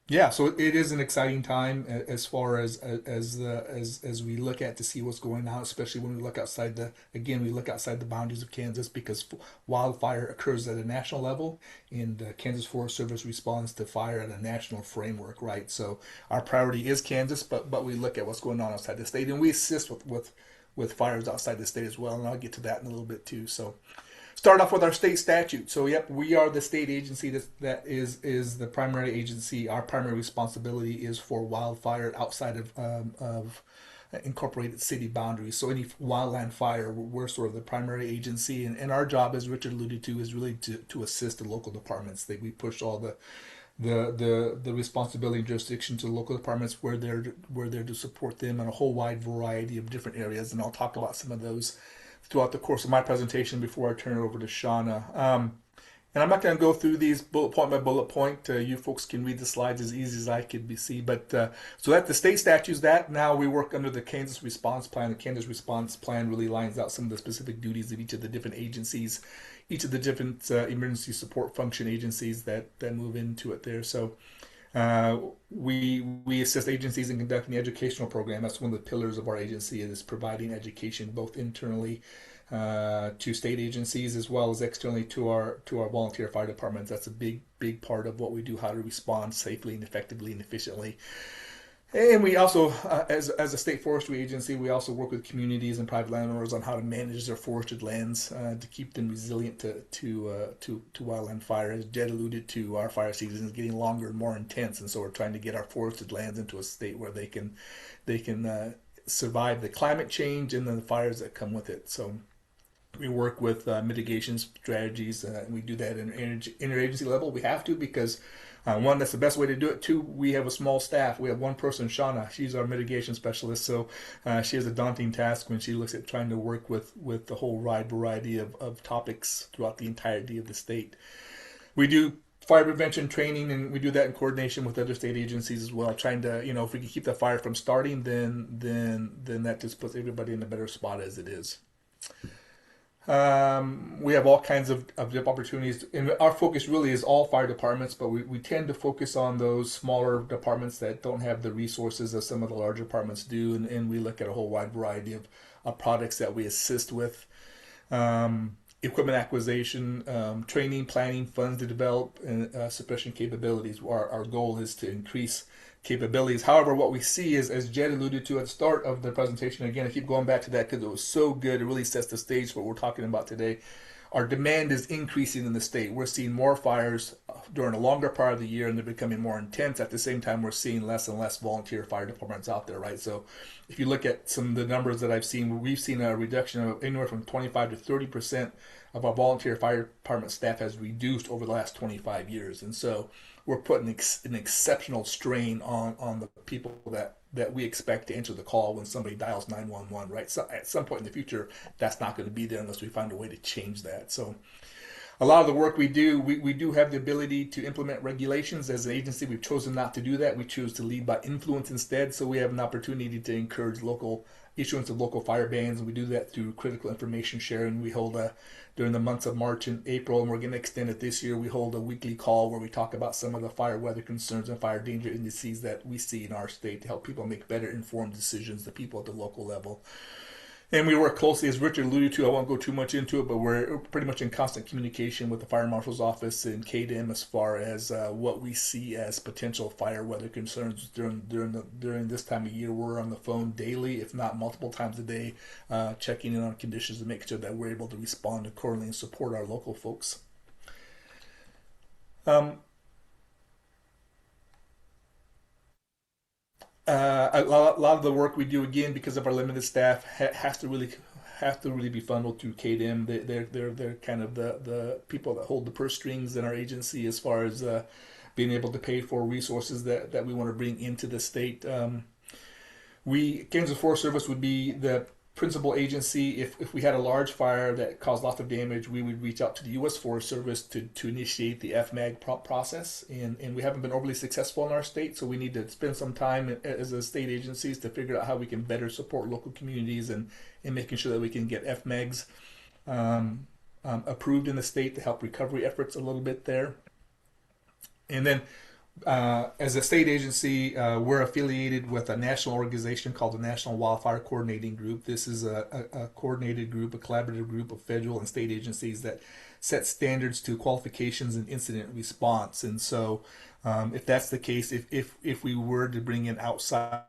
Speaker 6: yeah, so it is an exciting time as far as we look at to see what's going on, especially when we look outside the boundaries of Kansas, because wildfire occurs at a national level, and Kansas Forest Service responds to fire at a national framework, right? So our priority is Kansas, but we look at what's going on outside the state, and we assist with fires outside the state as well, and I'll get to that in a little bit too. So start off with our state statute. So yep, we are the state agency that is the primary agency. Our primary responsibility is for wildfire outside of incorporated city boundaries. So any wildland fire, we're sort of the primary agency, and our job, as Richard alluded to, is really to assist the local departments. We push all the responsibility and jurisdiction to the local departments. We're there to support them in a whole wide variety of different areas, and I'll talk about some of those throughout the course of my presentation before I turn it over to Shauna. And I'm not going to go through these bullet point by bullet point. You folks can read the slides as easy as I could see. But so that the state statutes that now we work under the Kansas Response Plan. The Kansas Response Plan really lines out some of the specific duties of each of the different agencies, each of the different emergency support function agencies that move into it there. So we assist agencies in conducting the educational program. That's one of the pillars of our agency, is providing education both internally to state agencies as well as externally to our volunteer fire departments. That's a big part of what we do, how to respond safely and effectively and efficiently. And we also, as a state forestry agency, we also work with communities and private landowners on how to manage their forested lands to keep them resilient to wildland fire. As Jed alluded to, our fire season is getting longer and more intense, and so we're trying to get our forested lands into a state where they can survive the climate change and then the fires that come with it. So we work with mitigation strategies, and we do that in interagency level. We have to, because one, that's the best way to do it. Two, we have a small staff. We have one person, Shauna. She's our mitigation specialist, so she has a daunting task when she looks at trying to work with the whole wide variety of topics throughout the entirety of the state. We do fire prevention training, and we do that in coordination with other state agencies as well, trying to, if we can keep the fire from starting, then that just puts everybody in a better spot as it is. We have all kinds of opportunities, and our focus really is all fire departments, but we tend to focus on those smaller departments that don't have the resources that some of the larger departments do, and we look at a whole wide variety of products that we assist with. Equipment acquisition, training, planning, funds to develop, and suppression capabilities. Our goal is to increase capabilities. However, what we see is, as Jed alluded to at the start of the presentation, again, I keep going back to that because it was so good. It really sets the stage for what we're talking about today. Our demand is increasing in the state. We're seeing more fires during a longer part of the year, and they're becoming more intense. At the same time, we're seeing less and less volunteer fire departments out there, right? So if you look at some of the numbers that I've seen, we've seen a reduction of anywhere from 25 to 30% of our volunteer fire department staff has reduced over the last 25 years. And so we're putting an exceptional strain on the people that we expect to answer the call when somebody dials 911, right? So at some point in the future, that's not going to be there unless we find a way to change that. So a lot of the work we do, we do have the ability to implement regulations. As an agency, we've chosen not to do that. We choose to lead by influence instead. So we have an opportunity to encourage local issuance of local fire bans, and we do that through critical information sharing. We hold during the months of March and April, and we're going to extend it this year. We hold a weekly call where we talk about some of the fire weather concerns and fire danger indices that we see in our state to help people make better informed decisions, the people at the local level. And we work closely, as Richard alluded to. I won't go too much into it, but we're pretty much in constant communication with the Fire Marshal's Office and KDM as far as what we see as potential fire weather concerns during this time of year. We're on the phone daily, if not multiple times a day, checking in on conditions to make sure that we're able to respond accordingly and support our local folks. A lot of the work we do, again, because of our limited staff, has to really be funneled through KDM. They're kind of the people that hold the purse strings in our agency as far as being able to pay for resources that we want to bring into the state. Kansas Forest Service would be the principal agency. If we had a large fire that caused lots of damage, we would reach out to the U.S. Forest Service to initiate the FMAG process, and we haven't been overly successful in our state, so we need to spend some time as a state agencies to figure out how we can better support local communities and making sure that we can get FMAGs approved in the state to help recovery efforts a little bit there. And then as a state agency, we're affiliated with a national organization called the National Wildfire Coordinating Group. This is a coordinated group, a collaborative group of federal and state agencies that set standards to qualifications and incident response. And so if that's the case, if we were to bring in outside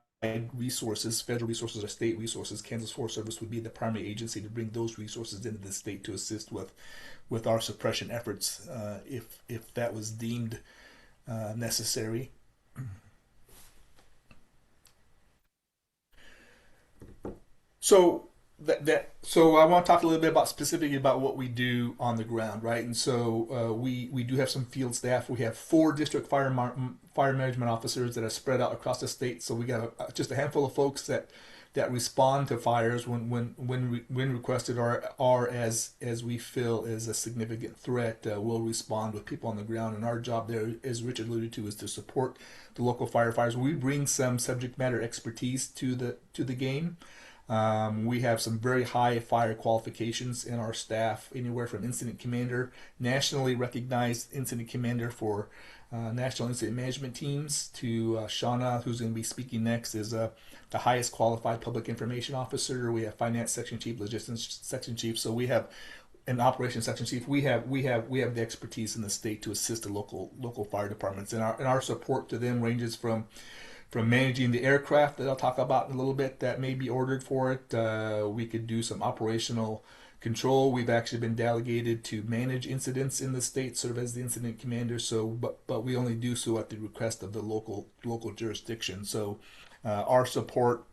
Speaker 6: resources, federal resources or state resources, Kansas Forest Service would be the primary agency to bring those resources into the state to assist with our suppression efforts if that was deemed necessary. So so I want to talk a little bit about specifically about what we do on the ground, right? And so we do have some field staff. We have 4 district fire management officers that are spread out across the state. So we got just a handful of folks that that respond to fires when requested, are as we feel is a significant threat. We'll respond with people on the ground, and our job there, as Richard alluded to, is to support the local firefighters. We bring some subject matter expertise to the game. We have some very high fire qualifications in our staff, anywhere from incident commander, nationally recognized incident commander for national incident management teams, to Shauna, who's going to be speaking next, is the highest qualified public information officer. We have finance section chief, logistics section chief. So we have an operations section chief. We have the expertise in the state to assist the local fire departments, and our support to them ranges from managing the aircraft that I'll talk about in a little bit that may be ordered for it. We could do some operational control. We've actually been delegated to manage incidents in the state, serve as the incident commander. So, but we only do so at the request of the local jurisdiction. So, our support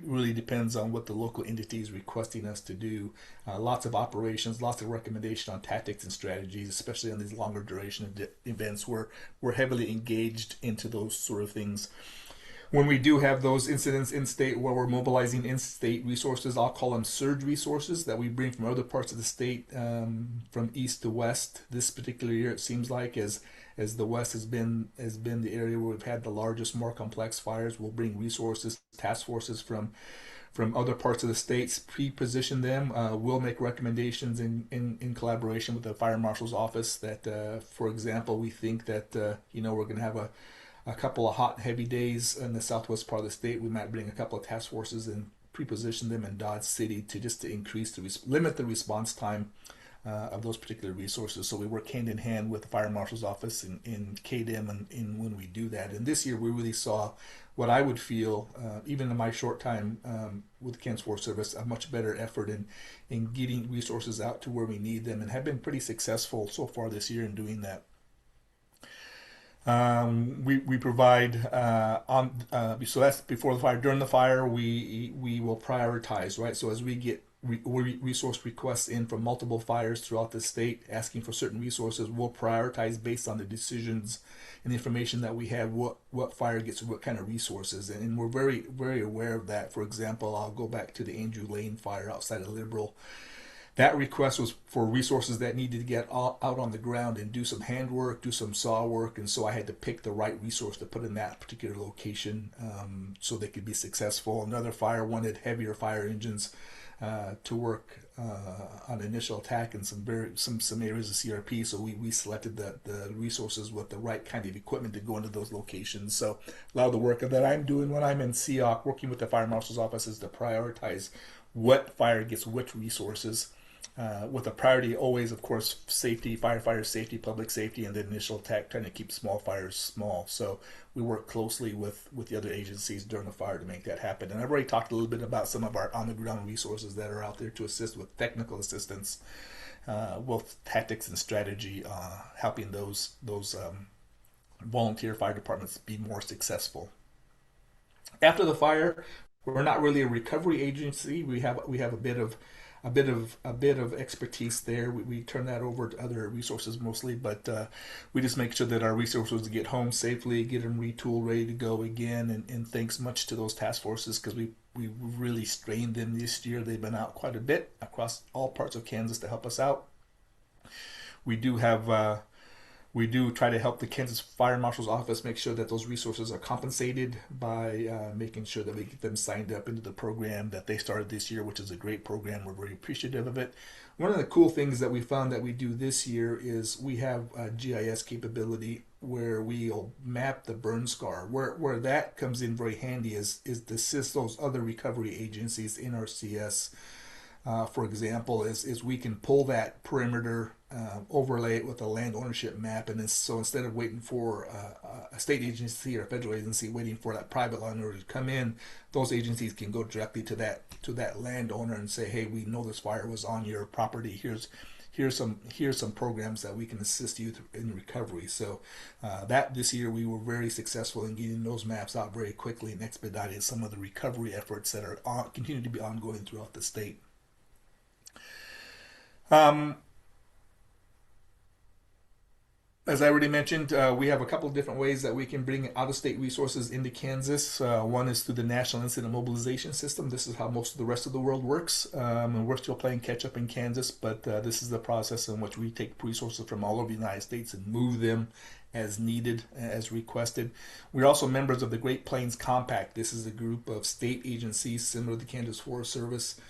Speaker 6: really depends on what the local entity is requesting us to do. Lots of operations, lots of recommendation on tactics and strategies, especially on these longer duration events where we're heavily engaged into those sort of things. When we do have those incidents in state where we're mobilizing in-state resources, I'll call them surge resources that we bring from other parts of the state, from east to west. This particular year, it seems like, as the west has been the area where we've had the largest, more complex fires, we'll bring resources, task forces from other parts of the states, pre-position them. We'll make recommendations in collaboration with the fire marshal's office that, for example, we think that we're going to have a couple of hot, heavy days in the southwest part of the state. We might bring a couple of task forces and pre-position them in Dodge City to increase limit the response time of those particular resources. So we work hand in hand with the fire marshal's office in KDM and when we do that. And this year we really saw what I would feel, even in my short time with the Kansas Forest Service, a much better effort in getting resources out to where we need them, and have been pretty successful so far this year in doing that. We provide so that's before the fire. During the fire, we will prioritize, right? So as we get resource requests in from multiple fires throughout the state asking for certain resources, we'll prioritize based on the decisions and the information that we have what fire gets what kind of resources, and we're very, very aware of that. For example, I'll go back to the Andrew Lane fire outside of Liberal. That request was for resources that needed to get out on the ground and do some handwork, do some saw work, and so I had to pick the right resource to put in that particular location so they could be successful. Another fire wanted heavier fire engines to work on initial attack in some areas of CRP, so we selected the resources with the right kind of equipment to go into those locations. So a lot of the work that I'm doing when I'm in SEOC, working with the fire marshal's office, is to prioritize what fire gets which resources. With a priority always, of course, safety, firefighter safety, public safety, and the initial attack, trying to keep small fires small. So we work closely with the other agencies during the fire to make that happen. And I've already talked a little bit about some of our on-the-ground resources that are out there to assist with technical assistance, with tactics and strategy, helping those volunteer fire departments be more successful. After the fire, we're not really a recovery agency. We have a bit of expertise there. We turn that over to other resources mostly, but we just make sure that our resources get home safely, get them retooled, ready to go again. And thanks much to those task forces, because we really strained them this year. They've been out quite a bit across all parts of Kansas to help us out. We do try to help the Kansas Fire Marshal's Office make sure that those resources are compensated by making sure that we get them signed up into the program that they started this year, which is a great program. We're very appreciative of it. One of the cool things that we found that we do this year is we have a GIS capability where we'll map the burn scar. Where that comes in very handy is to assist those other recovery agencies in our CS. For example, is we can pull that perimeter, overlay it with a land ownership map, and so instead of waiting for a state agency or a federal agency waiting for that private landowner to come in, those agencies can go directly to that landowner and say, hey, we know this fire was on your property. Here's some programs that we can assist you in recovery. So that this year we were very successful in getting those maps out very quickly and expedited some of the recovery efforts that are continue to be ongoing throughout the state. As I already mentioned, we have a couple of different ways that we can bring out-of-state resources into Kansas. One is through the National Incident Mobilization System. This is how most of the rest of the world works, and we're still playing catch-up in Kansas, but this is the process in which we take resources from all over the United States and move them as needed, as requested. We're also members of the Great Plains Compact. This is a group of state agencies similar to the Kansas Forest Service,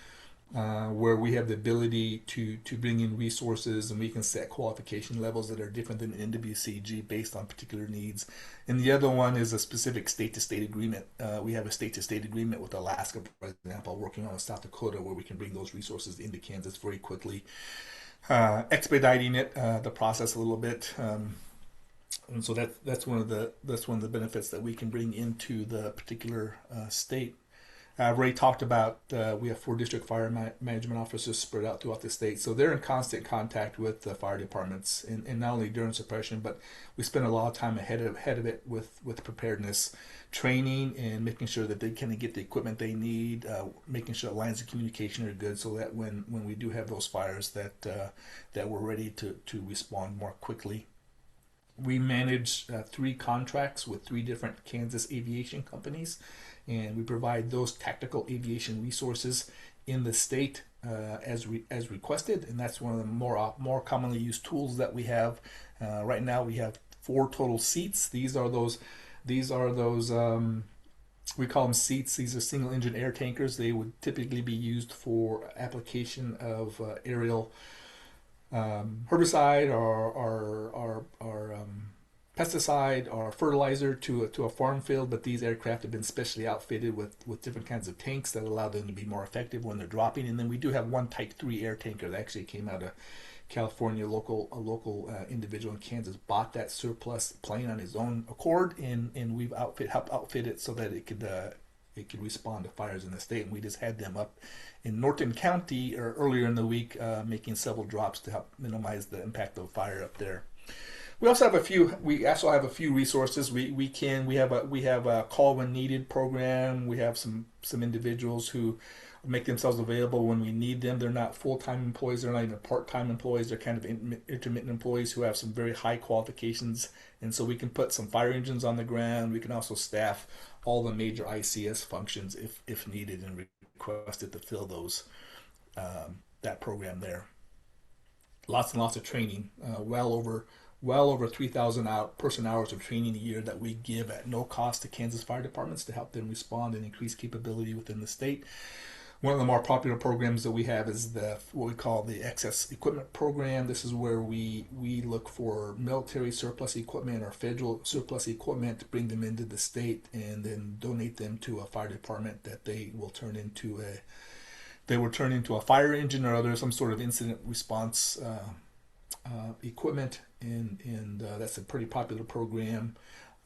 Speaker 6: where we have the ability to bring in resources, and we can set qualification levels that are different than NWCG based on particular needs. And the other one is a specific state-to-state agreement. We have a state-to-state agreement with Alaska, for example, working on South Dakota, where we can bring those resources into Kansas very quickly, expediting it, the process a little bit. And so that's one of the benefits that we can bring into the particular state. I've already talked about we have 4 district fire management officers spread out throughout the state, so they're in constant contact with the fire departments, and not only during suppression, but we spend a lot of time ahead of it with preparedness, training, and making sure that they can get the equipment they need, making sure lines of communication are good, so that when we do have those fires, that we're ready to respond more quickly. We manage 3 contracts with 3 different Kansas aviation companies, and we provide those tactical aviation resources in the state as requested, and that's one of the more commonly used tools that we have. Right now, we have 4 total seats. These are those. We call them seats. These are single engine air tankers. They would typically be used for application of aerial herbicide or pesticide or fertilizer to a farm field, but these aircraft have been specially outfitted with different kinds of tanks that allow them to be more effective when they're dropping. And then we do have one Type 3 air tanker that actually came out of California. A local individual in Kansas bought that surplus plane on his own accord, and we've helped outfit it so that it could respond to fires in the state. And we just had them up in Norton County earlier in the week, making several drops to help minimize the impact of fire up there. We also have a few resources. We have a call when needed program. We have some individuals who make themselves available when we need them. They're not full-time employees. They're not even part-time employees. They're kind of intermittent employees who have some very high qualifications. And so we can put some fire engines on the ground. We can also staff all the major ICS functions if needed and requested to fill those that program there. Lots and lots of training. Well over 3,000 person hours of training a year that we give at no cost to Kansas fire departments to help them respond and increase capability within the state. One of the more popular programs that we have is what we call the excess equipment program. This is where we look for military surplus equipment or federal surplus equipment, bring them into the state, and then donate them to a fire department that they will turn into a fire engine or some sort of incident response equipment, and that's a pretty popular program.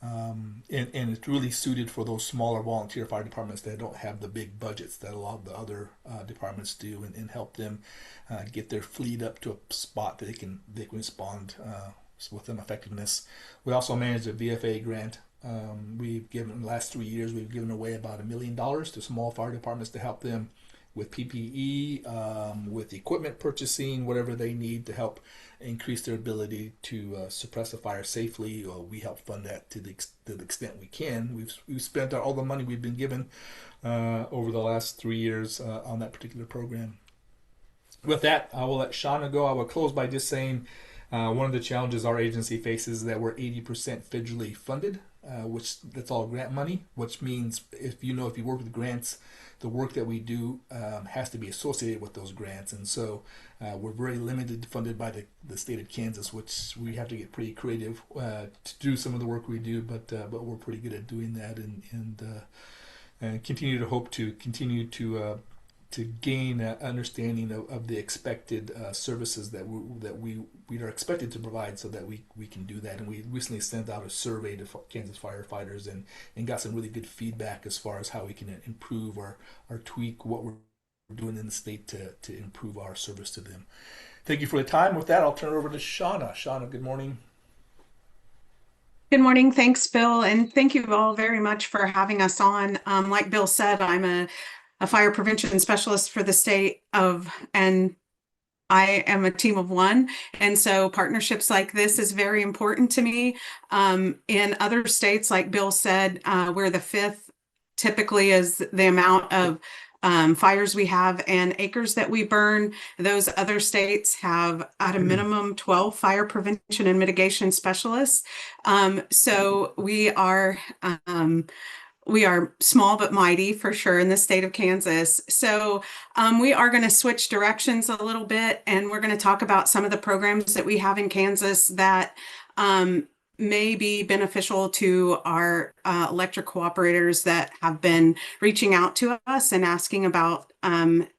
Speaker 6: And it's really suited for those smaller volunteer fire departments that don't have the big budgets that a lot of the other departments do, and help them get their fleet up to a spot that they can respond with some effectiveness. We also manage a VFA grant. We've given, in the last 3 years, we've given away about $1 million to small fire departments to help them with PPE, with equipment purchasing, whatever they need to help increase their ability to suppress a fire safely. We help fund that to the extent we can. We've spent all the money we've been given over the last 3 years on that particular program. With that, I will let Shauna go. I will close by just saying one of the challenges our agency faces is that we're 80% federally funded, which that's all grant money, which means if you work with grants, the work that we do has to be associated with those grants. And so we're very limited funded by the state of Kansas, which we have to get pretty creative to do some of the work we do, but we're pretty good at doing that, and continue to hope to continue to gain understanding of the expected services that we are expected to provide, so that we can do that. And we recently sent out a survey to Kansas firefighters and got some really good feedback as far as how we can improve or tweak what we're doing in the state to improve our service to them. Thank you for the time. With that, I'll turn it over to Shauna. Shauna, good morning.
Speaker 8: Good morning. Thanks, Bill. And thank you all very much for having us on. Like Bill said, I'm a fire prevention specialist for the state of, and I am a team of one, and so partnerships like this is very important to me. In other states, like Bill said, we're the fifth typically is the amount of fires we have and acres that we burn. Those other states have at a minimum 12 fire prevention and mitigation specialists. So we are small but mighty for sure in the state of Kansas. So we are going to switch directions a little bit, and we're going to talk about some of the programs that we have in Kansas that may be beneficial to our electric cooperators that have been reaching out to us and asking about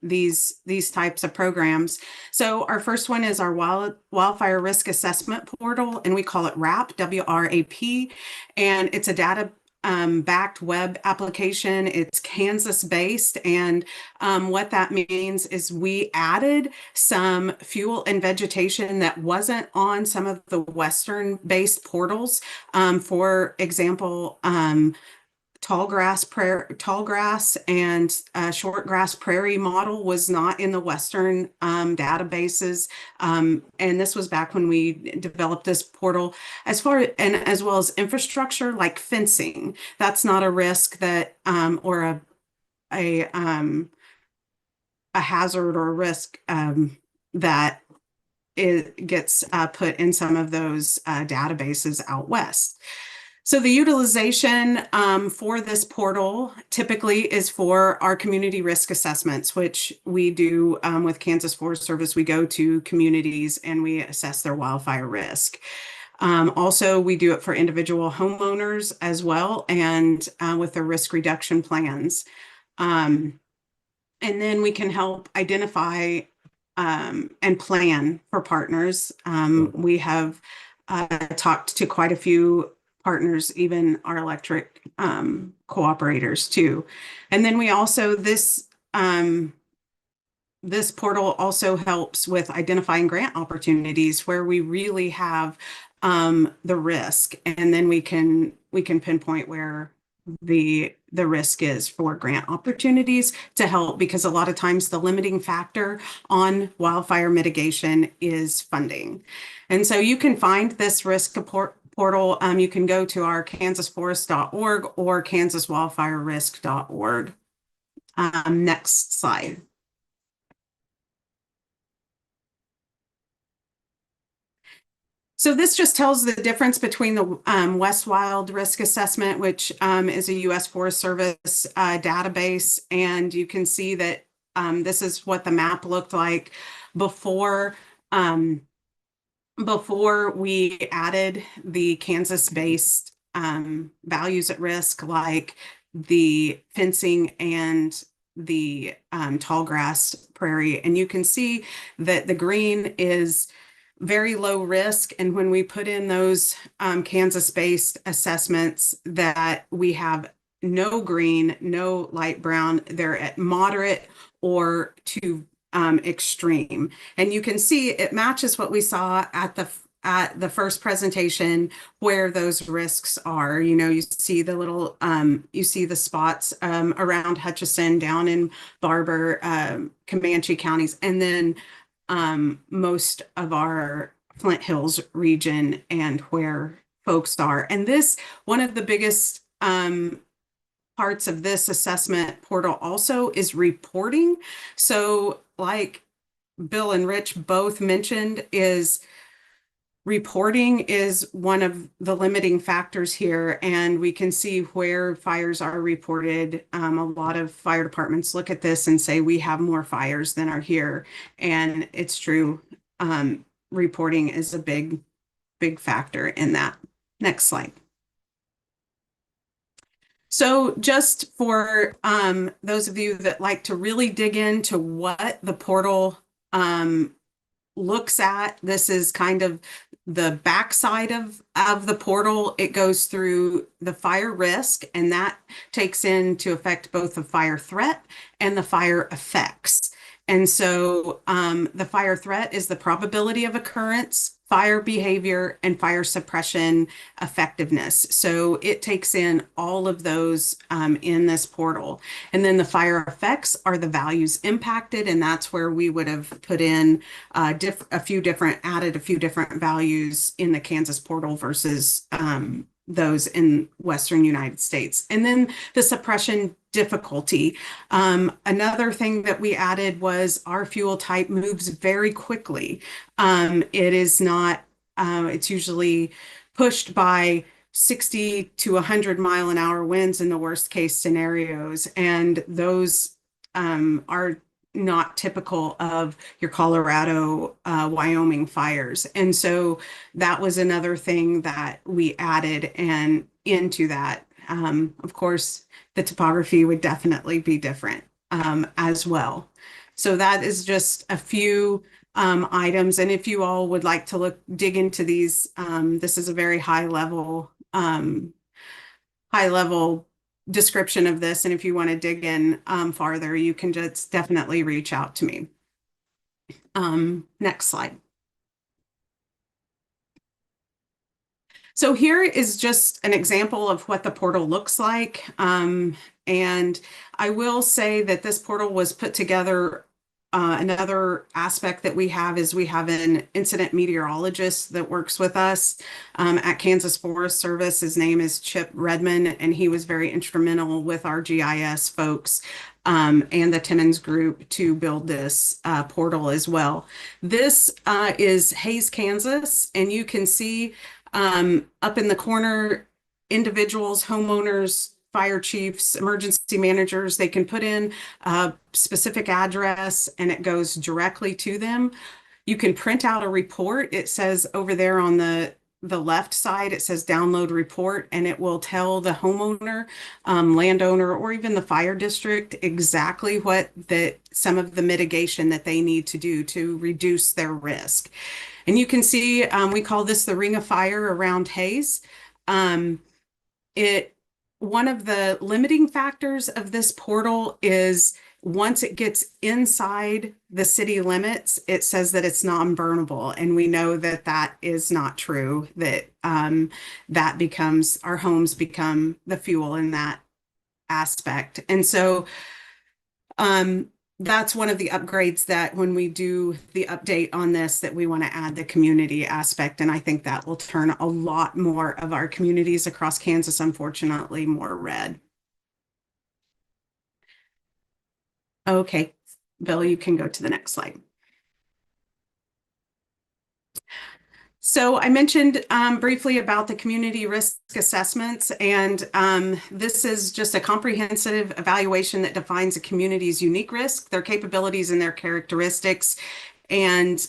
Speaker 8: these types of programs. So our first one is our Wildfire Risk Assessment Portal, and we call it WRAP, W-R-A-P, and it's a data backed web application. It's Kansas based. And what that means is we added some fuel and vegetation that wasn't on some of the Western based portals. For example, tall grass and short grass prairie model was not in the Western databases. And this was back when we developed this portal. As well as infrastructure like fencing, that's not a risk that or a hazard or a risk that it gets put in some of those databases out west. So the utilization for this portal typically is for our community risk assessments, which we do with Kansas Forest Service. We go to communities and we assess their wildfire risk. Also, we do it for individual homeowners as well, and with their risk reduction plans. And then we can help identify and plan for partners. We have talked to quite a few partners, even our electric cooperators too. And then we also, this portal also helps with identifying grant opportunities where we really have the risk, and then we can pinpoint where the risk is for grant opportunities to help, because a lot of times the limiting factor on wildfire mitigation is funding. And so you can find this risk portal. You can go to our kansasforest.org or kansaswildfirerisk.org. Next slide. So this just tells the difference between the West Wild Risk Assessment, which is a U.S. Forest Service database. And you can see that this is what the map looked like before we added the Kansas-based values at risk, like the fencing and the tall grass prairie. And you can see that the green is very low risk. And when we put in those Kansas-based assessments, that we have no green, no light brown, they're at moderate or to extreme. And you can see it matches what we saw at the first presentation where those risks are. You know, you see the little, you see the spots around Hutchinson, down in Barber, Comanche counties, and then most of our Flint Hills region and where folks are. And this, one of the biggest parts of this assessment portal also is reporting. So like Bill and Rich both mentioned, is reporting is one of the limiting factors here, and we can see where fires are reported. A lot of fire departments look at this and say we have more fires than are here, and it's true. Reporting is a big factor in that. Next slide. So just for those of you that like to really dig into what the portal looks at, this is kind of the backside of the portal. It goes through the fire risk, and that takes into effect both the fire threat and the fire effects. And so the fire threat is the probability of occurrence, fire behavior, and fire suppression effectiveness. So it takes in all of those in this portal. And then the fire effects are the values impacted, and that's where we would have put in added a few different values in the Kansas portal versus those in Western United States. And then the suppression difficulty. Another thing that we added was our fuel type moves very quickly. It is not, it's usually pushed by 60 to 100 mile an hour winds in the worst case scenarios. And those are not typical of your Colorado, Wyoming fires. And so that was another thing that we added and into that. Of course, the topography would definitely be different as well. So that is just a few items. And if you all would like to dig into these, this is a very high level description of this. And if you want to dig in farther, you can just definitely reach out to me. Next slide. So here is just an example of what the portal looks like. And I will say that this portal was put together. Another aspect that we have is we have an incident meteorologist that works with us at Kansas Forest Service. His name is Chip Redman, and he was very instrumental with our GIS folks and the Timmons group to build this portal as well. This is Hays, Kansas, and you can see up in the corner, individuals, homeowners, fire chiefs, emergency managers, they can put in a specific address and it goes directly to them. You can print out a report. It says over there on the left side, it says download report, and it will tell the homeowner, landowner, or even the fire district exactly what some of the mitigation that they need to do to reduce their risk. And you can see, we call this the ring of fire around Hays. One of the limiting factors of this portal is once it gets inside the city limits, it says that it's non-burnable. And we know that that is not true, that our homes become the fuel in that aspect. And so that's one of the upgrades that when we do the update on this, that we want to add the community aspect. And I think that will turn a lot more of our communities across Kansas, unfortunately, more red. Okay, Bill, you can go to the next slide. So I mentioned briefly about the community risk assessments, and this is just a comprehensive evaluation that defines a community's unique risk, their capabilities, and their characteristics. And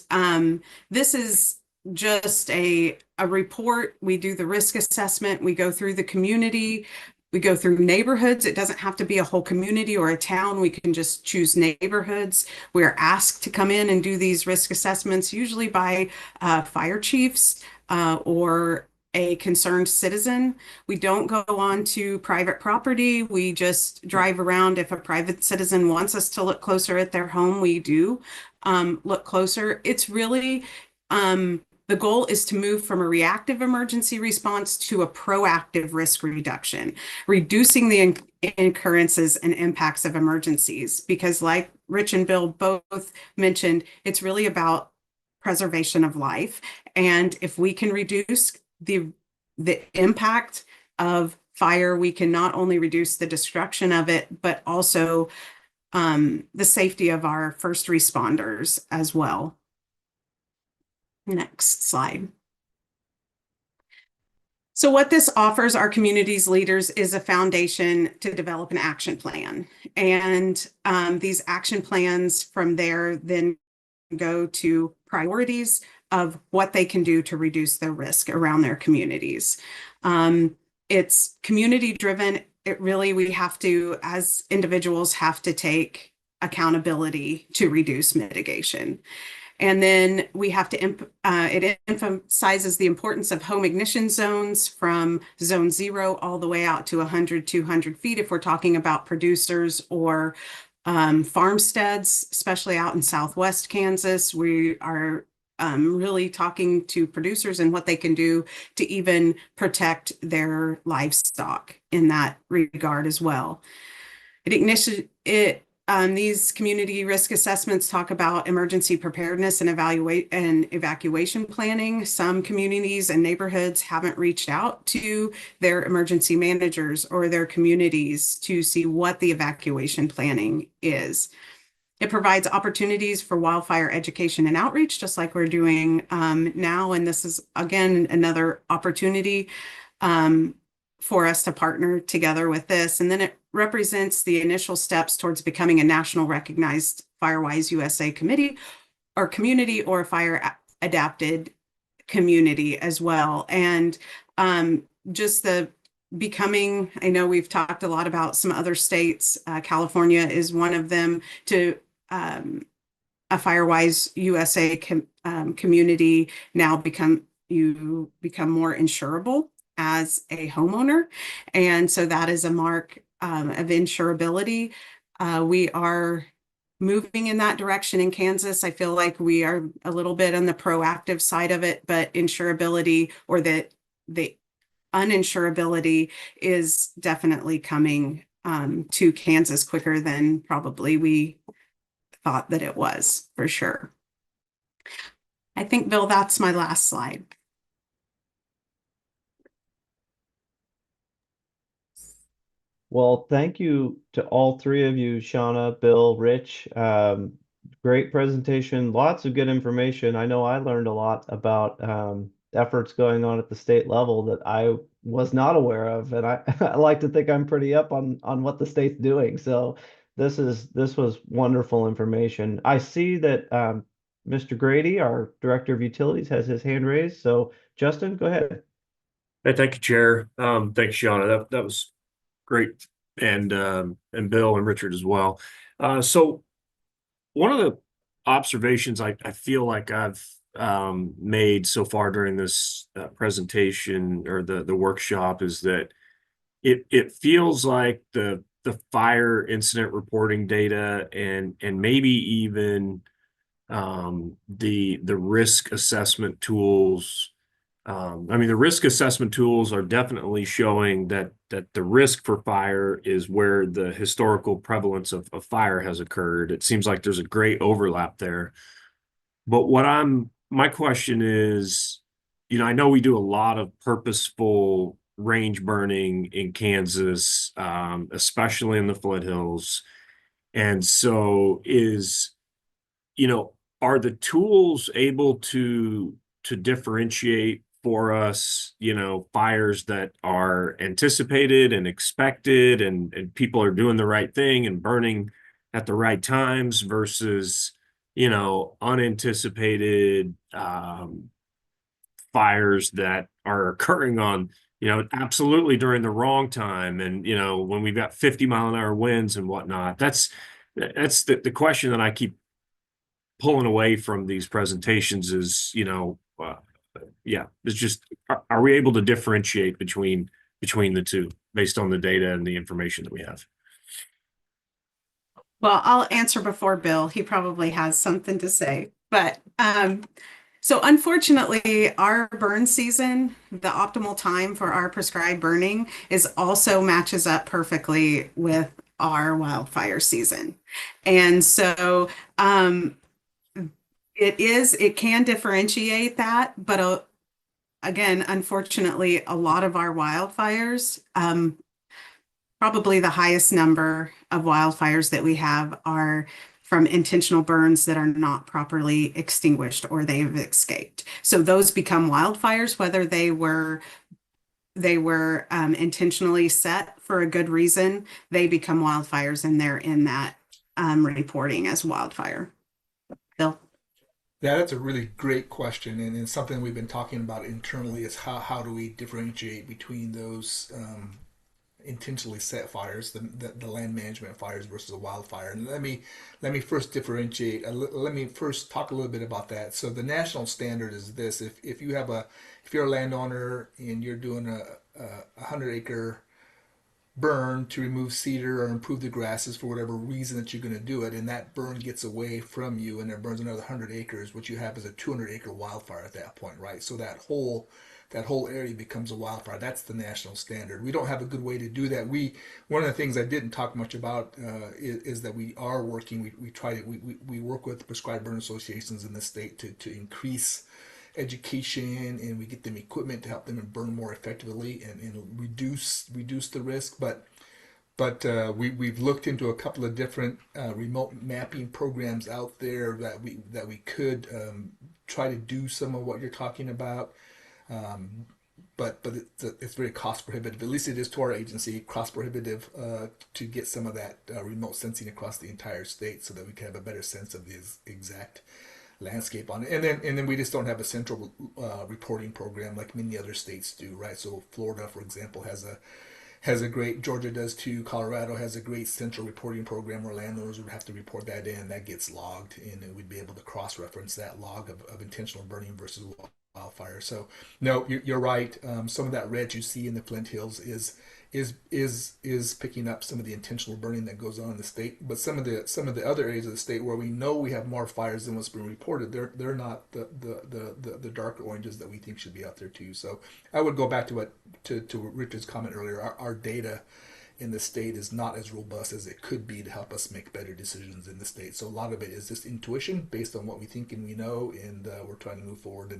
Speaker 8: this is just a report. We do the risk assessment. We go through the community. We go through neighborhoods. It doesn't have to be a whole community or a town. We can just choose neighborhoods. We're asked to come in and do these risk assessments, usually by fire chiefs or a concerned citizen. We don't go on to private property. We just drive around. If a private citizen wants us to look closer at their home, we do look closer. It's really the goal is to move from a reactive emergency response to a proactive risk reduction, reducing the occurrences and impacts of emergencies. Because like Rich and Bill both mentioned, it's really about preservation of life. And if we can reduce the impact of fire, we can not only reduce the destruction of it, but also the safety of our first responders as well. Next slide. So what this offers our community's leaders is a foundation to develop an action plan. And these action plans from there then go to priorities of what they can do to reduce their risk around their communities. It's community driven. We have to, as individuals, have to take accountability to reduce mitigation. And then we have to, it emphasizes the importance of home ignition zones from zone 0 all the way out to 100, 200 feet if we're talking about producers or farmsteads, especially out in Southwest Kansas. We are really talking to producers and what they can do to even protect their livestock in that regard as well. These community risk assessments talk about emergency preparedness and evacuation planning. Some communities and neighborhoods haven't reached out to their emergency managers or their communities to see what the evacuation planning is. It provides opportunities for wildfire education and outreach, just like we're doing now. And this is, again, another opportunity for us to partner together with this. And then it represents the initial steps towards becoming a national recognized Firewise USA committee or community, or a fire adapted community as well. And just the becoming, I know we've talked a lot about some other states. California is one of them, to a Firewise USA community now become more insurable as a homeowner. And so that is a mark of insurability. We are moving in that direction in Kansas. I feel like we are a little bit on the proactive side of it, but insurability, or the uninsurability, is definitely coming to Kansas quicker than probably we thought that it was, for sure. I think, Bill, that's my last slide.
Speaker 1: Well, thank you to all three of you, Shauna, Bill, Rich. Great presentation, lots of good information. I know I learned a lot about efforts going on at the state level that I was not aware of, and I like to think I'm pretty up on what the state's doing. So this was wonderful information. I see that Mr. Grady, our Director of Utilities, has his hand raised. So Justin, go ahead.
Speaker 2: Hey, thank you, Chair. Thanks, Shauna. That was great, and Bill and Richard as well. So one of the observations I feel like I've made so far during this presentation, or the workshop, is that it feels like the fire incident reporting data, and maybe even the risk assessment tools. I mean, the risk assessment tools are definitely showing that the risk for fire is where the historical prevalence of fire has occurred. It seems like there's a great overlap there. But my question is, I know we do a lot of purposeful range burning in Kansas, especially in the foothills. And so are the tools able to differentiate for us, fires that are anticipated and expected, and people are doing the right thing and burning at the right times, versus, unanticipated fires that are occurring on, absolutely during the wrong time, and, when we've got 50-mile-an-hour winds and whatnot. That's the question that I keep pulling away from these presentations is, it's just, are we able to differentiate between the two based on the data and the information that we have?
Speaker 8: Well, I'll answer before Bill. He probably has something to say. But so unfortunately, our burn season, the optimal time for our prescribed burning, also matches up perfectly with our wildfire season. And so it can differentiate that, but again, unfortunately, a lot of our wildfires, probably the highest number of wildfires that we have, are from intentional burns that are not properly extinguished or they have escaped. So those become wildfires, whether they were intentionally set for a good reason. They become wildfires, and they're in that reporting as wildfire. Bill?
Speaker 6: Yeah, that's a really great question, and it's something we've been talking about internally, is how do we differentiate between those intentionally set fires, the land management fires, versus a wildfire. And let me first differentiate. Let me first talk a little bit about that. So the national standard is this: if you're a landowner and you're doing a 100-acre burn to remove cedar or improve the grasses for whatever reason that you're going to do it, and that burn gets away from you and it burns another 100 acres, what you have is a 200-acre wildfire at that point, right? So that whole area becomes a wildfire. That's the national standard. We don't have a good way to do that. One of the things I didn't talk much about is that we are working. We work with prescribed burn associations in the state to increase education, and we get them equipment to help them burn more effectively and reduce the risk. But we've looked into a couple of different remote mapping programs out there that we could try to do some of what you're talking about. But it's very cost prohibitive. At least it is to our agency, cost prohibitive to get some of that remote sensing across the entire state, so that we can have a better sense of the exact landscape on it. And then we just don't have a central reporting program like many other states do, right? So Florida, for example, has a great, Georgia does too, Colorado has a great central reporting program where landowners would have to report that in. That gets logged, and we'd be able to cross-reference that log of intentional burning versus wildfire. So no, you're right. Some of that red you see in the Flint Hills is picking up some of the intentional burning that goes on in the state. But some of the other areas of the state where we know we have more fires than what's been reported, they're not the darker oranges that we think should be out there too. So I would go back to Richard's comment earlier. Our data in the state is not as robust as it could be to help us make better decisions in the state. So a lot of it is just intuition based on what we think and we know, and we're trying to move forward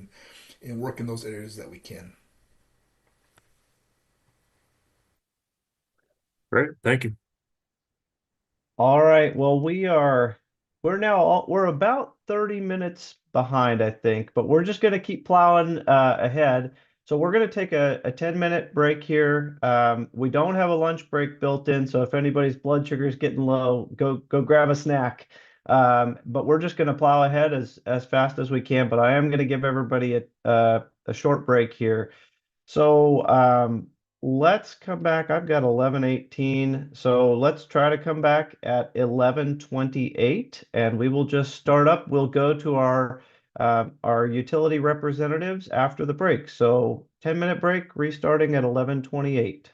Speaker 6: and work in those areas that we can.
Speaker 2: Great, thank you.
Speaker 1: All right. Well, we're about 30 minutes behind, I think, but we're just going to keep plowing ahead. So we're going to take a 10-minute break here. We don't have a lunch break built in, so if anybody's blood sugar is getting low, go grab a snack. But we're just going to plow ahead as fast as we can. But I am going to give everybody a short break here. So let's come back. I've got 11:18. So let's try to come back at 11:28, and we will just start up. We'll go to our utility representatives after the break. So 10-minute break, restarting at 11:28.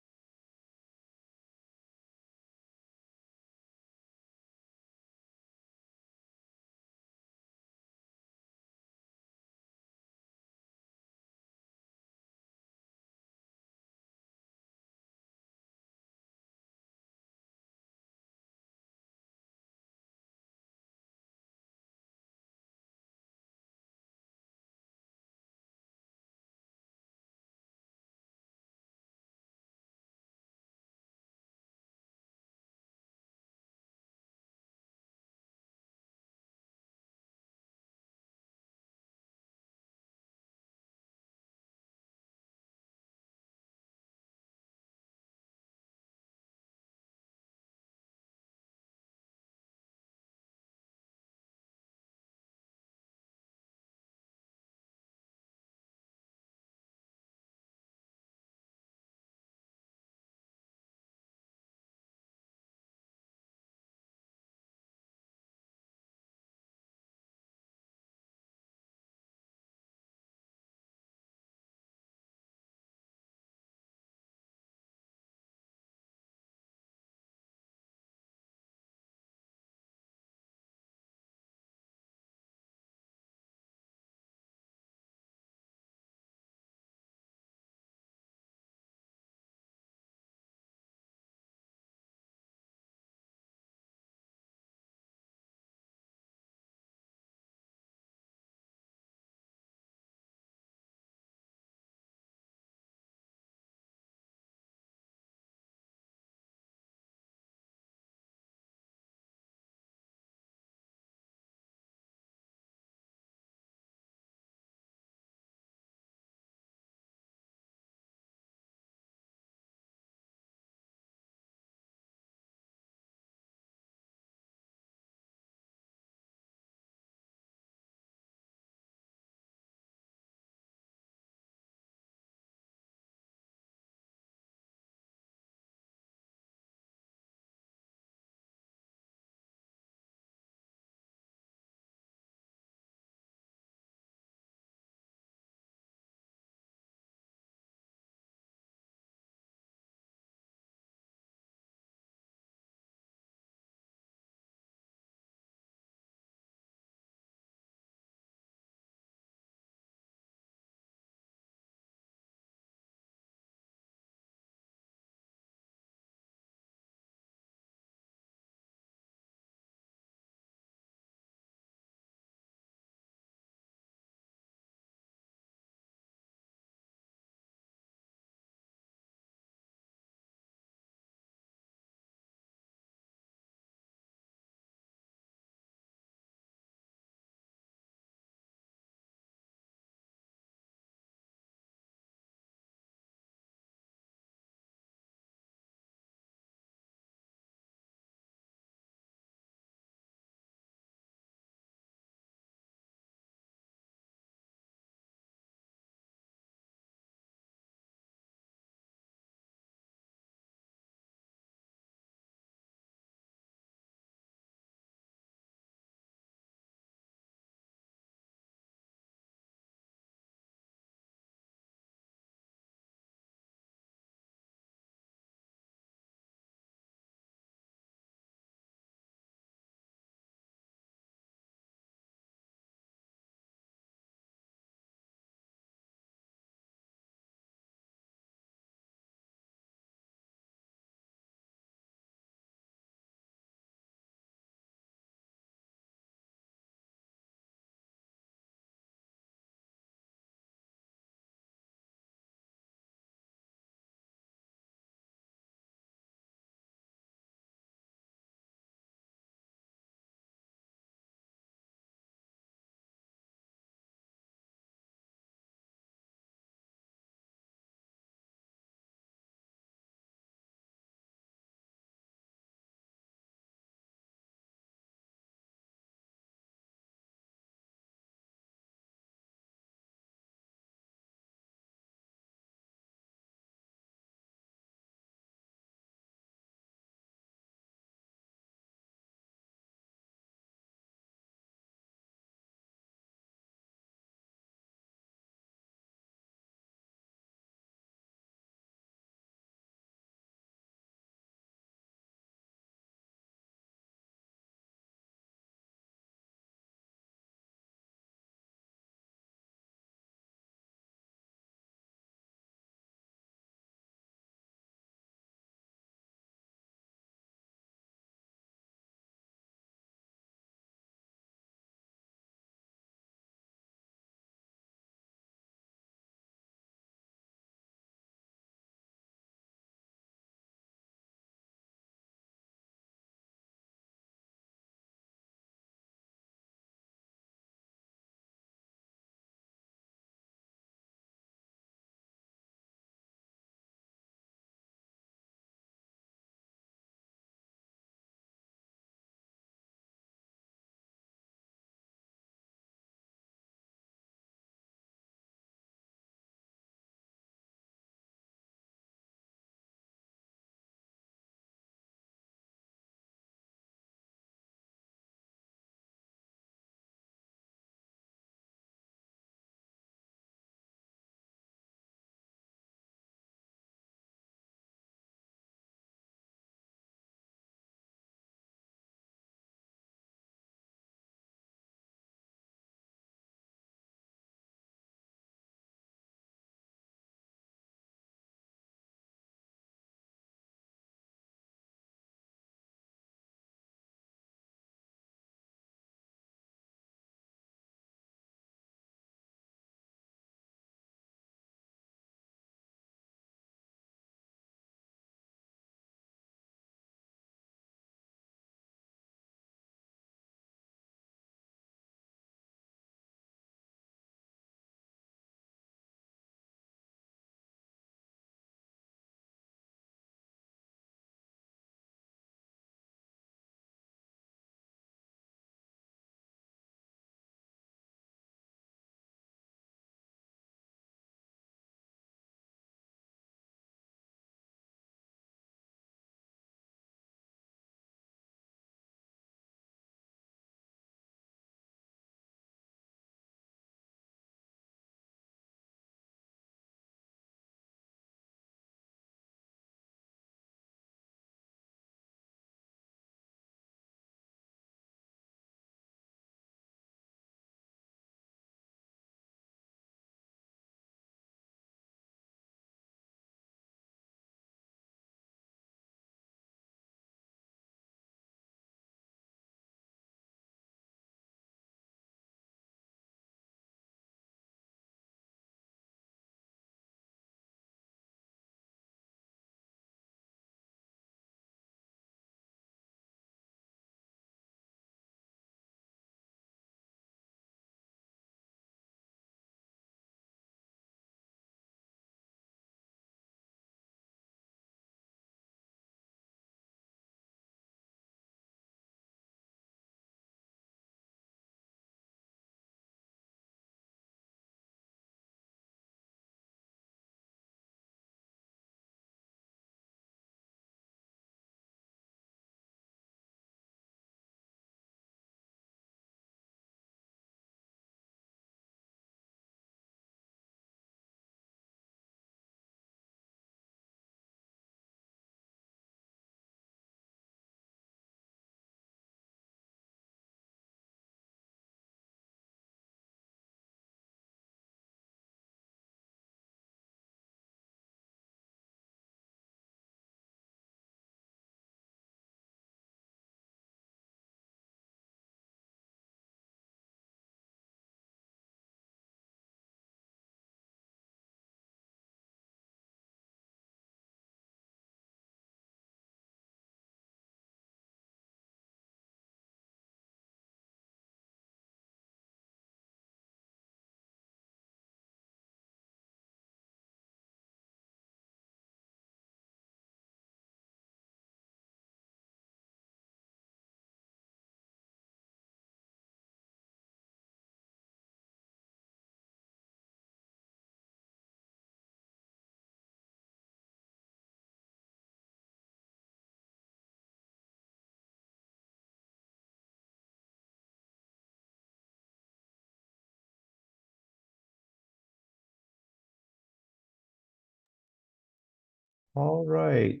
Speaker 1: All right,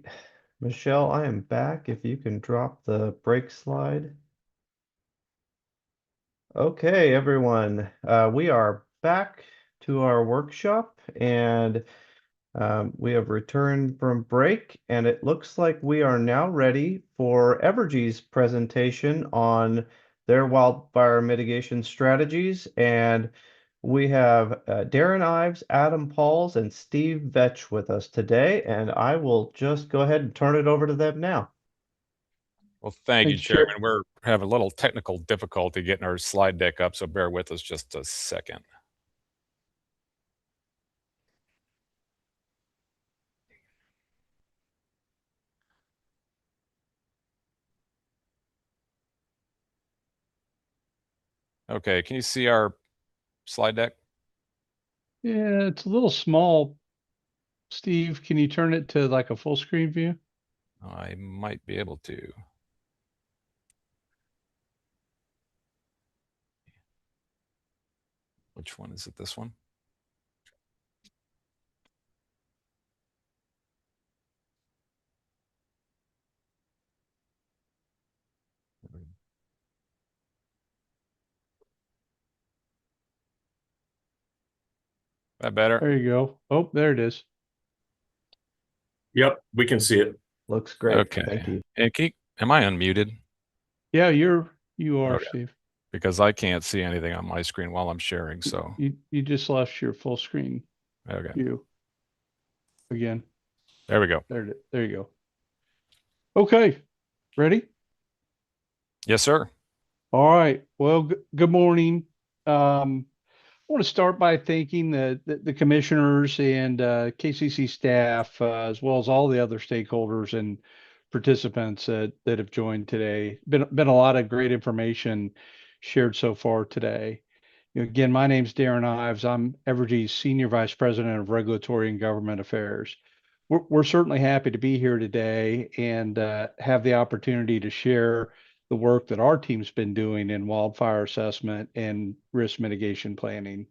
Speaker 1: Michelle, I am back. If you can drop the break slide. Okay, everyone, we are back to our workshop and we have returned from break, and it looks like we are now ready for Evergy's presentation on their wildfire mitigation strategies. And we have Darren Ives, Adam Pauls, and Steve Vetch with us today. And I will just go ahead and turn it over to them now.
Speaker 9: Well, thank you,
Speaker 4: Thanks, Chair.
Speaker 9: Chairman. We're having a little technical difficulty getting our slide deck up, so bear with us just a second. Okay, can you see our slide deck?
Speaker 10: Yeah, it's a little small. Steve, can you turn it to like a full screen view?
Speaker 9: I might be able to. Which one is it? This one? That better?
Speaker 10: There you go. Oh, there it is.
Speaker 2: Yep, we can see it.
Speaker 1: Looks great.
Speaker 9: Okay.
Speaker 1: Thank you.
Speaker 9: And am I unmuted?
Speaker 10: Yeah, you are,
Speaker 9: Okay.
Speaker 10: Steve.
Speaker 9: Because I can't see anything on my screen while I'm sharing, so.
Speaker 10: You just lost your full screen
Speaker 9: Okay,
Speaker 10: view again.
Speaker 9: there we go.
Speaker 10: There you go. Okay, ready?
Speaker 9: Yes, sir.
Speaker 10: All right. Well, good morning. I want to start by thanking the commissioners and KCC staff, as well as all the other stakeholders and participants that have joined today. Been a lot of great information shared so far today. Again, my name's Darren Ives. I'm Evergy's Senior Vice President of Regulatory and Government Affairs. We're certainly happy to be here today and have the opportunity to share the work that our team's been doing in wildfire assessment and risk mitigation planning.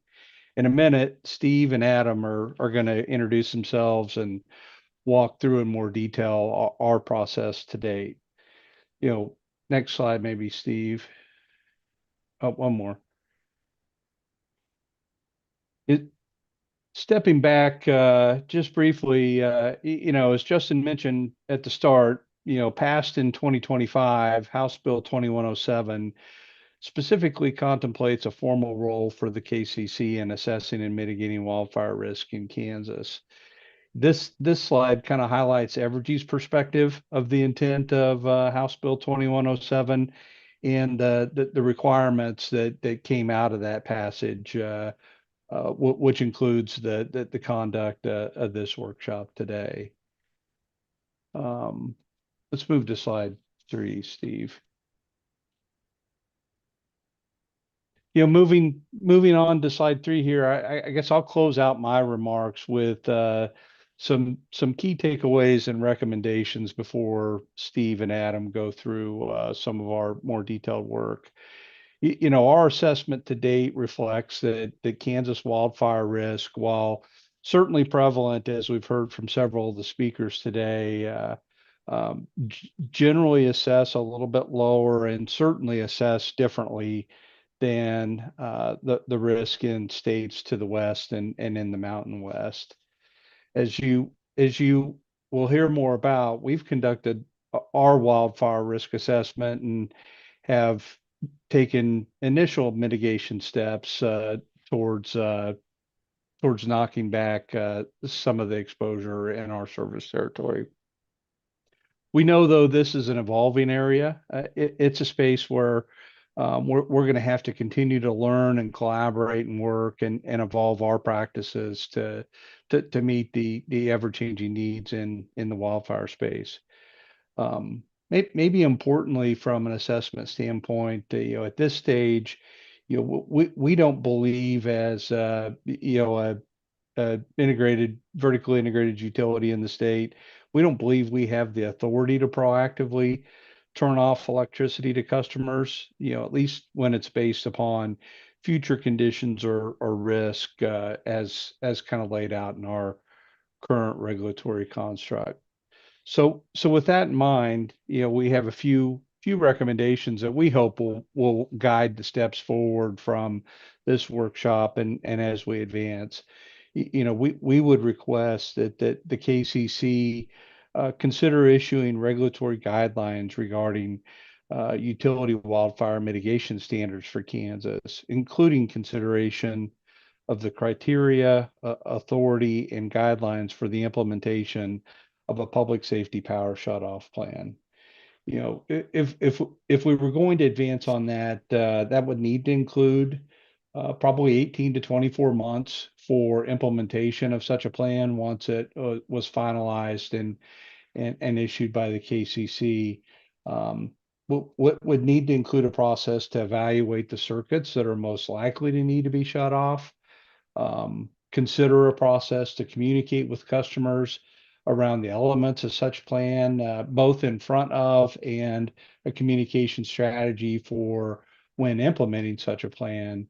Speaker 10: In a minute, Steve and Adam are going to introduce themselves and walk through in more detail our process to date. Next slide, maybe, Steve. Oh, one more. Stepping back just briefly, as Justin mentioned at the start, passed in 2025, House Bill 2107 specifically contemplates a formal role for the KCC in assessing and mitigating wildfire risk in Kansas. This slide kind of highlights Evergy's perspective of the intent of House Bill 2107 and the requirements that came out of that passage, which includes the conduct of this workshop today. Let's move to slide 3, Steve. Moving on to slide 3 here, I guess I'll close out my remarks with some key takeaways and recommendations before Steve and Adam go through some of our more detailed work. Our assessment to date reflects that the Kansas wildfire risk, while certainly prevalent, as we've heard from several of the speakers today, generally assess a little bit lower and certainly assess differently than the risk in states to the west and in the Mountain West. As you will hear more about, we've conducted our wildfire risk assessment and have taken initial mitigation steps towards knocking back some of the exposure in our service territory. We know, though, this is an evolving area. It's a space where we're going to have to continue to learn and collaborate and work and evolve our practices to meet the ever-changing needs in the wildfire space. Maybe importantly, from an assessment standpoint, at this stage, we don't believe as a vertically integrated utility in the state. We don't believe we have the authority to proactively turn off electricity to customers, at least when it's based upon future conditions or risk as kind of laid out in our current regulatory construct. So with that in mind, we have a few recommendations that we hope will guide the steps forward from this workshop and as we advance. We would request that the KCC consider issuing regulatory guidelines regarding utility wildfire mitigation standards for Kansas, including consideration of the criteria, authority, and guidelines for the implementation of a public safety power shutoff plan. If we were going to advance on that, that would need to include probably 18 to 24 months for implementation of such a plan once it was finalized and issued by the KCC. What would need to include a process to evaluate the circuits that are most likely to need to be shut off. Consider a process to communicate with customers around the elements of such plan, both in front of and a communication strategy for when implementing such a plan.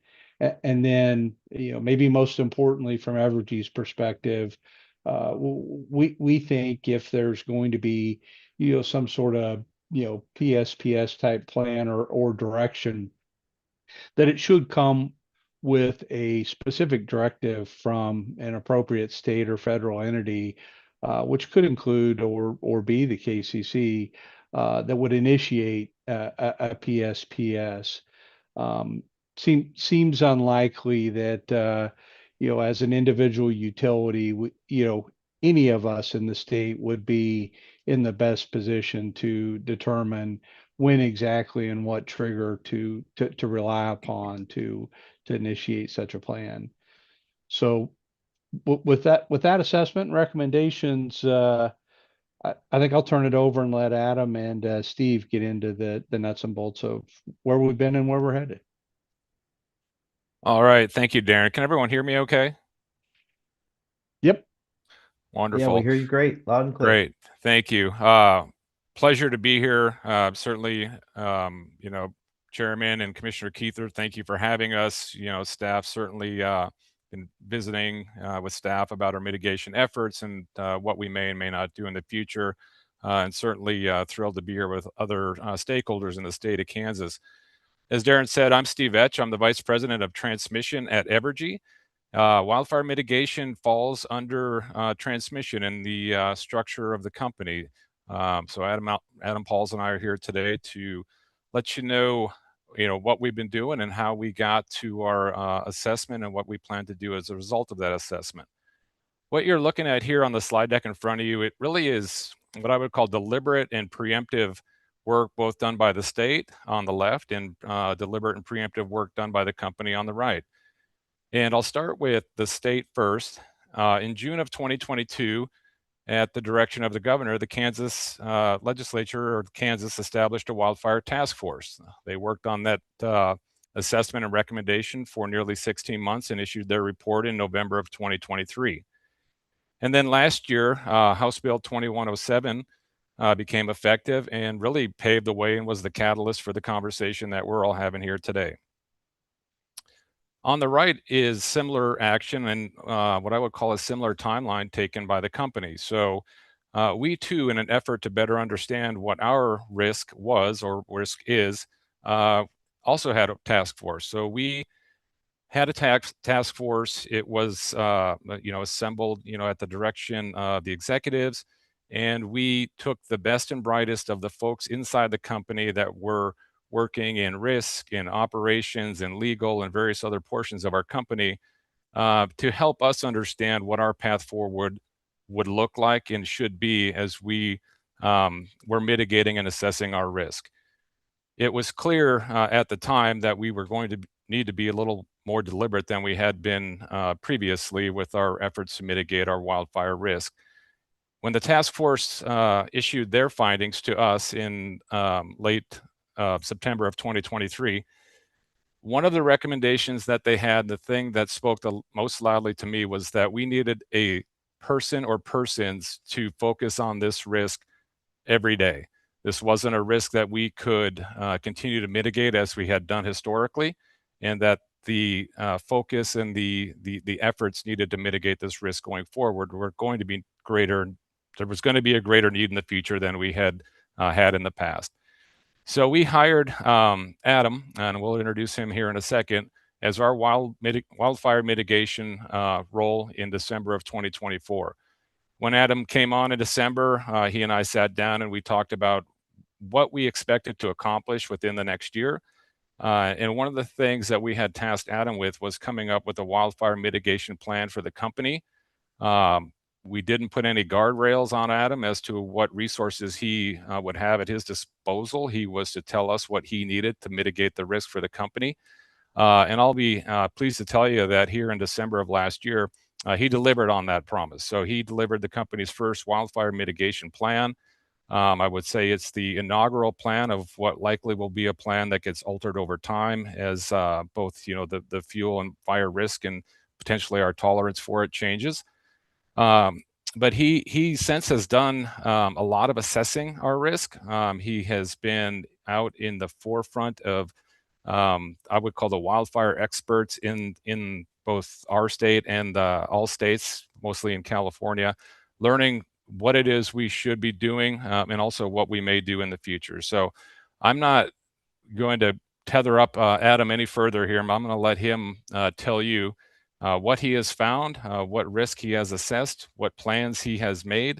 Speaker 10: And then, maybe most importantly, from Evergy's perspective, we think if there's going to be, some sort of, PSPS type plan or direction, that it should come with a specific directive from an appropriate state or federal entity, which could include or be the KCC, that would initiate a PSPS. Seems unlikely that as an individual utility, any of us in the state would be in the best position to determine when exactly and what trigger to rely upon to initiate such a plan. So with that assessment and recommendations, I think I'll turn it over and let Adam and Steve get into the nuts and bolts of where we've been and where we're headed.
Speaker 9: All right. Thank you, Darren. Can everyone hear me okay?
Speaker 10: Yep.
Speaker 9: Wonderful.
Speaker 1: Yeah, we hear you great, loud and clear.
Speaker 9: Great. Thank you. Pleasure to be here. Certainly, Chairman and Commissioner Keither, thank you for having us. Staff certainly been visiting with staff about our mitigation efforts and what we may and may not do in the future. And certainly thrilled to be here with other stakeholders in the state of Kansas. As Darren said, I'm Steve Etch. I'm the Vice President of Transmission at Evergy. Wildfire mitigation falls under transmission in the structure of the company. So Adam Pauls and I are here today to let you know what we've been doing and how we got to our assessment and what we plan to do as a result of that assessment. What you're looking at here on the slide deck in front of you, it really is what I would call deliberate and preemptive work, both done by the state on the left and deliberate and preemptive work done by the company on the right. And I'll start with the state first. In June of 2022, at the direction of the governor, the Kansas legislature or Kansas established a wildfire task force. They worked on that assessment and recommendation for nearly 16 months and issued their report in November of 2023. And then last year, House Bill 2107 became effective and really paved the way and was the catalyst for the conversation that we're all having here today. On the right is similar action and what I would call a similar timeline taken by the company. So we too, in an effort to better understand what our risk was or risk is, also had a task force. So we had a task force. It was assembled at the direction of the executives, and we took the best and brightest of the folks inside the company that were working in risk, in operations, and legal, and various other portions of our company to help us understand what our path forward would look like and should be as we were mitigating and assessing our risk. It was clear at the time that we were going to need to be a little more deliberate than we had been previously with our efforts to mitigate our wildfire risk. When the task force issued their findings to us in late September of 2023, one of the recommendations that they had, the thing that spoke the most loudly to me, was that we needed a person or persons to focus on this risk every day. This wasn't a risk that we could continue to mitigate as we had done historically, and that the focus and the efforts needed to mitigate this risk going forward were going to be greater. There was going to be a greater need in the future than we had had in the past. So we hired Adam, and we'll introduce him here in a second, as our wildfire mitigation role in December of 2024. When Adam came on in December, he and I sat down and we talked about what we expected to accomplish within the next year. And one of the things that we had tasked Adam with was coming up with a wildfire mitigation plan for the company. We didn't put any guardrails on Adam as to what resources he would have at his disposal. He was to tell us what he needed to mitigate the risk for the company. And I'll be pleased to tell you that here in December of last year, he delivered on that promise. So he delivered the company's first wildfire mitigation plan. I would say it's the inaugural plan of what likely will be a plan that gets altered over time as both, the fuel and fire risk and potentially our tolerance for it changes. But he since has done a lot of assessing our risk. He has been out in the forefront of, I would call the wildfire experts in both our state and all states, mostly in California, learning what it is we should be doing and also what we may do in the future. So I'm not going to tether up Adam any further here. I'm going to let him tell you what he has found, what risk he has assessed, what plans he has made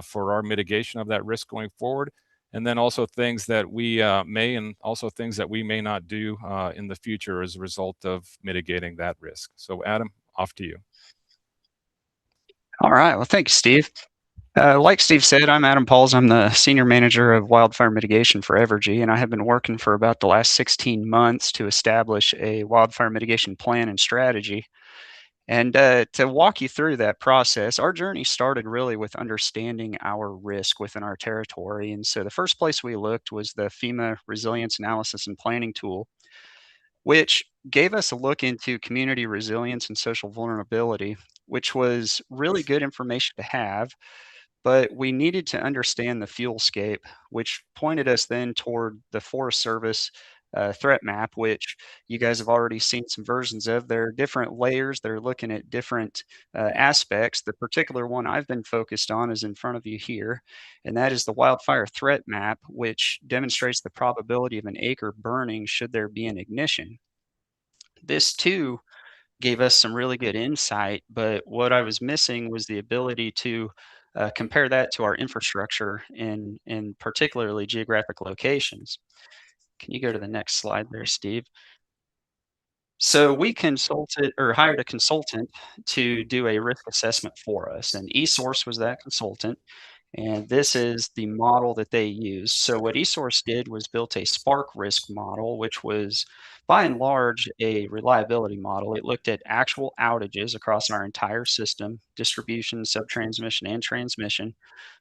Speaker 9: for our mitigation of that risk going forward, and then also things that we may and also things that we may not do in the future as a result of mitigating that risk. So Adam, off to you.
Speaker 11: All right. Well, thanks, Steve. Like Steve said, I'm Adam Pauls. I'm the Senior Manager of Wildfire Mitigation for Evergy, and I have been working for about the last 16 months to establish a wildfire mitigation plan and strategy. And to walk you through that process, our journey started really with understanding our risk within our territory. And so the first place we looked was the FEMA Resilience Analysis and Planning tool, which gave us a look into community resilience and social vulnerability, which was really good information to have. But we needed to understand the fuelscape, which pointed us then toward the Forest Service threat map, which you guys have already seen some versions of. There are different layers. They're looking at different aspects. The particular one I've been focused on is in front of you here, and that is the wildfire threat map, which demonstrates the probability of an acre burning should there be an ignition. This too gave us some really good insight, but what I was missing was the ability to compare that to our infrastructure in particularly geographic locations. Can you go to the next slide there, Steve? So we consulted or hired a consultant to do a risk assessment for us, and eSource was that consultant. And this is the model that they used. So what eSource did was built a spark risk model, which was by and large a reliability model. It looked at actual outages across our entire system, distribution, subtransmission, and transmission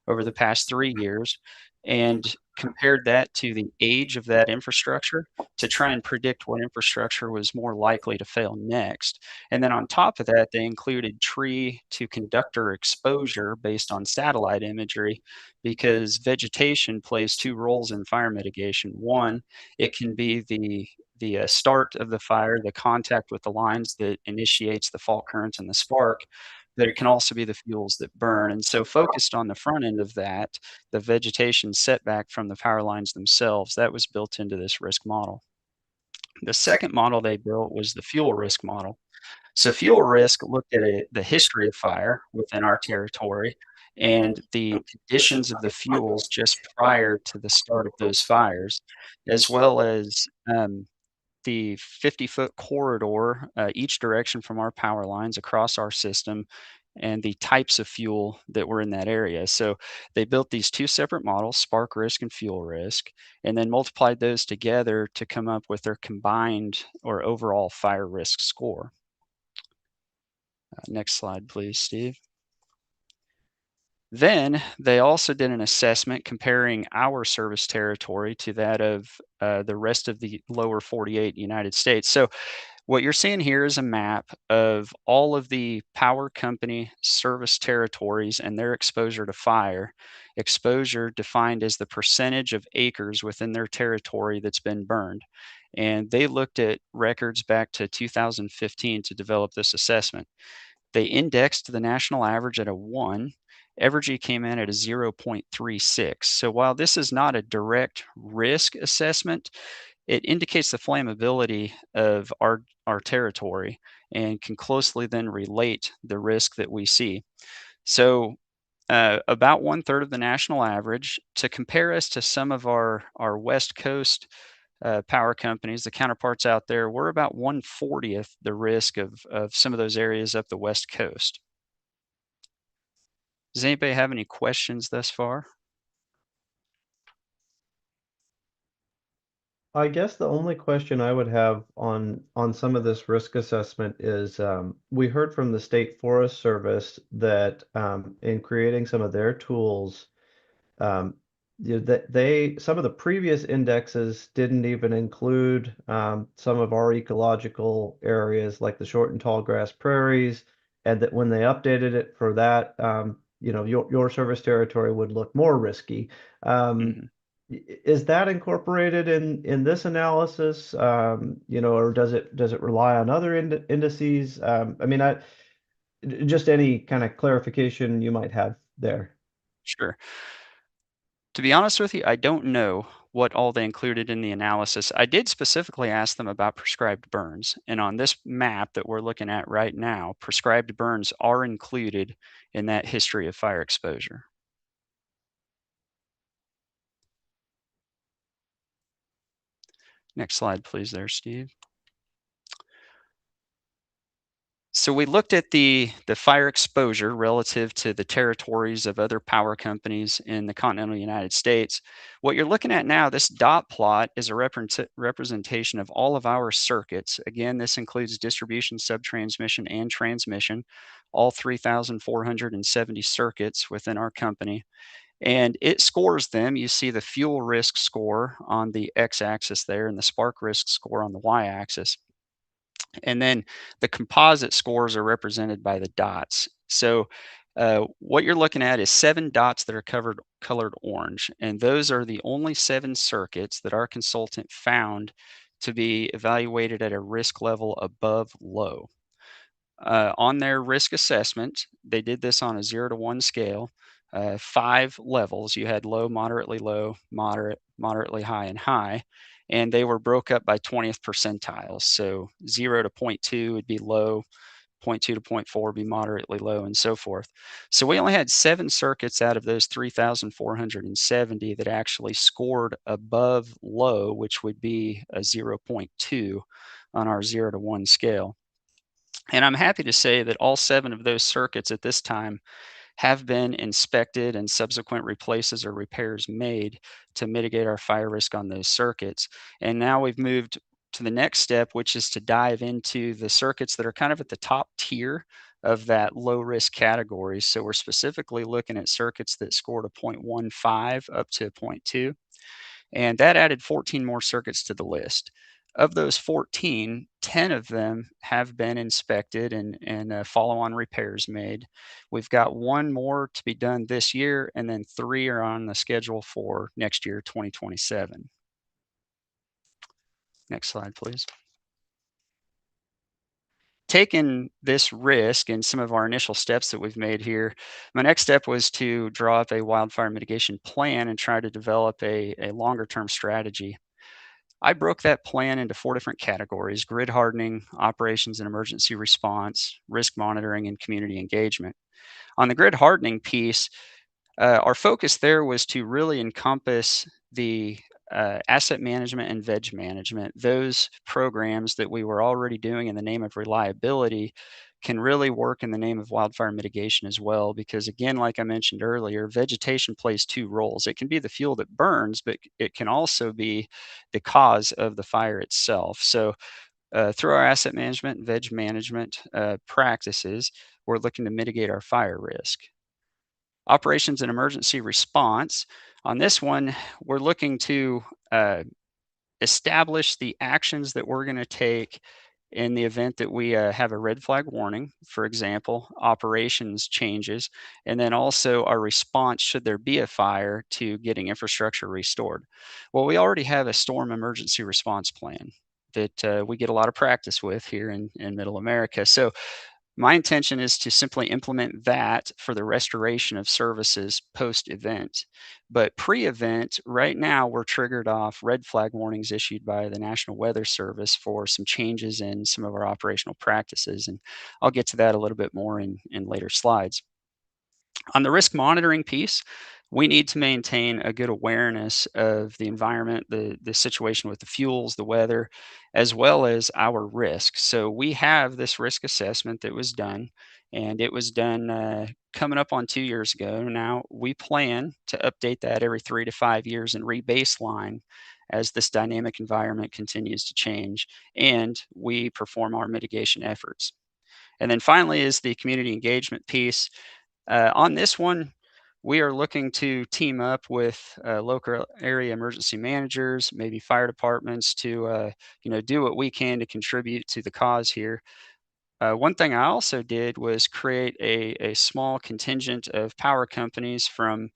Speaker 11: over the past 3 years, and compared that to the age of that infrastructure to try and predict what infrastructure was more likely to fail next. And then on top of that, they included tree to conductor exposure based on satellite imagery, because vegetation plays two roles in fire mitigation. One, it can be the start of the fire, the contact with the lines that initiates the fault current and the spark, but it can also be the fuels that burn. And so focused on the front end of that, the vegetation setback from the power lines themselves, that was built into this risk model. The second model they built was the fuel risk model. So fuel risk looked at the history of fire within our territory and the conditions of the fuels just prior to the start of those fires, as well as the 50-foot corridor, each direction from our power lines across our system, and the types of fuel that were in that area. So they built these two separate models, spark risk and fuel risk, and then multiplied those together to come up with their combined or overall fire risk score. Next slide, please, Steve. Then they also did an assessment comparing our service territory to that of the rest of the lower 48 United States. So what you're seeing here is a map of all of the power company service territories and their exposure to fire. Exposure defined as the percentage of acres within their territory that's been burned. and they looked at records back to 2015 to develop this assessment. They indexed the national average at a 1. Evergy came in at a 0.36. So while this is not a direct risk assessment, it indicates the flammability of our territory and can closely then relate the risk that we see. So about 1/3 of the national average. To compare us to some of our West Coast power companies, the counterparts out there, we're about 1/40th the risk of some of those areas up the West Coast. Does anybody have any questions thus far?
Speaker 1: I guess the only question I would have on some of this risk assessment is we heard from the State Forest Service that in creating some of their tools, that some of the previous indexes didn't even include some of our ecological areas like the short and tall grass prairies, and that when they updated it for that, your service territory would look more risky.
Speaker 11: Mhm.
Speaker 1: Is that incorporated in this analysis, or does it rely on other indices? I mean, just any kind of clarification you might have there.
Speaker 11: Sure. To be honest with you, I don't know what all they included in the analysis. I did specifically ask them about prescribed burns, and on this map that we're looking at right now, prescribed burns are included in that history of fire exposure. Next slide, please there, Steve. So we looked at the fire exposure relative to the territories of other power companies in the continental United States. What you're looking at now, this dot plot is a representation of all of our circuits. Again, this includes distribution, subtransmission, and transmission, all 3,470 circuits within our company. And it scores them. You see the fuel risk score on the x-axis there and the spark risk score on the y-axis. And then the composite scores are represented by the dots. So what you're looking at is 7 dots that are colored orange, and those are the only 7 circuits that our consultant found to be evaluated at a risk level above low. On their risk assessment, they did this on a 0 to 1 scale, 5 levels. You had low, low, moderate, moderately high, and high. And they were broke up by 20th percentiles. So 0 to 0.2 would be low, 0.2 to 0.4 would be moderately low, and so forth. So we only had 7 circuits out of those 3,470 that actually scored above low, which would be a 0.2 on our 0 to 1 scale. And I'm happy to say that all 7 of those circuits at this time have been inspected and subsequent replaces or repairs made to mitigate our fire risk on those circuits. And now we've moved to the next step, which is to dive into the circuits that are kind of at the top tier of that low risk category. So we're specifically looking at circuits that scored a 0.15 up to 0.2. And that added 14 more circuits to the list. Of those 14, 10 of them have been inspected and follow-on repairs made. We've got 1 more to be done this year, and then 3 are on the schedule for next year, 2027. Next slide, please. Taking this risk and some of our initial steps that we've made here, my next step was to draw up a wildfire mitigation plan and try to develop a longer-term strategy. I broke that plan into 4 different categories: grid hardening, operations and emergency response, risk monitoring, and community engagement. On the grid hardening piece, our focus there was to really encompass the asset management and veg management. Those programs that we were already doing in the name of reliability can really work in the name of wildfire mitigation as well, because again, like I mentioned earlier, vegetation plays 2 roles. It can be the fuel that burns, but it can also be the cause of the fire itself. So through our asset management and veg management practices, we're looking to mitigate our fire risk. Operations and emergency response. On this one, we're looking to establish the actions that we're going to take in the event that we have a red flag warning, for example, operations changes, and then also our response should there be a fire to getting infrastructure restored. Well, we already have a storm emergency response plan. that we get a lot of practice with here in Middle America. So my intention is to simply implement that for the restoration of services post-event. But pre-event, right now, we're triggered off red flag warnings issued by the National Weather Service for some changes in some of our operational practices. And I'll get to that a little bit more in later slides. On the risk monitoring piece, we need to maintain a good awareness of the environment, the situation with the fuels, the weather, as well as our risk. So we have this risk assessment that was done, and it was done coming up on 2 years ago. Now we plan to update that every 3 to 5 years and re-baseline as this dynamic environment continues to change, and we perform our mitigation efforts. And then finally is the community engagement piece. On this one, we are looking to team up with local area emergency managers, maybe fire departments to do what we can to contribute to the cause here. One thing I also did was create a small contingent of power companies from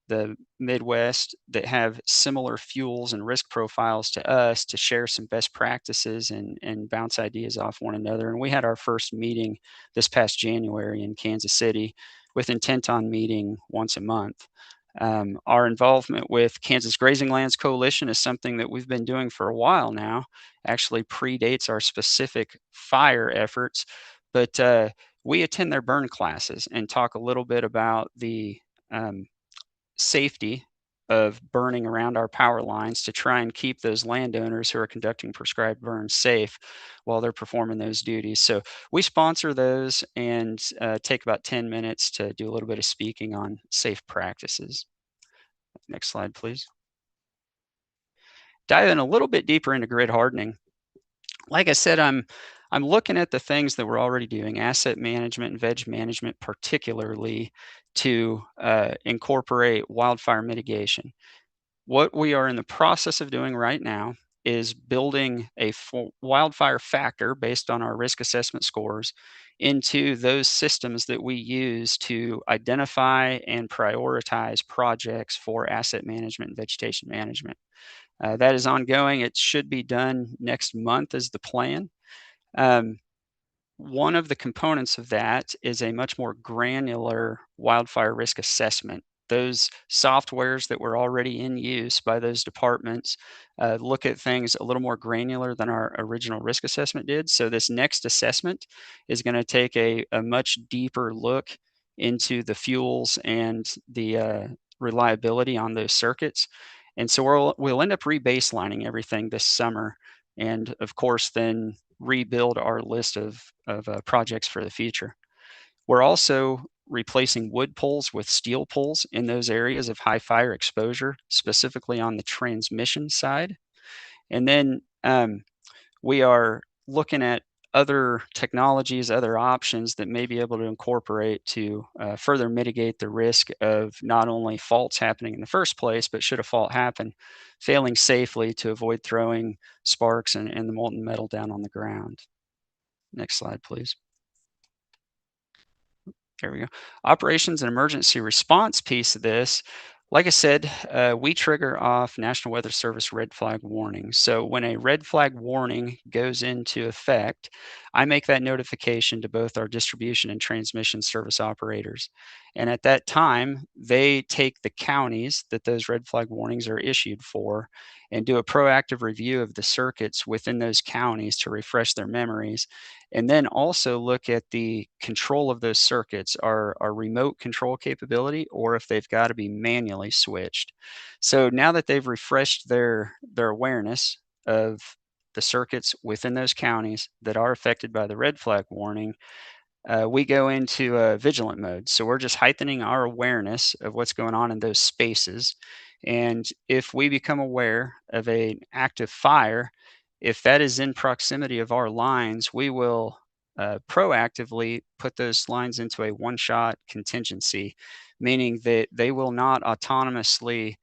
Speaker 11: the Midwest that have similar fuels and risk profiles to us to share some best practices and bounce ideas off one another. And we had our first meeting this past January in Kansas City with intent on meeting once a month. Our involvement with Kansas Grazing Lands Coalition is something that we've been doing for a while now, actually predates our specific fire efforts, but we attend their burn classes and talk a little bit about the safety of burning around our power lines to try and keep those landowners who are conducting prescribed burns safe while they're performing those duties. So we sponsor those and take about 10 minutes to do a little bit of speaking on safe practices. Next slide, please. Dive in a little bit deeper into grid hardening. Like I said, I'm looking at the things that we're already doing, asset management and veg management particularly, to incorporate wildfire mitigation. What we are in the process of doing right now is building a wildfire factor based on our risk assessment scores into those systems that we use to identify and prioritize projects for asset management and vegetation management. That is ongoing. It should be done next month is the plan. One of the components of that is a much more granular wildfire risk assessment. Those softwares that were already in use by those departments look at things a little more granular than our original risk assessment did. So this next assessment is going to take a much deeper look into the fuels and the reliability on those circuits. And so we'll end up rebaselining everything this summer. And of course, then rebuild our list of projects for the future. We're also replacing wood poles with steel poles in those areas of high fire exposure, specifically on the transmission side. And then we are looking at other technologies, other options that may be able to incorporate to further mitigate the risk of not only faults happening in the first place, but should a fault happen, failing safely to avoid throwing sparks and the molten metal down on the ground. Next slide, please. There we go. Operations and emergency response piece of this. Like I said, we trigger off National Weather Service red flag warnings. So when a red flag warning goes into effect, I make that notification to both our distribution and transmission service operators. And at that time, they take the counties that those red flag warnings are issued for and do a proactive review of the circuits within those counties to refresh their memories. And then also look at the control of those circuits, our remote control capability, or if they've got to be manually switched. So now that they've refreshed their awareness of the circuits within those counties that are affected by the red flag warning, we go into vigilant mode. So we're just heightening our awareness of what's going on in those spaces. And if we become aware of an active fire, if that is in proximity of our lines, we will proactively put those lines into a one-shot contingency, meaning that they will not autonomously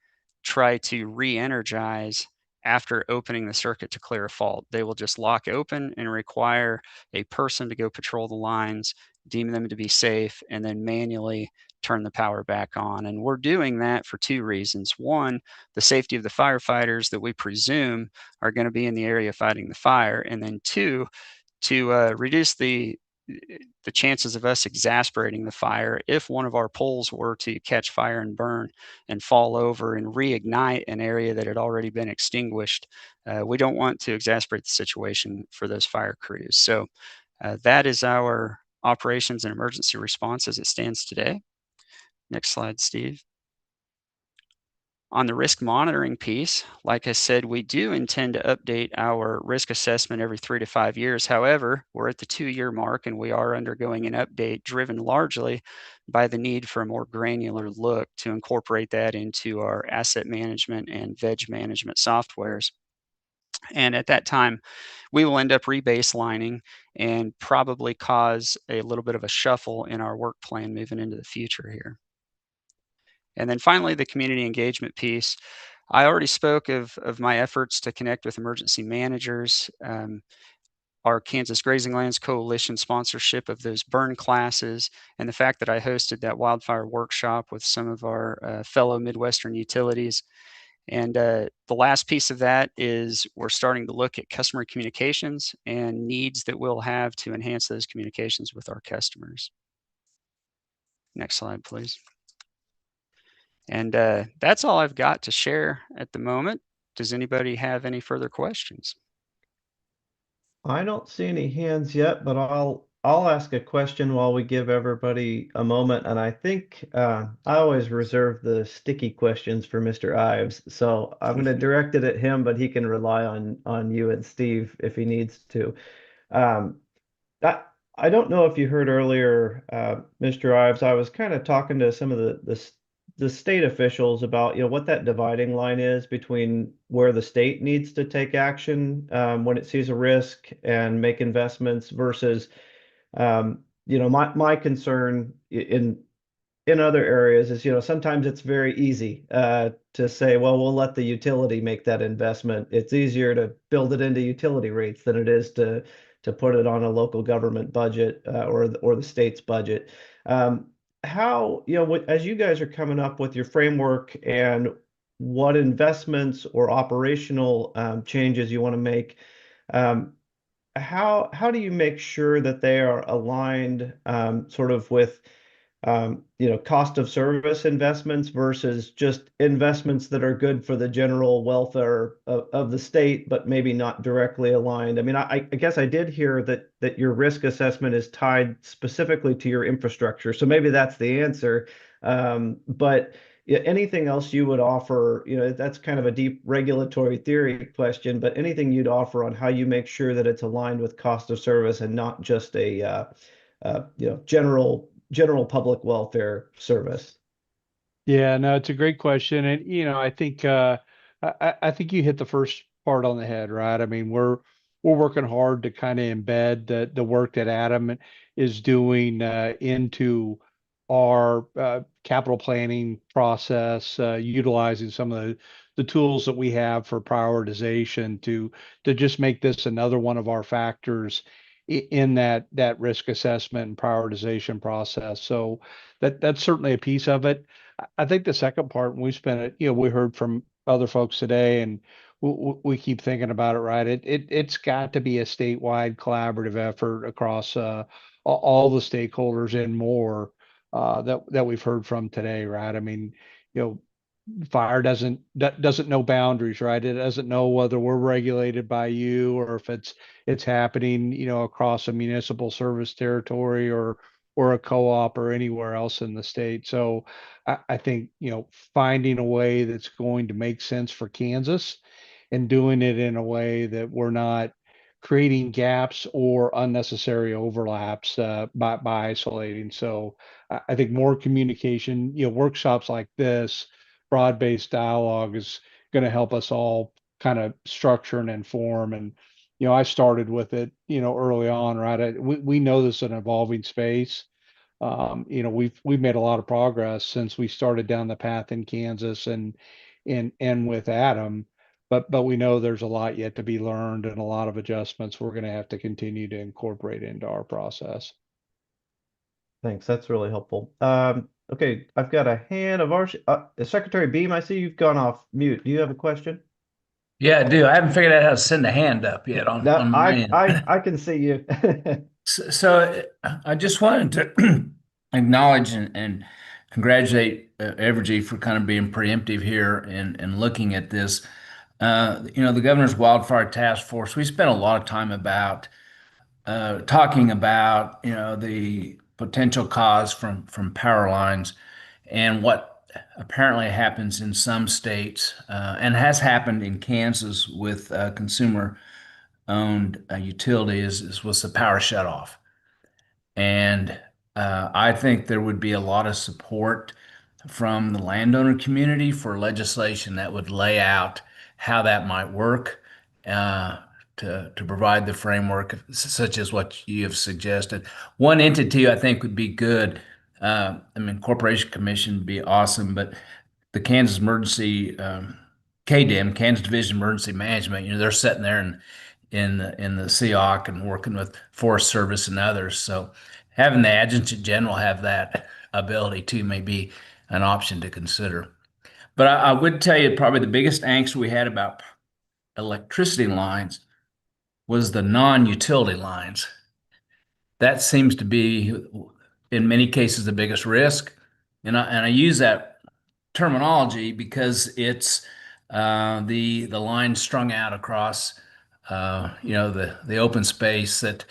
Speaker 11: try to re-energize after opening the circuit to clear a fault. They will just lock open and require a person to go patrol the lines, deem them to be safe, and then manually turn the power back on. And we're doing that for two reasons. One, the safety of the firefighters that we presume are going to be in the area fighting the fire. And then two, to reduce the chances of us exasperating the fire if one of our poles were to catch fire and burn and fall over and reignite an area that had already been extinguished. We don't want to exasperate the situation for those fire crews. So that is our operations and emergency response as it stands today. Next slide, Steve. On the risk monitoring piece, like I said, we do intend to update our risk assessment every 3 to 5 years. However, we're at the 2-year mark and we are undergoing an update driven largely by the need for a more granular look to incorporate that into our asset management and veg management softwares. And at that time, we will end up rebaselining and probably cause a little bit of a shuffle in our work plan moving into the future here. And then finally, the community engagement piece. I already spoke of my efforts to connect with emergency managers, our Kansas Grazing Lands Coalition sponsorship of those burn classes, and the fact that I hosted that wildfire workshop with some of our fellow Midwestern utilities. And the last piece of that is we're starting to look at customer communications and needs that we'll have to enhance those communications with our customers. Next slide, please. And that's all I've got to share at the moment. Does anybody have any further questions?
Speaker 1: I don't see any hands yet, but I'll ask a question while we give everybody a moment. And I think I always reserve the sticky questions for Mr. Ives, so I'm going to direct it at him, but he can rely on you and Steve if he needs to. I don't know if you heard earlier, Mr. Ives, I was kind of talking to some of the state officials about, what that dividing line is between where the state needs to take action when it sees a risk and make investments versus, my concern in other areas is, sometimes it's very easy to say, well, we'll let the utility make that investment. It's easier to build it into utility rates than it is to put it on a local government budget or the state's budget. How, as you guys are coming up with your framework and what investments or operational changes you want to make, how do you make sure that they are aligned sort of with cost of service investments versus just investments that are good for the general welfare of the state, but maybe not directly aligned? I mean, I guess I did hear that your risk assessment is tied specifically to your infrastructure, so maybe that's the answer. But anything else you would offer, that's kind of a deep regulatory theory question, but anything you'd offer on how you make sure that it's aligned with cost of service and not just a general public welfare service?
Speaker 10: Yeah, no, it's a great question. And I think I think you hit the first part on the head, right? I mean, we're working hard to kind of embed the work that Adam is doing into our capital planning process, utilizing some of the tools that we have for prioritization to just make this another one of our factors in that risk assessment and prioritization process. So that's certainly a piece of it. I think the second part, when we spent it, we heard from other folks today, and we keep thinking about it, right? It's got to be a statewide collaborative effort across all the stakeholders and more that we've heard from today, right? I mean, fire doesn't know boundaries, right? It doesn't know whether we're regulated by you or if it's happening, across a municipal service territory or a co-op or anywhere else in the state. So I think, finding a way that's going to make sense for Kansas and doing it in a way that we're not creating gaps or unnecessary overlaps by isolating. So I think more communication, workshops like this, broad-based dialogue is going to help us all kind of structure and inform. And I started with it early on, right? We know this is an evolving space. We've made a lot of progress since we started down the path in Kansas and with Adam, but we know there's a lot yet to be learned and a lot of adjustments we're going to have to continue to incorporate into our process.
Speaker 1: Thanks. That's really helpful. Okay, I've got a hand of ours. Secretary Beam, I see you've gone off mute. Do you have a question?
Speaker 3: Yeah, I do. I haven't figured out how to send a hand up yet on
Speaker 1: No,
Speaker 3: my end.
Speaker 1: I can see you.
Speaker 3: So I just wanted to acknowledge and congratulate Evergy for kind of being preemptive here and looking at this. The governor's wildfire task force, we spent a lot of time about talking about the potential cause from power lines and what apparently happens in some states and has happened in Kansas with consumer owned utilities was the power shutoff. And I think there would be a lot of support from the landowner community for legislation that would lay out how that might work to provide the framework such as what you have suggested. One entity I think would be good. Corporation Commission would be awesome, but the Kansas Emergency KDEM, Kansas Division of Emergency Management, they're sitting there in the CEOC and working with Forest Service and others. So having the Adjutant General have that ability too may be an option to consider. But I would tell you probably the biggest angst we had about electricity lines was the non-utility lines. That seems to be, in many cases, the biggest risk. And I use that terminology because it's the line strung out across the open space that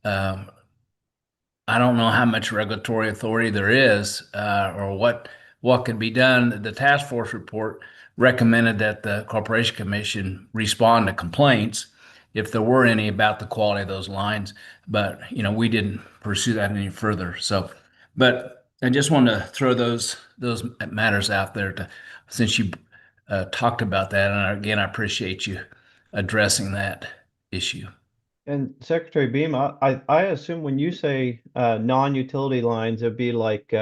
Speaker 3: I don't know how much regulatory authority there is or what can be done. The task force report recommended that the Corporation Commission respond to complaints if there were any about the quality of those lines, but we didn't pursue that any further. So, but I just want to throw those matters out there since you talked about that, and again, I appreciate you addressing that issue.
Speaker 1: And Secretary Beam, I assume when you say non-utility lines, it'd be like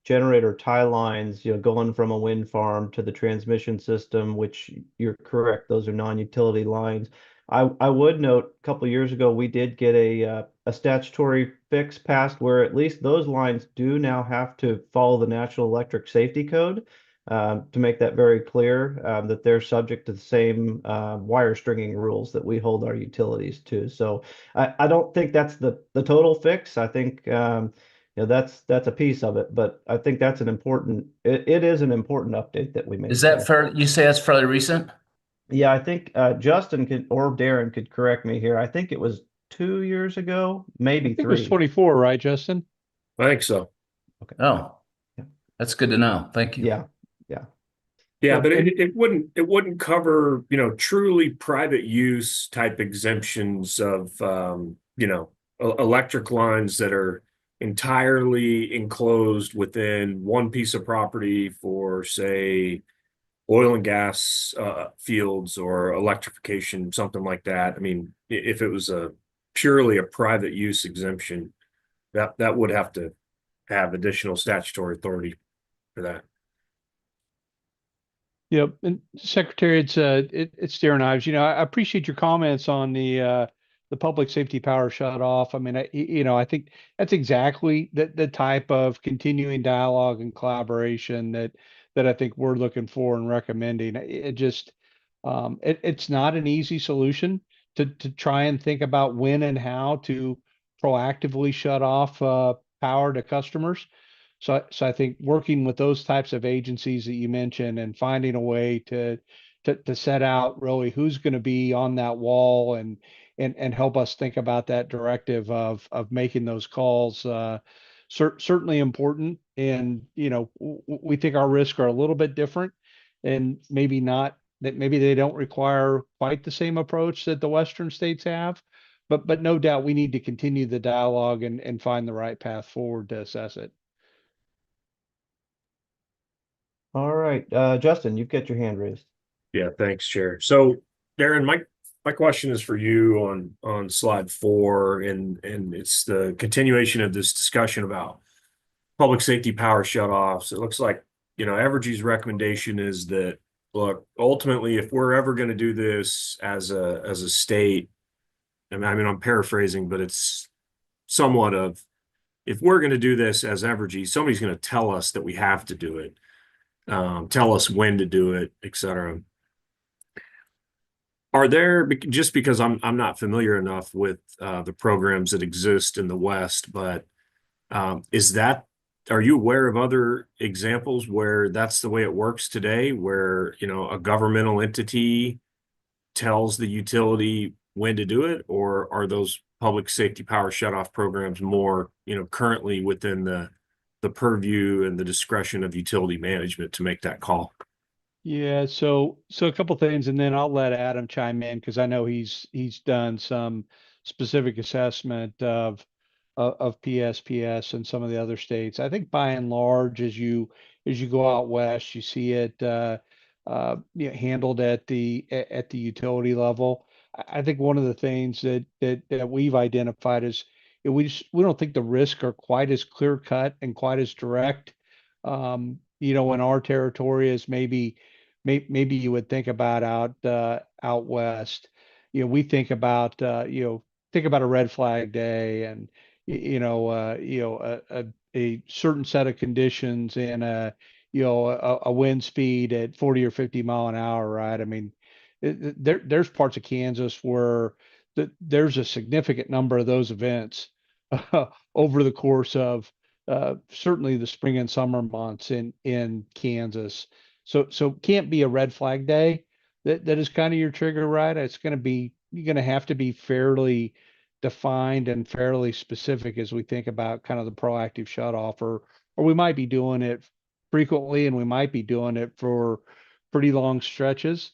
Speaker 1: generator tie lines, going from a wind farm to the transmission system, which you're correct, those are non-utility lines. I would note a couple of years ago we did get a statutory fix passed where at least those lines do now have to follow the National Electric Safety Code. To make that very clear, that they're subject to the same wire stringing rules that we hold our utilities to. So I don't think that's the total fix. I think that's a piece of it, but I think that's it is an important update that we made.
Speaker 3: Is that fair? You say that's fairly recent?
Speaker 1: Yeah, I think Justin or Darren could correct me here. I think it was 2 years ago, maybe
Speaker 10: I think
Speaker 1: three.
Speaker 10: it was 24, right, Justin?
Speaker 2: I think so.
Speaker 1: Okay.
Speaker 3: Oh, that's good to know. Thank you.
Speaker 1: Yeah.
Speaker 2: Yeah, but it wouldn't cover, truly private use type exemptions of, electric lines that are entirely enclosed within one piece of property for, say, oil and gas fields or electrification, something like that. I mean, if it was purely a private use exemption, that would have to have additional statutory authority for that.
Speaker 10: Yep. And Secretary, it's Darren Ives. I appreciate your comments on the public safety power shut off. I mean, I think that's exactly the type of continuing dialogue and collaboration that I think we're looking for and recommending. It's not an easy solution to try and think about when and how to proactively shut off power to customers. So I think working with those types of agencies that you mentioned and finding a way to set out really who's going to be on that wall and help us think about that directive of making those calls certainly important. And we think our risks are a little bit different, and maybe they don't require quite the same approach that the Western states have. But no doubt we need to continue the dialogue and find the right path forward to assess it.
Speaker 1: All right, Justin, you've got your hand raised.
Speaker 2: Yeah, thanks, Chair. So, Darren, my question is for you on slide 4, and it's the continuation of this discussion about public safety power shutoffs. It looks like Evergy's recommendation is that look, ultimately, if we're ever going to do this as a state, I mean, I'm paraphrasing, but it's somewhat of, if we're going to do this as Evergy, somebody's going to tell us that we have to do it, tell us when to do it, etc. Are there, just because I'm not familiar enough with the programs that exist in the West, but are you aware of other examples where that's the way it works today, where, you know, a governmental entity tells the utility when to do it, or are those public safety power shutoff programs more, you know, currently within the purview and the discretion of utility management to make that call?
Speaker 10: Yeah, so a couple things, and then I'll let Adam chime in because I know he's done some specific assessment of PSPS and some of the other states. I think by and large, as you go out west, you see it handled at the utility level. I think one of the things that we've identified is we don't think the risks are quite as clear cut and quite as direct. In our territory as maybe you would think about out west. We think about a red flag day and a certain set of conditions and a wind speed at 40 or 50 mile an hour, right? I mean, there's parts of Kansas where there's a significant number of those events over the course of certainly the spring and summer months in Kansas. So can't be a red flag day. That is kind of your trigger, right? You're going to have to be fairly defined and fairly specific as we think about kind of the proactive shutoff, or we might be doing it frequently and we might be doing it for pretty long stretches.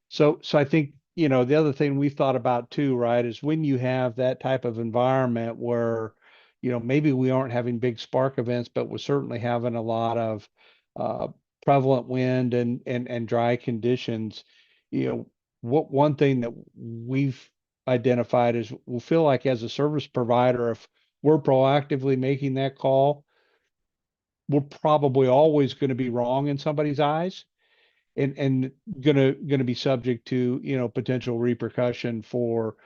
Speaker 10: So I think, the other thing we've thought about too, right, is when you have that type of environment where, maybe we aren't having big spark events, but we're certainly having a lot of prevalent wind and dry conditions. One thing that we've identified is we feel like as a service provider, if we're proactively making that call, we're probably always going to be wrong in somebody's eyes and gonna be subject to potential repercussion for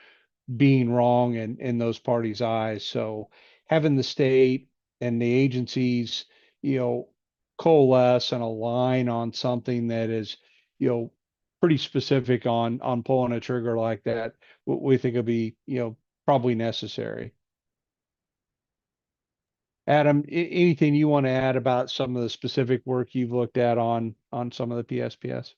Speaker 10: being wrong in those parties' eyes. So having the state and the agencies coalesce and align on something that is pretty specific on pulling a trigger like that, we think will be probably necessary. Adam, anything you want to add about some of the specific work you've looked at on some of the PSPS?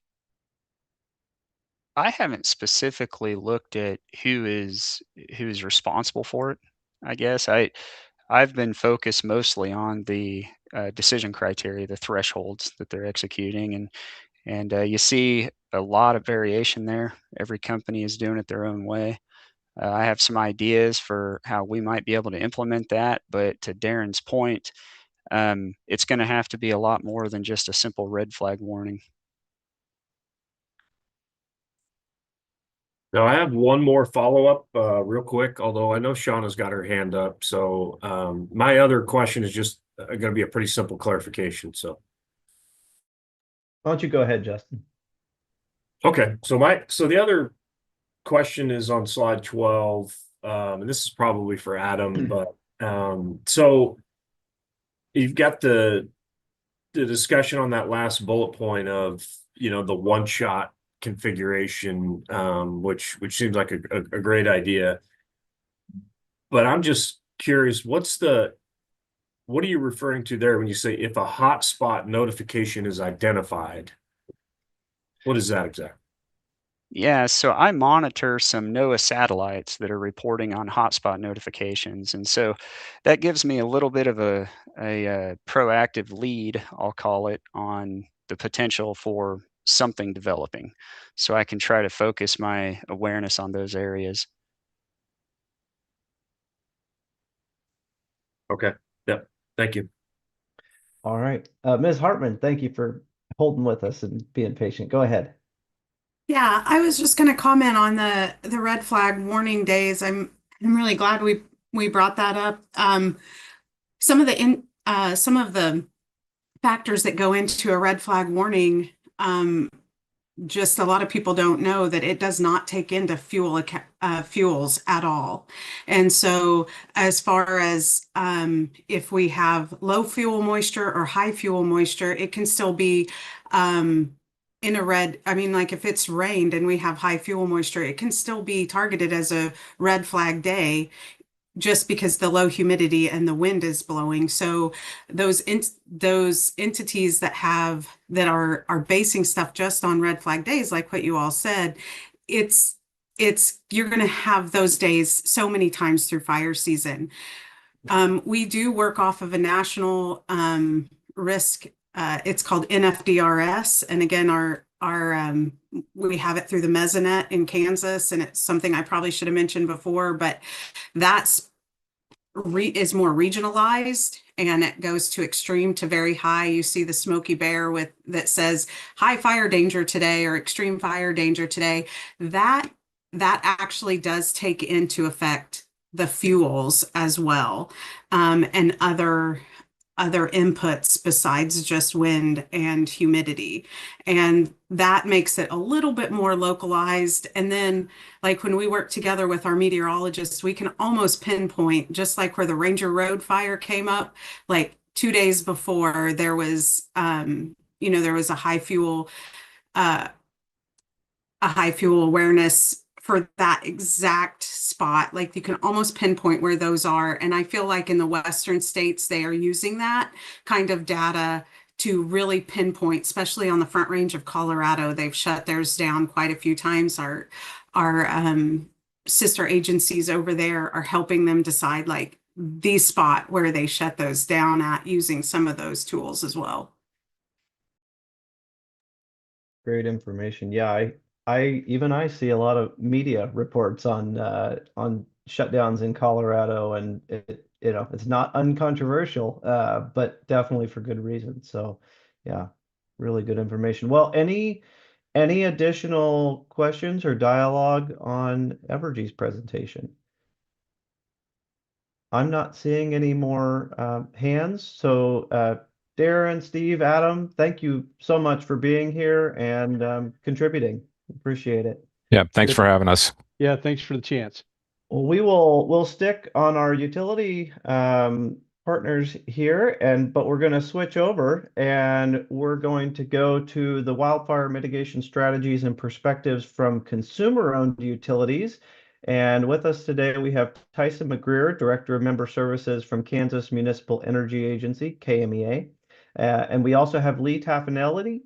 Speaker 11: I haven't specifically looked at who is responsible for it. I guess I've been focused mostly on the decision criteria, the thresholds that they're executing, and you see a lot of variation there. Every company is doing it their own way. I have some ideas for how we might be able to implement that, but to Darren's point, it's going to have to be a lot more than just a simple red flag warning.
Speaker 2: Now, I have one more follow-up real quick, although I know Shauna's got her hand up. So my other question is just going to be a pretty simple clarification. So
Speaker 1: Why don't you go ahead, Justin?
Speaker 2: okay, so the other question is on slide 12, and this is probably for Adam, but so you've got the discussion on that last bullet point of the one-shot configuration, which seems like a great idea. But I'm just curious, what are you referring to there when you say if a hotspot notification is identified? What is that exactly?
Speaker 11: Yeah, so I monitor some NOAA satellites that are reporting on hotspot notifications, and so that gives me a little bit of a proactive lead, I'll call it, on the potential for something developing. So I can try to focus my awareness on those areas.
Speaker 2: Okay. Yep. Thank you.
Speaker 1: All right. Ms. Hartman, thank you for holding with us and being patient. Go ahead.
Speaker 8: Yeah, I was just going to comment on the red flag warning days. I'm really glad we brought that up. Some of the factors that go into a red flag warning just a lot of people don't know that it does not take into fuels at all. And so as far as if we have low fuel moisture or high fuel moisture, it can still be in a red. I mean, like if it's rained and we have high fuel moisture, it can still be targeted as a red flag day just because the low humidity and the wind is blowing. So those entities that are basing stuff just on red flag days, like what you all said, it's you're going to have those days so many times through fire season. We do work off of a national risk. It's called NFDRS, and again, we have it through the Mesonet in Kansas, and it's something I probably should have mentioned before, but that's is more regionalized, and it goes to extreme to very high. You see the Smoky Bear that says high fire danger today or extreme fire danger today. That actually does take into effect the fuels as well, and other inputs besides just wind and humidity. And that makes it a little bit more localized. And then like when we work together with our meteorologists, we can almost pinpoint, just like where the Ranger Road fire came up, like 2 days before there was, there was a high fuel awareness for that exact spot. Like you can almost pinpoint where those are. And I feel like in the Western states, they are using that kind of data to really pinpoint, especially on the Front Range of Colorado. They've shut theirs down quite a few times. Our sister agencies over there are helping them decide like the spot where they shut those down at, using some of those tools as well.
Speaker 1: Great information. Yeah, I see a lot of media reports on shutdowns in Colorado, and it's not uncontroversial, but definitely for good reason. So yeah, really good information. Well, any additional questions or dialogue on Evergy's presentation? I'm not seeing any more hands. So Darren, Steve, Adam, thank you so much for being here and contributing. Appreciate it.
Speaker 9: Yeah, thanks for having us.
Speaker 10: Yeah, thanks for the chance.
Speaker 1: Well, we'll stick on our utility partners here, but we're going to switch over and we're going to go to the wildfire mitigation strategies and perspectives from consumer-owned utilities. And with us today, we have Tyson McGreer, Director of Member Services from Kansas Municipal Energy Agency, KMEA. And we also have Lee Taffanelli,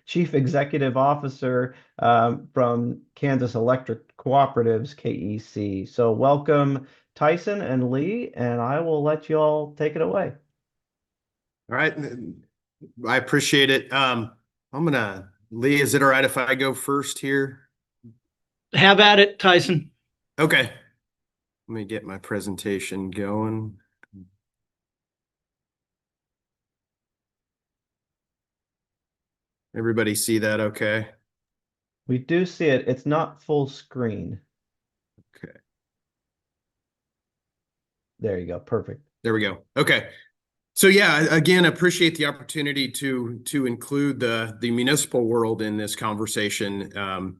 Speaker 1: Chief Executive Officer from Kansas Electric Cooperatives, KEC. So welcome, Tyson and Lee, and I will let you all take it away.
Speaker 12: All right. I appreciate it. Lee, is it all right if I go first here?
Speaker 13: Have at it, Tyson.
Speaker 12: Okay. Let me get my presentation going. Everybody see that okay?
Speaker 1: We do see it. It's not full screen.
Speaker 12: Okay.
Speaker 1: There you go. Perfect.
Speaker 12: There we go. Okay. So yeah, again, appreciate the opportunity to include the municipal world in this conversation.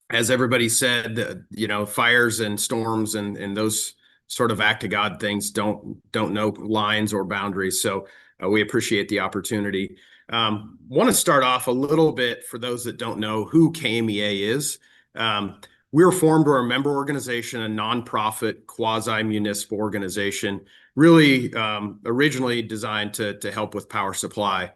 Speaker 12: As everybody said, fires and storms and those sort of act of God things don't know lines or boundaries. So we appreciate the opportunity. Want to start off a little bit for those that don't know who KMEA is. We were formed, we're a member organization, a nonprofit quasi-municipal organization, really originally designed to help with power supply.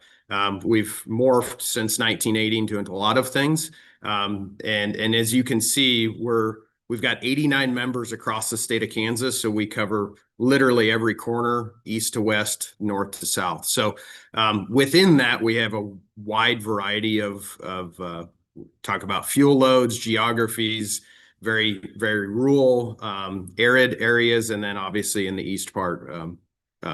Speaker 12: We've morphed since 1980 into a lot of things. And as you can see, we've got 89 members across the state of Kansas. So we cover literally every corner, east to west, north to south. So within that, we have a wide variety of talk about fuel loads, geographies, very, very rural, arid areas. And then obviously in the east part,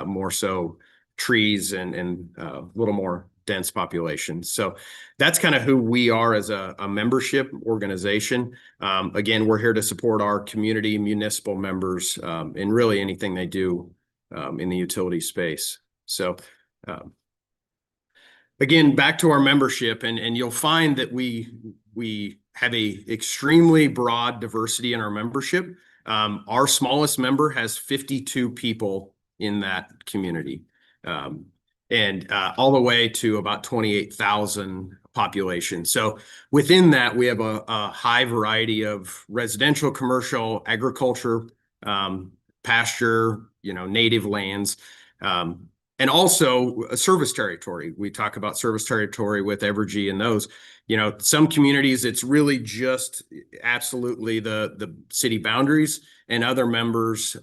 Speaker 12: more so trees and a little more dense population. So that's kind of who we are as a membership organization. Again, we're here to support our community municipal members in really anything they do in the utility space. So again, back to our membership, and you'll find that we have a extremely broad diversity in our membership. Our smallest member has 52 people in that community, and all the way to about 28,000 population. So within that, we have a high variety of residential, commercial, agriculture, pasture, native lands. And also a service territory. We talk about service territory with Evergy and those. Some communities, it's really just absolutely the city boundaries, and other members,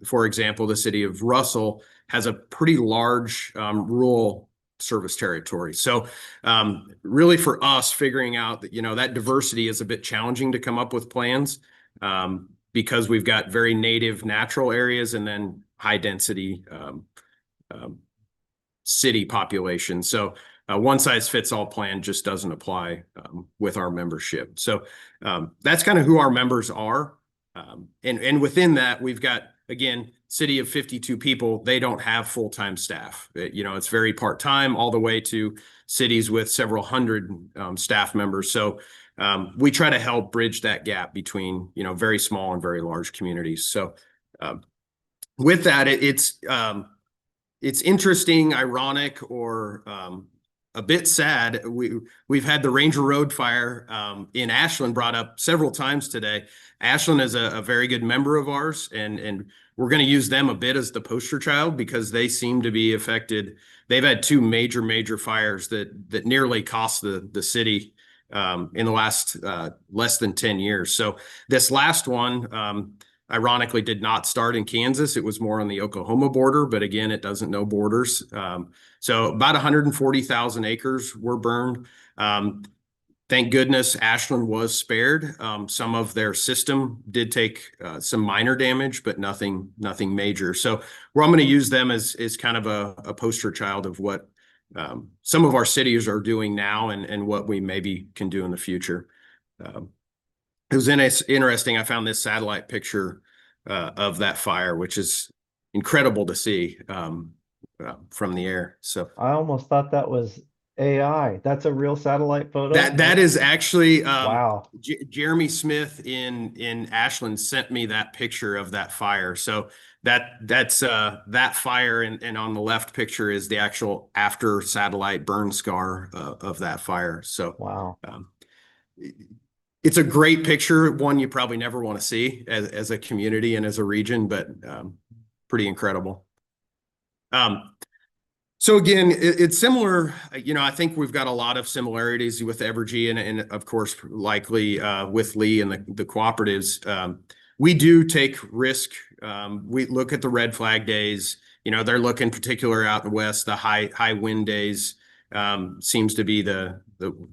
Speaker 12: for example, the city of Russell has a pretty large rural service territory. So really for us, figuring out that, that diversity is a bit challenging to come up with plans because we've got very native natural areas and then high density city population. So one size fits all plan just doesn't apply with our membership. So that's kind of who our members are. And within that, we've got, again, city of 52 people. They don't have full-time staff. It's very part-time, all the way to cities with several hundred staff members. So we try to help bridge that gap between, very small and very large communities. So with that, it's interesting, ironic, or a bit sad. We've had the Ranger Road fire in Ashland brought up several times today. Ashland is a very good member of ours, and we're going to use them a bit as the poster child because they seem to be affected. They've had two major fires that nearly cost the city in the last less than 10 years. So this last one, ironically, did not start in Kansas. It was more on the Oklahoma border, but again, it doesn't know borders. So about 140,000 acres were burned. Thank goodness Ashland was spared. Some of their system did take some minor damage, but nothing major. So I'm going to use them as kind of a poster child of what some of our cities are doing now and what we maybe can do in the future. It was interesting. I found this satellite picture of that fire, which is incredible to see from the air. So
Speaker 1: I almost thought that was AI. That's a real satellite photo.
Speaker 12: That is actually
Speaker 1: wow.
Speaker 12: Jeremy Smith in Ashland sent me that picture of that fire. So that's that fire, and on the left picture is the actual after satellite burn scar of that fire. So
Speaker 1: wow.
Speaker 12: It's a great picture, one you probably never want to see as a community and as a region, but pretty incredible. So again, it's similar. I think we've got a lot of similarities with Evergy and of course, likely with Lee and the cooperatives. We do take risk. We look at the red flag days. They're looking particular out in the west, the high wind days. Seems to be the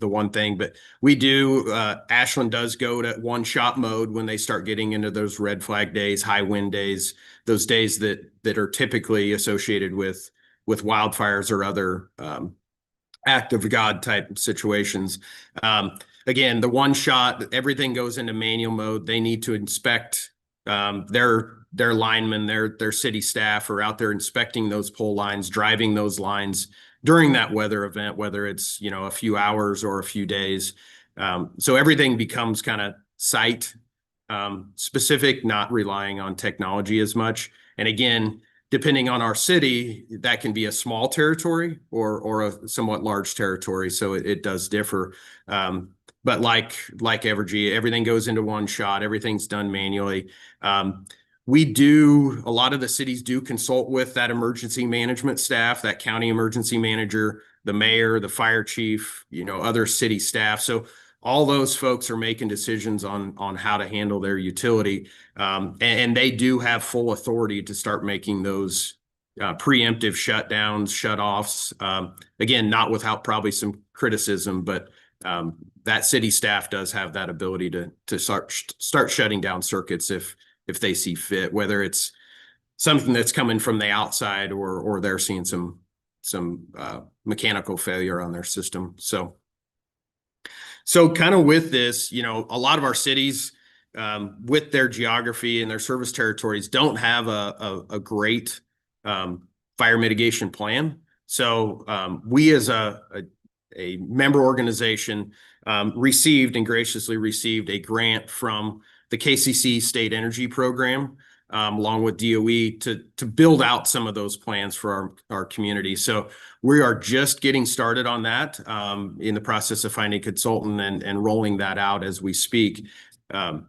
Speaker 12: one thing, but we do, Ashland does go to one-shot mode when they start getting into those red flag days, high wind days, those days that are typically associated with wildfires or other act of God type situations. Again, the one shot, everything goes into manual mode. They need to inspect their linemen, their city staff are out there inspecting those pole lines, driving those lines during that weather event, whether it's, a few hours or a few days. So everything becomes kind of site specific, not relying on technology as much. And again, depending on our city, that can be a small territory or a somewhat large territory. So it does differ. But like Evergy, everything goes into one shot. Everything's done manually. A lot of the cities do consult with that emergency management staff, that county emergency manager, the mayor, the fire chief, other city staff. So all those folks are making decisions on how to handle their utility. And they do have full authority to start making those preemptive shutdowns, shutoffs. Again, not without probably some criticism, but that city staff does have that ability to start shutting down circuits if they see fit, whether it's something that's coming from the outside or they're seeing some mechanical failure on their system. So kind of with this, a lot of our cities with their geography and their service territories don't have a great fire mitigation plan. So we as a member organization received and graciously received a grant from the KCC State Energy Program, along with DOE to build out some of those plans for our community. So we are just getting started on that, in the process of finding a consultant and rolling that out as we speak. Our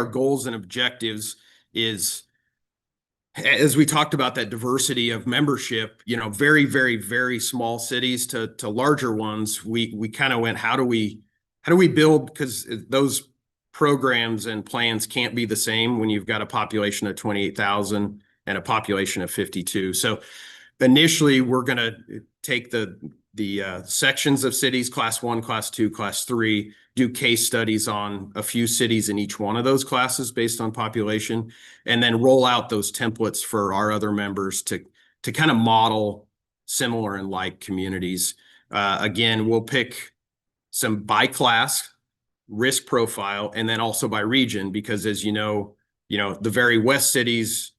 Speaker 12: goals and objectives is, as we talked about, that diversity of membership, very, very, very small cities to larger ones. We kind of went, how do we build, because those programs and plans can't be the same when you've got a population of 28,000 and a population of 52. So initially, we're going to take the sections of cities, class 1, class 2, class 3, do case studies on a few cities in each one of those classes based on population, and then roll out those templates for our other members to kind of model similar and like communities. Again, we'll pick some by class risk profile, and then also by region, because as you know, the very west cities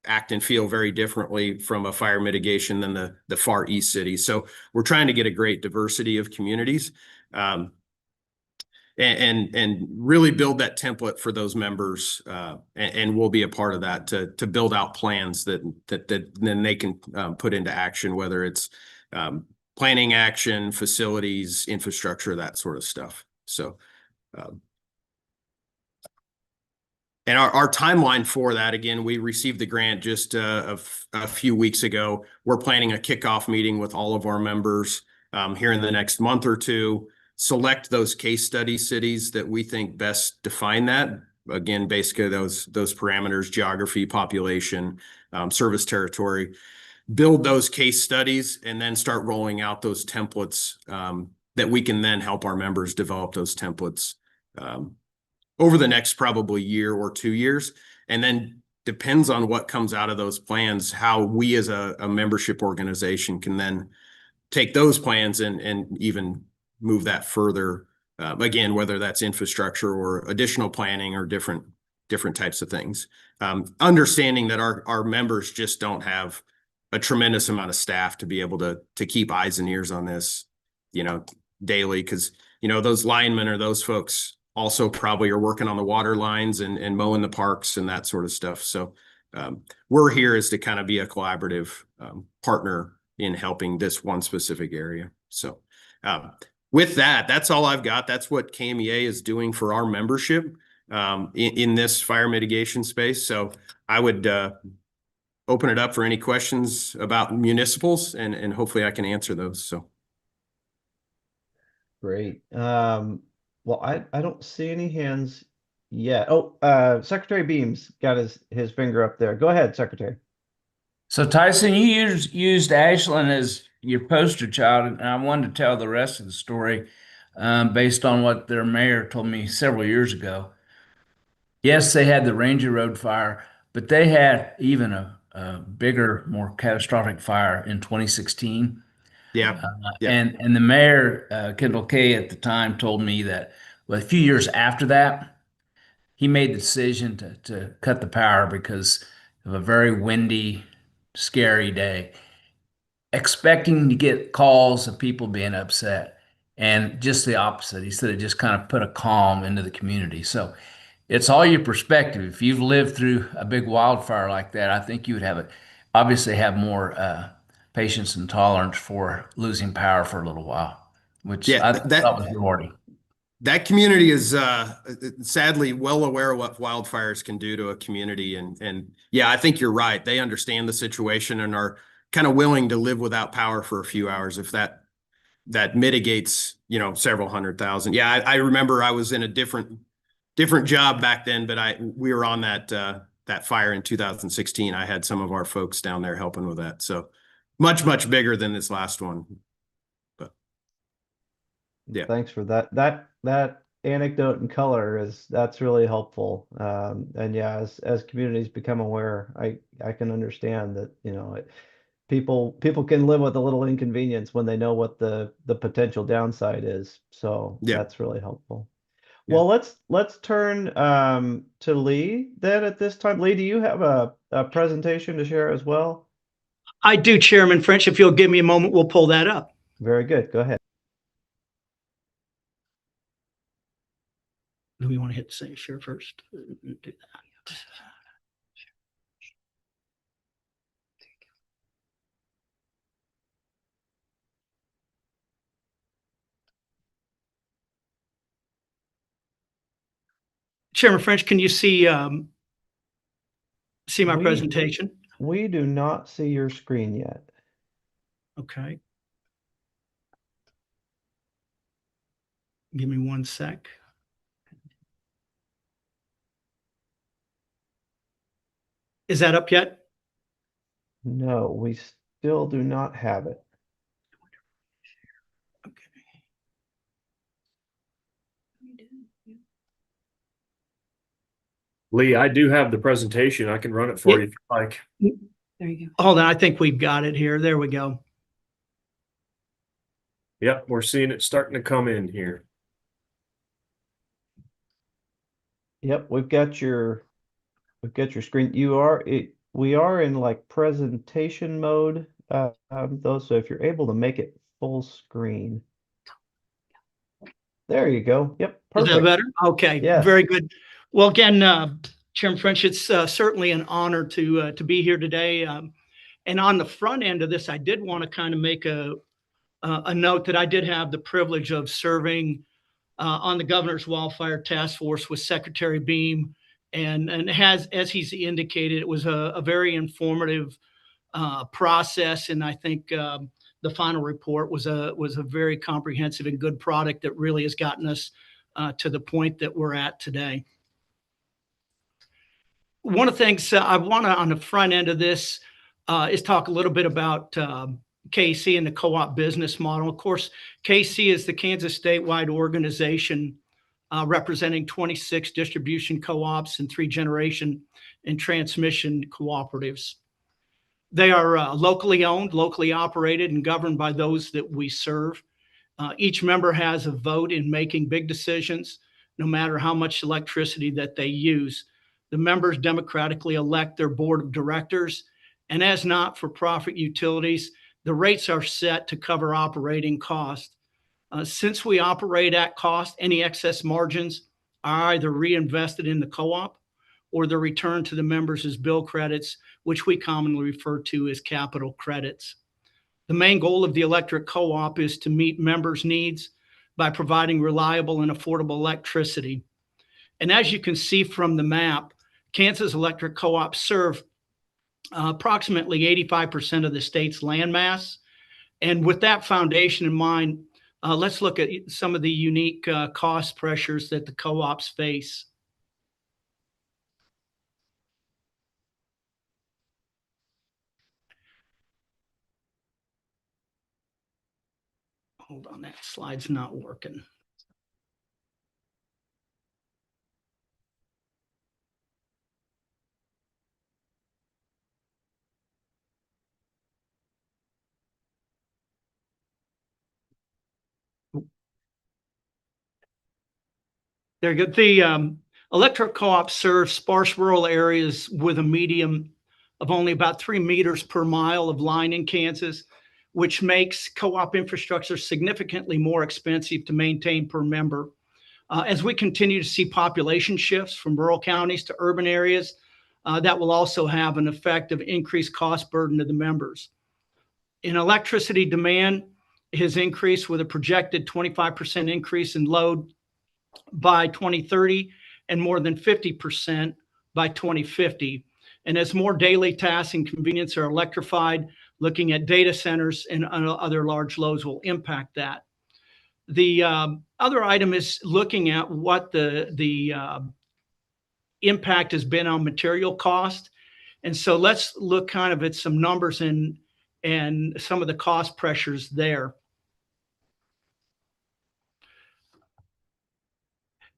Speaker 12: act and feel very differently from a fire mitigation than the far east cities. So we're trying to get a great diversity of communities, and really build that template for those members, and we'll be a part of that to build out plans that then they can put into action, whether it's planning action, facilities, infrastructure, that sort of stuff. So and our timeline for that, again, we received the grant just a few weeks ago. We're planning a kickoff meeting with all of our members here in the next month or two, select those case study cities that we think best define that. Again, basically those parameters: geography, population, service territory. Build those case studies and then start rolling out those templates, that we can then help our members develop those templates over the next probably year or 2 years. And then depends on what comes out of those plans, how we as a membership organization can then take those plans and even move that further. Again, whether that's infrastructure or additional planning or different types of things. Understanding that our members just don't have a tremendous amount of staff to be able to keep eyes and ears on this, daily, because, those linemen or those folks also probably are working on the water lines and mowing the parks and that sort of stuff. So we're here is to kind of be a collaborative partner in helping this one specific area. So with that, that's all I've got. That's what KMEA is doing for our membership in this fire mitigation space. So I would open it up for any questions about municipals, and hopefully I can answer those. So
Speaker 1: Great. Well, I don't see any hands yet. Oh, Secretary Beams got his finger up there. Go ahead, Secretary.
Speaker 3: So Tyson, you used Ashland as your poster child, and I wanted to tell the rest of the story based on what their mayor told me several years ago. Yes, they had the Ranger Road fire, but they had even a bigger, more catastrophic fire in 2016.
Speaker 12: yeah.
Speaker 3: And the mayor, Kendall Kay, at the time told me that, well, a few years after that, he made the decision to cut the power because of a very windy, scary day, expecting to get calls of people being upset. And just the opposite. He said it just kind of put a calm into the community. So it's all your perspective. If you've lived through a big wildfire like that, I think you would obviously have more patience and tolerance for losing power for a little while, which I thought was rewarding.
Speaker 12: That community is sadly well aware of what wildfires can do to a community. And yeah, I think you're right. They understand the situation and are kind of willing to live without power for a few hours if that mitigates, several 100,000. Yeah, I remember I was in a different job back then, but we were on that fire in 2016. I had some of our folks down there helping with that. So much bigger than this last one. But yeah.
Speaker 1: Thanks for that anecdote and color that's really helpful. And yeah, as communities become aware, I can understand that, people can live with a little inconvenience when they know what the potential downside is. So that's really helpful. Yeah. Well, let's turn to Lee then at this time. Lee, do you have a presentation to share as well?
Speaker 13: I do, Chairman French. If you'll give me a moment, we'll pull that up.
Speaker 1: Very good. Go ahead.
Speaker 13: Do we want to hit the same share first? Do that. Chairman French, can you see my presentation?
Speaker 1: We do not see your screen yet.
Speaker 13: Okay. Give me 1 sec. Is that up yet?
Speaker 1: No, we still do not have it.
Speaker 13: Okay.
Speaker 2: Lee, I do have the presentation. I can run it for you if you like.
Speaker 13: There you go. Hold on. I think we've got it here. There we go.
Speaker 2: Yep, we're seeing it starting to come in here.
Speaker 1: Yep, we've got your screen. We are in like presentation mode, though. So if you're able to make it full screen, there you go. Yep, perfect.
Speaker 13: Is that better? Okay,
Speaker 1: Yes.
Speaker 13: Very good. Well, again, Chairman French, it's certainly an honor to be here today. And on the front end of this, I did want to kind of make a note that I did have the privilege of serving on the governor's wildfire task force with Secretary Beam, and as he's indicated, it was a very informative process, and I think the final report was a very comprehensive and good product that really has gotten us to the point that we're at today. One of the things I want to, on the front end of this, is talk a little bit about KC and the co-op business model. Of course, KC is the Kansas statewide organization representing 26 distribution co-ops and 3 generation and transmission cooperatives. They are locally owned, locally operated, and governed by those that we serve. Each member has a vote in making big decisions, no matter how much electricity that they use. The members democratically elect their board of directors, and as not-for-profit utilities, the rates are set to cover operating costs. Since we operate at cost, any excess margins are either reinvested in the co-op or they're returned to the members as bill credits, which we commonly refer to as capital credits. The main goal of the electric co-op is to meet members' needs by providing reliable and affordable electricity. And as you can see from the map, Kansas electric co-ops serve approximately 85% of the state's landmass. And with that foundation in mind, let's look at some of the unique cost pressures that the co-ops face. Hold on, that slide's not working. They're good. The electric co-op serves sparse rural areas with a medium of only about 3 meters per mile of line in Kansas, which makes co-op infrastructure significantly more expensive to maintain per member. As we continue to see population shifts from rural counties to urban areas, that will also have an effect of increased cost burden to the members. In electricity demand has increased with a projected 25% increase in load by 2030 and more than 50% by 2050. And as more daily tasks and convenience are electrified, looking at data centers and other large loads will impact that. The other item is looking at what the impact has been on material cost. And so let's look kind of at some numbers and some of the cost pressures there.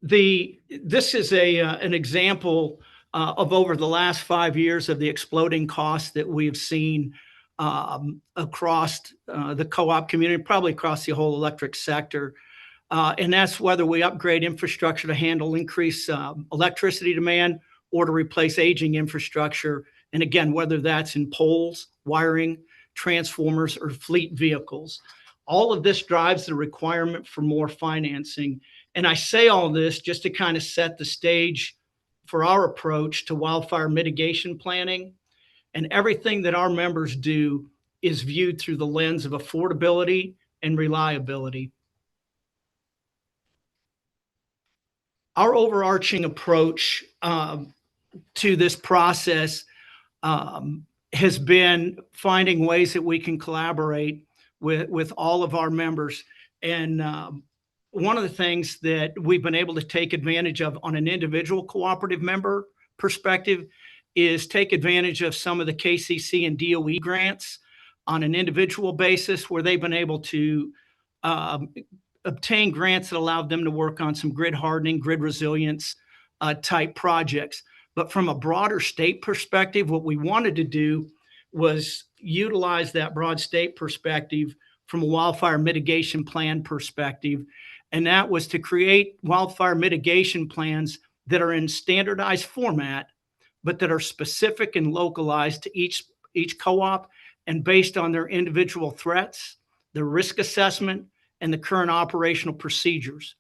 Speaker 13: This is an example of over the last 5 years of the exploding costs that we've seen across the co-op community, probably across the whole electric sector. And that's whether we upgrade infrastructure to handle increased electricity demand or to replace aging infrastructure. And again, whether that's in poles, wiring, transformers, or fleet vehicles. All of this drives the requirement for more financing. And I say all this just to kind of set the stage for our approach to wildfire mitigation planning. And everything that our members do is viewed through the lens of affordability and reliability. Our overarching approach to this process has been finding ways that we can collaborate with all of our members. And one of the things that we've been able to take advantage of on an individual cooperative member perspective is take advantage of some of the KCC and DOE grants on an individual basis, where they've been able to obtain grants that allowed them to work on some grid hardening, grid resilience type projects. But from a broader state perspective, what we wanted to do was utilize that broad state perspective from a wildfire mitigation plan perspective. And that was to create wildfire mitigation plans that are in standardized format, but that are specific and localized to each co-op and based on their individual threats, the risk assessment, and the current operational procedures.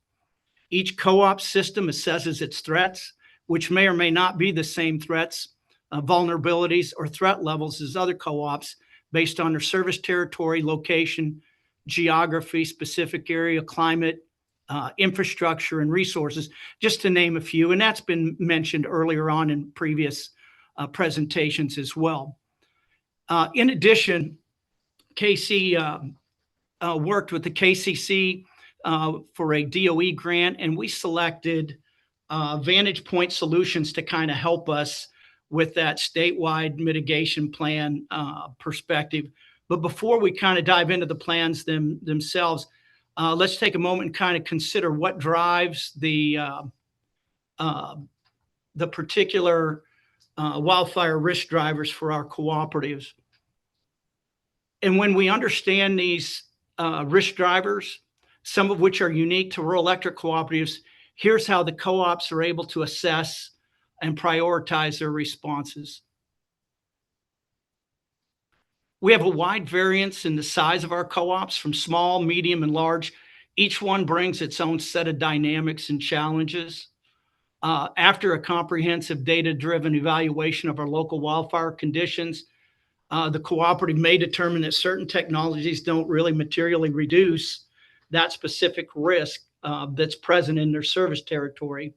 Speaker 13: Each co-op system assesses its threats, which may or may not be the same threats, vulnerabilities, or threat levels as other co-ops based on their service territory, location, geography, specific area, climate, infrastructure, and resources, just to name a few. And that's been mentioned earlier on in previous presentations as well. In addition, KC worked with the KCC for a DOE grant, and we selected Vantage Point Solutions to kind of help us with that statewide mitigation plan perspective. But before we kind of dive into the plans themselves, let's take a moment and kind of consider what drives the particular wildfire risk drivers for our cooperatives. And when we understand these risk drivers, some of which are unique to rural electric cooperatives, here's how the co-ops are able to assess and prioritize their responses. We have a wide variance in the size of our co-ops, from small, medium, and large. Each one brings its own set of dynamics and challenges. After a comprehensive data-driven evaluation of our local wildfire conditions, the cooperative may determine that certain technologies don't really materially reduce that specific risk that's present in their service territory.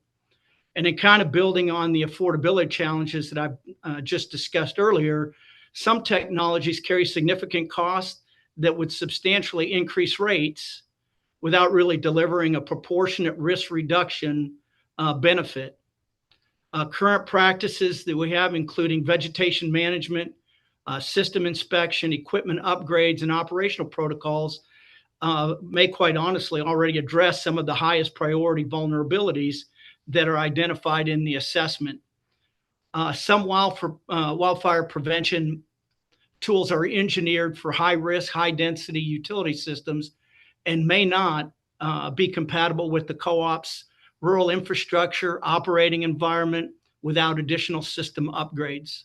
Speaker 13: And in kind of building on the affordability challenges that I've just discussed earlier, some technologies carry significant costs that would substantially increase rates without really delivering a proportionate risk reduction benefit. Current practices that we have, including vegetation management, system inspection, equipment upgrades, and operational protocols, may quite honestly already address some of the highest priority vulnerabilities that are identified in the assessment. Some wildfire prevention tools are engineered for high risk, high density utility systems and may not be compatible with the co-op's rural infrastructure operating environment without additional system upgrades.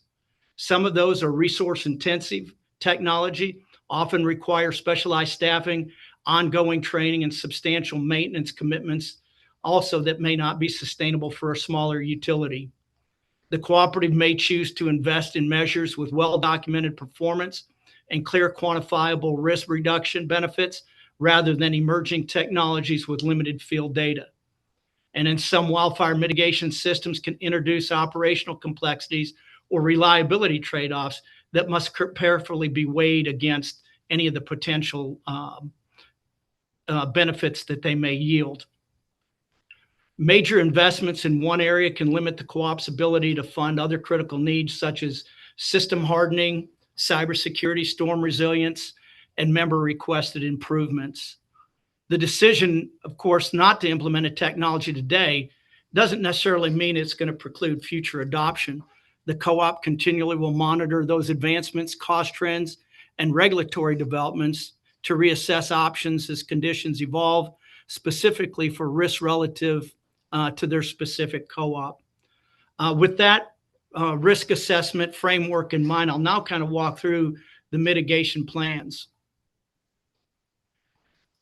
Speaker 13: Some of those are resource intensive technology, often require specialized staffing, ongoing training, and substantial maintenance commitments, also that may not be sustainable for a smaller utility. The cooperative may choose to invest in measures with well-documented performance and clear quantifiable risk reduction benefits rather than emerging technologies with limited field data. And in some wildfire mitigation systems can introduce operational complexities or reliability trade-offs that must carefully be weighed against any of the potential benefits that they may yield. Major investments in one area can limit the co-op's ability to fund other critical needs, such as system hardening, cybersecurity, storm resilience, and member requested improvements. The decision, of course, not to implement a technology today doesn't necessarily mean it's going to preclude future adoption. The co-op continually will monitor those advancements, cost trends, and regulatory developments to reassess options as conditions evolve, specifically for risks relative to their specific co-op. With that risk assessment framework in mind, I'll now kind of walk through the mitigation plans.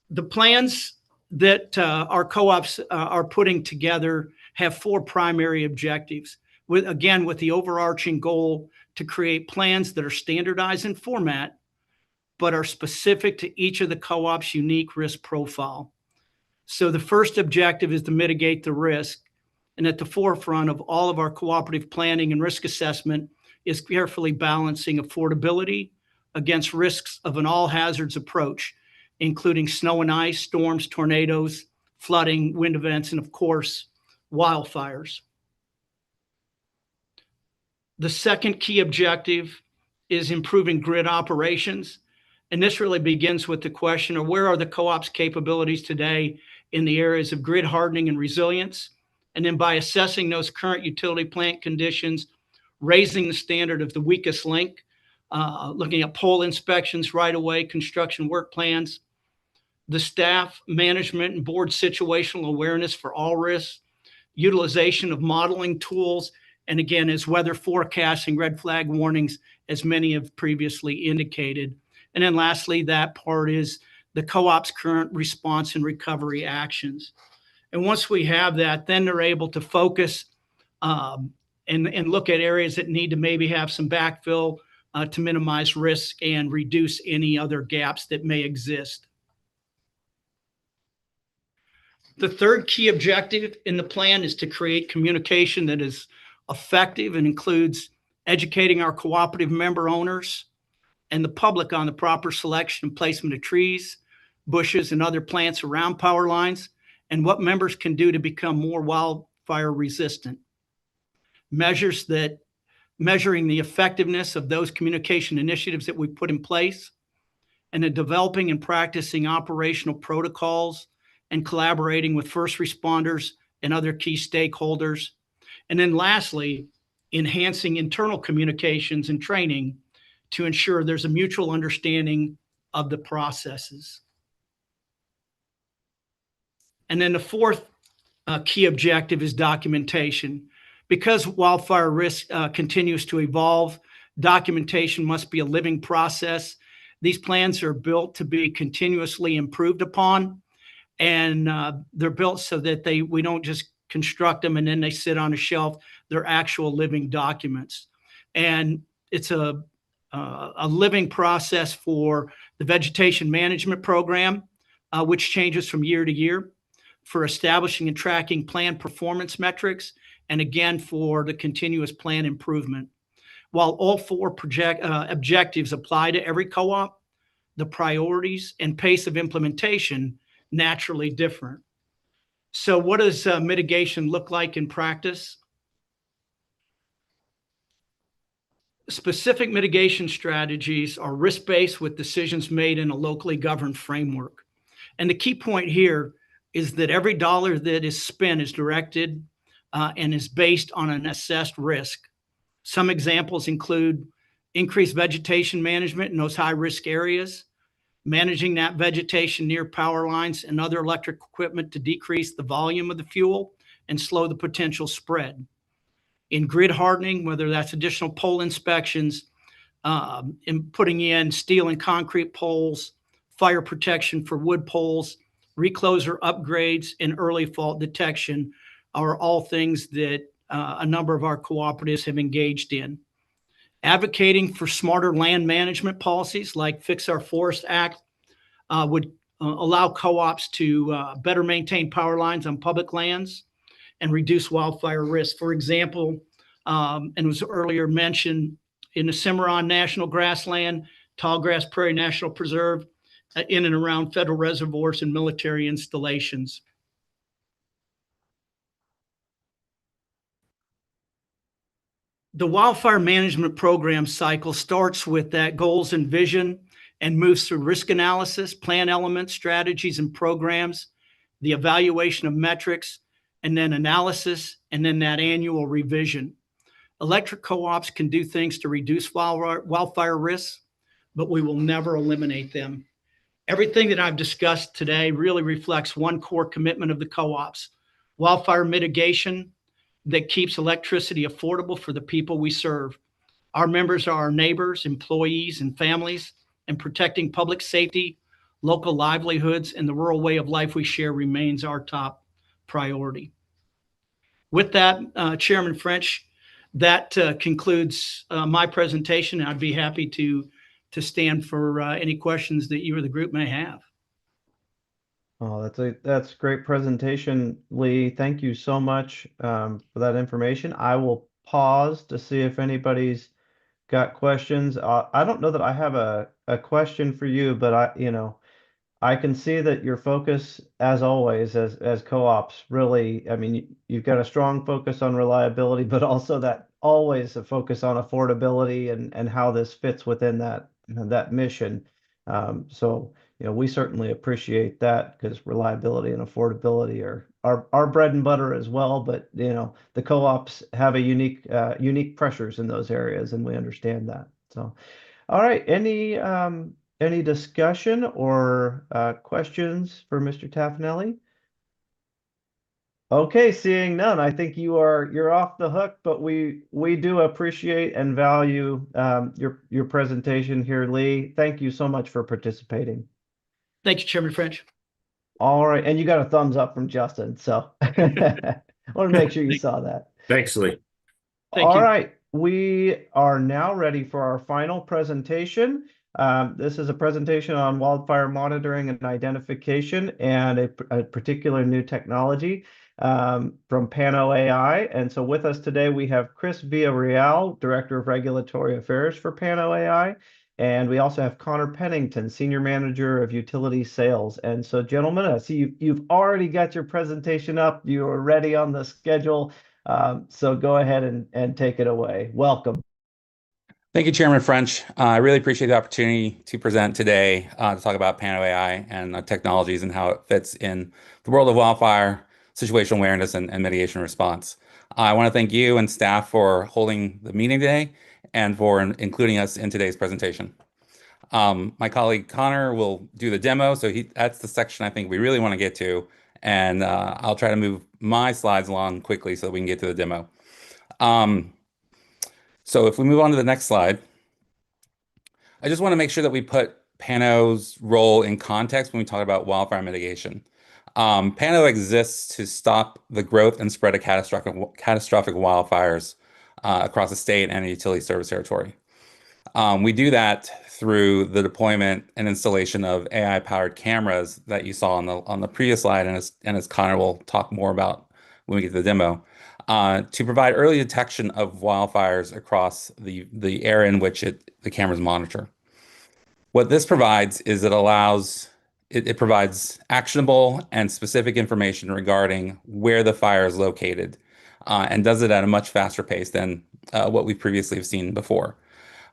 Speaker 13: The plans that our co-ops are putting together have 4 primary objectives, with the overarching goal to create plans that are standardized in format, but are specific to each of the co-op's unique risk profile. So the first objective is to mitigate the risk. And at the forefront of all of our cooperative planning and risk assessment is carefully balancing affordability against risks of an all hazards approach, including snow and ice, storms, tornadoes, flooding, wind events, and of course, wildfires. The second key objective is improving grid operations. And this really begins with the question of where are the co-op's capabilities today in the areas of grid hardening and resilience? And then by assessing those current utility plant conditions, raising the standard of the weakest link, looking at pole inspections, right-of-way, construction work plans, the staff, management, and board situational awareness for all risks, utilization of modeling tools, and again, as weather forecasting, red flag warnings, as many have previously indicated. And then lastly, that part is the co-op's current response and recovery actions. And once we have that, then they're able to focus and look at areas that need to maybe have some backfill to minimize risk and reduce any other gaps that may exist. The third key objective in the plan is to create communication that is effective and includes educating our cooperative member owners and the public on the proper selection and placement of trees, bushes, and other plants around power lines, and what members can do to become more wildfire resistant. Measuring the effectiveness of those communication initiatives that we put in place, and then developing and practicing operational protocols and collaborating with first responders and other key stakeholders. And then lastly, enhancing internal communications and training to ensure there's a mutual understanding of the processes. And then the fourth key objective is documentation. Because wildfire risk continues to evolve, documentation must be a living process. These plans are built to be continuously improved upon, and they're built so that we don't just construct them and then they sit on a shelf. They're actual living documents. And it's a living process for the vegetation management program, which changes from year to year, for establishing and tracking plan performance metrics, and again, for the continuous plan improvement. While all 4 objectives apply to every co-op, the priorities and pace of implementation naturally differ. So what does mitigation look like in practice? Specific mitigation strategies are risk-based with decisions made in a locally governed framework. And the key point here is that every dollar that is spent is directed and is based on an assessed risk. Some examples include increased vegetation management in those high-risk areas, managing that vegetation near power lines and other electric equipment to decrease the volume of the fuel and slow the potential spread. In grid hardening, whether that's additional pole inspections, in putting in steel and concrete poles, fire protection for wood poles, recloser upgrades, and early fault detection are all things that a number of our cooperatives have engaged in. Advocating for smarter land management policies like Fix Our Forest Act would allow co-ops to better maintain power lines on public lands and reduce wildfire risk. For example, and it was earlier mentioned, in the Cimarron National Grassland, Tallgrass Prairie National Preserve, in and around federal reservoirs and military installations. The wildfire management program cycle starts with that goals and vision and moves through risk analysis, plan elements, strategies, and programs, the evaluation of metrics, and then analysis, and then that annual revision. Electric co-ops can do things to reduce wildfire risks, but we will never eliminate them. Everything that I've discussed today really reflects one core commitment of the co-ops: wildfire mitigation that keeps electricity affordable for the people we serve. Our members are our neighbors, employees, and families, and protecting public safety, local livelihoods, and the rural way of life we share remains our top priority. With that, Chairman French, that concludes my presentation. I'd be happy to stand for any questions that you or the group may have.
Speaker 1: Oh, that's a great presentation, Lee. Thank you so much for that information. I will pause to see if anybody's got questions. I don't know that I have a question for you, but I can see that your focus, as always, as co-ops, really, I mean, you've got a strong focus on reliability, but also that always a focus on affordability and how this fits within that mission. So, we certainly appreciate that because reliability and affordability are our bread and butter as well. But the co-ops have a unique pressures in those areas, and we understand that. So, all right, any discussion or questions for Mr. Taffanelli? Okay, seeing none, I think you're off the hook, but we do appreciate and value your presentation here, Lee. Thank you so much for participating.
Speaker 13: Thank you, Chairman French.
Speaker 1: All right, and you got a thumbs up from Justin, so I want to make sure you saw that.
Speaker 2: Thanks, Lee.
Speaker 13: Thank you.
Speaker 1: All right, we are now ready for our final presentation. This is a presentation on wildfire monitoring and identification and a particular new technology from Pano AI. And so with us today, we have Chris Villarreal, Director of Regulatory Affairs for Pano AI. And we also have Connor Pennington, Senior Manager of Utility Sales. And so, gentlemen, I see you've already got your presentation up. You are ready on the schedule. So go ahead and take it away. Welcome.
Speaker 14: Thank you, Chairman French. I really appreciate the opportunity to present today to talk about Pano AI and technologies and how it fits in the world of wildfire, situational awareness, and mitigation response. I want to thank you and staff for holding the meeting today and for including us in today's presentation. My colleague Connor will do the demo, so that's the section I think we really want to get to, and I'll try to move my slides along quickly so that we can get to the demo. So if we move on to the next slide, I just want to make sure that we put Pano's role in context when we talk about wildfire mitigation. Pano exists to stop the growth and spread of catastrophic wildfires across the state and the utility service territory. We do that through the deployment and installation of AI-powered cameras that you saw on the previous slide, and as Connor will talk more about when we get to the demo, to provide early detection of wildfires across the area in which the cameras monitor. What this provides is it provides actionable and specific information regarding where the fire is located, and does it at a much faster pace than what we previously have seen before.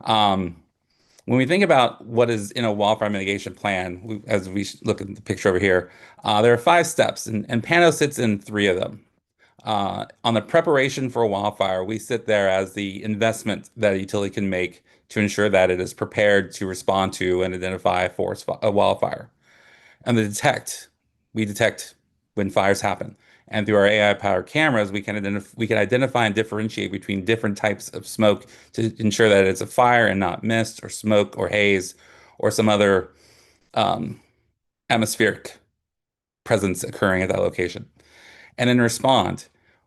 Speaker 14: When we think about what is in a wildfire mitigation plan, as we look at the picture over here, there are 5 steps, and Pano sits in 3 of them. On the preparation for a wildfire, we sit there as the investment that a utility can make to ensure that it is prepared to respond to and identify a wildfire. And we detect when fires happen. And through our AI-powered cameras, we can identify and differentiate between different types of smoke to ensure that it's a fire and not mist or smoke or haze or some other atmospheric presence occurring at that location. And then respond.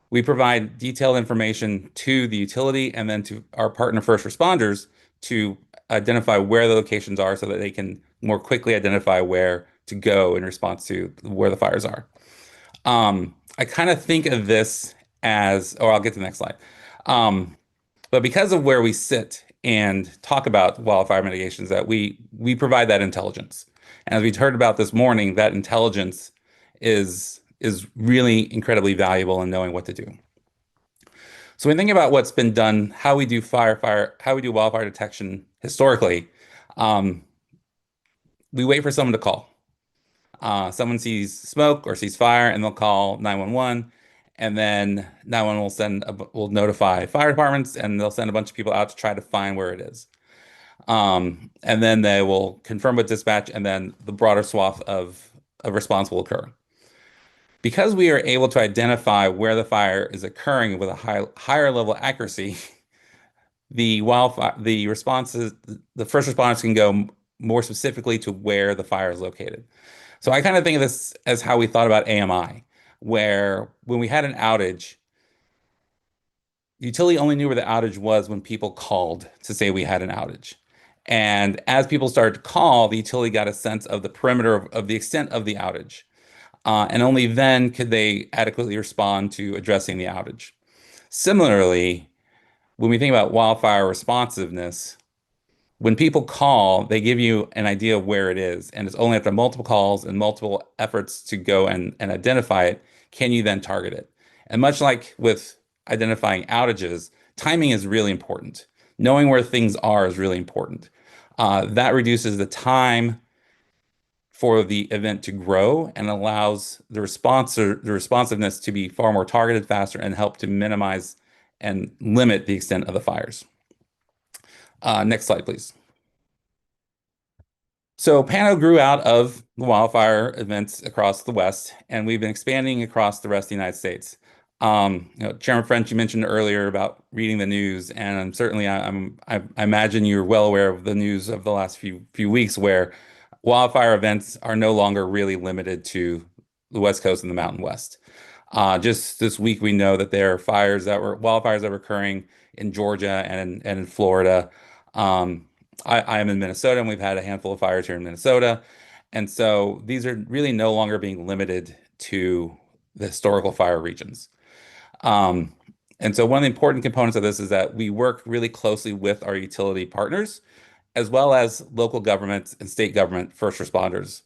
Speaker 14: We provide detailed information to the utility and then to our partner first responders to identify where the locations are so that they can more quickly identify where to go in response to where the fires are. I kind of think of this as, or I'll get to the next slide. But because of where we sit and talk about wildfire mitigations, that we provide that intelligence. And as we heard about this morning, that intelligence is really incredibly valuable in knowing what to do. So when thinking about what's been done, how we do wildfire detection historically, we wait for someone to call. Someone sees smoke or sees fire and they'll call 911, and then 911 will notify fire departments and they'll send a bunch of people out to try to find where it is. And then they will confirm with dispatch, and then the broader swath of response will occur. Because we are able to identify where the fire is occurring with a higher level of accuracy, the responses, the first responders can go more specifically to where the fire is located. So I kind of think of this as how we thought about AMI, where when we had an outage, the utility only knew where the outage was when people called to say we had an outage. And as people started to call, the utility got a sense of the perimeter of the extent of the outage. And only then could they adequately respond to addressing the outage. Similarly, when we think about wildfire responsiveness, when people call, they give you an idea of where it is. And it's only after multiple calls and multiple efforts to go and identify it, can you then target it. And much like with identifying outages, timing is really important. Knowing where things are is really important. That reduces the time for the event to grow and allows the responsiveness to be far more targeted, faster, and help to minimize and limit the extent of the fires. Next slide, please. So Pano grew out of the wildfire events across the West, and we've been expanding across the rest of the United States. Chairman French, you mentioned earlier about reading the news, and certainly I imagine you're well aware of the news of the last few weeks, where wildfire events are no longer really limited to the West Coast and the Mountain West. Just this week, we know that there are wildfires that were occurring in Georgia and in Florida. I am in Minnesota, and we've had a handful of fires here in Minnesota. And so these are really no longer being limited to the historical fire regions. And so one of the important components of this is that we work really closely with our utility partners, as well as local governments and state government first responders,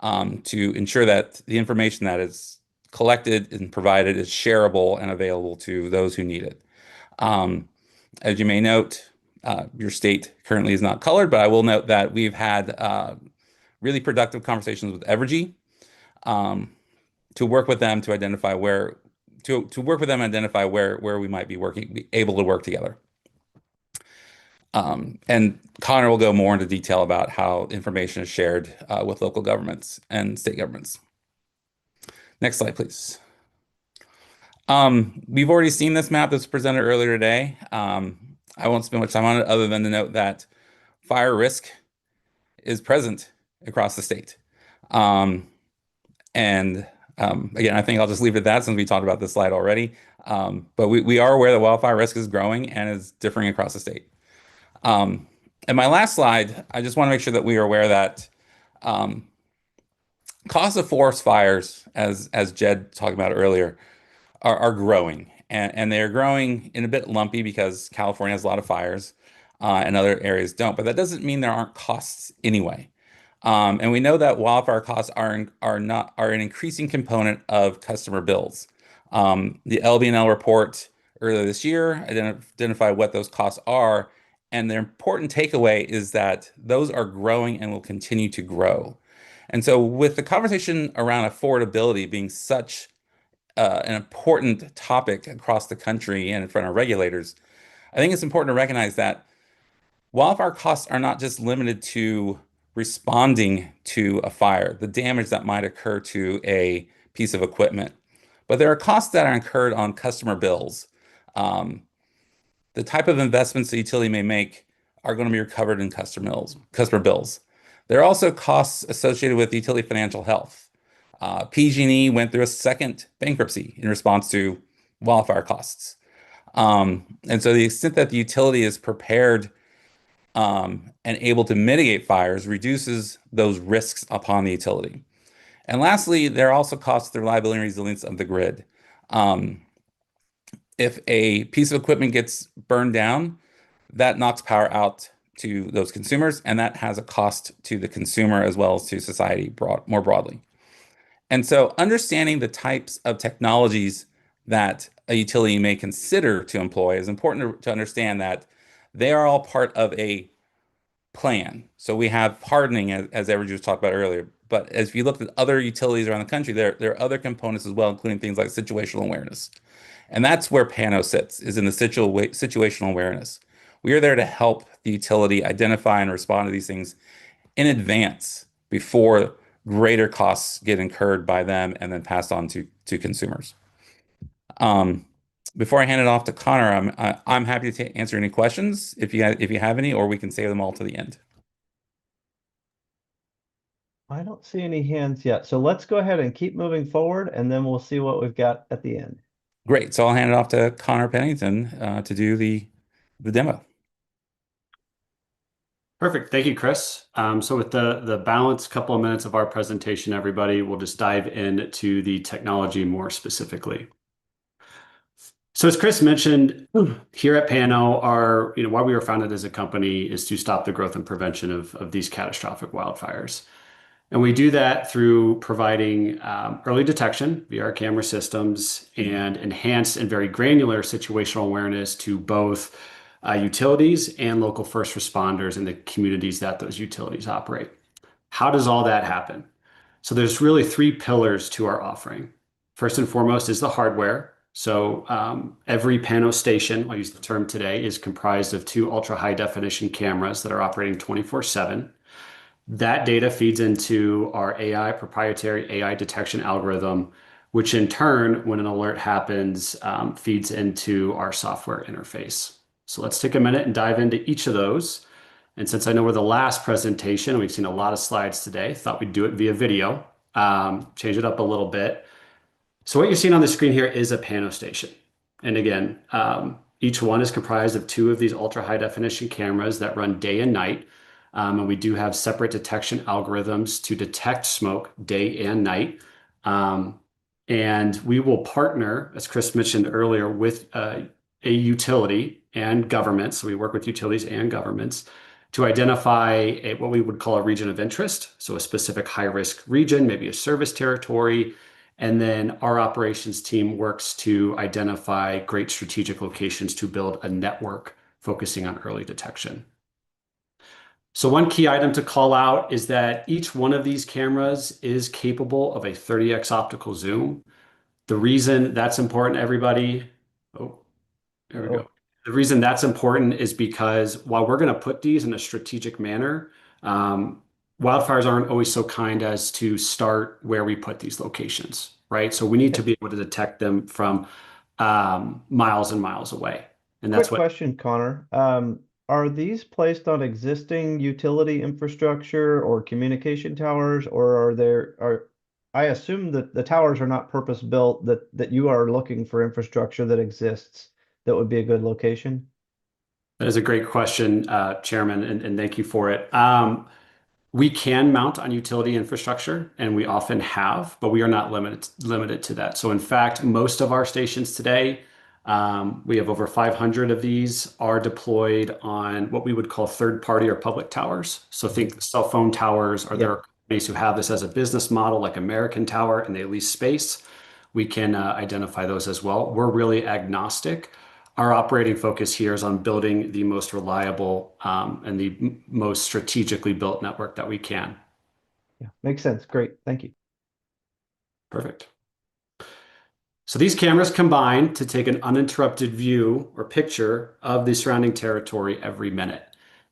Speaker 14: to ensure that the information that is collected and provided is shareable and available to those who need it. As you may note, your state currently is not colored, but I will note that we've had really productive conversations with Evergy to work with them to identify where we might be able to work together. And Connor will go more into detail about how information is shared with local governments and state governments. Next slide, please. We've already seen this map that was presented earlier today. I won't spend much time on it other than to note that fire risk is present across the state. Again, I think I'll just leave it at that since we talked about this slide already. But we are aware that wildfire risk is growing and is differing across the state. And my last slide, I just want to make sure that we are aware that costs of forest fires, as Jed talked about earlier, are growing. And they're growing in a bit lumpy because California has a lot of fires and other areas don't. But that doesn't mean there aren't costs anyway. And we know that wildfire costs are an increasing component of customer bills. The LBNL report earlier this year identified what those costs are. And the important takeaway is that those are growing and will continue to grow. And so with the conversation around affordability being such an important topic across the country and in front of regulators, I think it's important to recognize that wildfire costs are not just limited to responding to a fire, the damage that might occur to a piece of equipment, but there are costs that are incurred on customer bills. The type of investments the utility may make are going to be recovered in customer bills. There are also costs associated with utility financial health. PG&E went through a second bankruptcy in response to wildfire costs. And so the extent that the utility is prepared and able to mitigate fires reduces those risks upon the utility. And lastly, there are also costs to the reliability and resilience of the grid. If a piece of equipment gets burned down, that knocks power out to those consumers, and that has a cost to the consumer as well as to society more broadly. And so understanding the types of technologies that a utility may consider to employ is important to understand that they are all part of a plan. So we have hardening, as Evergy was talked about earlier. But as you look at other utilities around the country, there are other components as well, including things like situational awareness. And that's where Pano sits, is in the situational awareness. We are there to help the utility identify and respond to these things in advance before greater costs get incurred by them and then passed on to consumers. before I hand it off to Connor, I'm happy to answer any questions if you have any, or we can save them all to the end.
Speaker 1: I don't see any hands yet. So let's go ahead and keep moving forward, and then we'll see what we've got at the end.
Speaker 14: Great. So I'll hand it off to Connor Pennington to do the demo.
Speaker 15: Perfect. Thank you, Chris. So with the balance couple of minutes of our presentation, everybody, we'll just dive into the technology more specifically. So as Chris mentioned, here at Pano, why we were founded as a company is to stop the growth and prevention of these catastrophic wildfires. And we do that through providing early detection via our camera systems and enhanced and very granular situational awareness to both utilities and local first responders in the communities that those utilities operate. How does all that happen? So there's really three pillars to our offering. First and foremost is the hardware. So every Pano station, I'll use the term today, is comprised of 2 ultra high definition cameras that are operating 24/7. That data feeds into our proprietary AI detection algorithm, which in turn, when an alert happens, feeds into our software interface. So let's take a minute and dive into each of those. And since I know we're the last presentation, we've seen a lot of slides today, thought we'd do it via video, change it up a little bit. So what you're seeing on the screen here is a Pano station. And again, each one is comprised of 2 of these ultra high definition cameras that run day and night. And we do have separate detection algorithms to detect smoke day and night. And we will partner, as Chris mentioned earlier, with a utility and government. So we work with utilities and governments to identify what we would call a region of interest. So a specific high risk region, maybe a service territory. And then our operations team works to identify great strategic locations to build a network focusing on early detection. So one key item to call out is that each one of these cameras is capable of a 30x optical zoom. The reason that's important, everybody, there we go. The reason that's important is because while we're going to put these in a strategic manner, wildfires aren't always so kind as to start where we put these locations, right? So we need to be able to detect them from miles and miles away. And that's
Speaker 1: Quick question, Connor. Are these placed on existing utility infrastructure or communication towers, or I assume that the towers are not purpose built, that you are looking for infrastructure that exists that would be a good location?
Speaker 15: That is a great question, Chairman, and thank you for it. We can mount on utility infrastructure, and we often have, but we are not limited to that. So in fact, most of our stations today, we have over 500 of these, are deployed on what we would call third-party or public towers. So think cell phone towers, or there are companies who have this as a business model, like American Tower, and they lease space. We can identify those as well. We're really agnostic. Our operating focus here is on building the most reliable and the most strategically built network that we can.
Speaker 1: Yeah, makes sense. Great. Thank you.
Speaker 15: Perfect. So these cameras combine to take an uninterrupted view or picture of the surrounding territory every minute.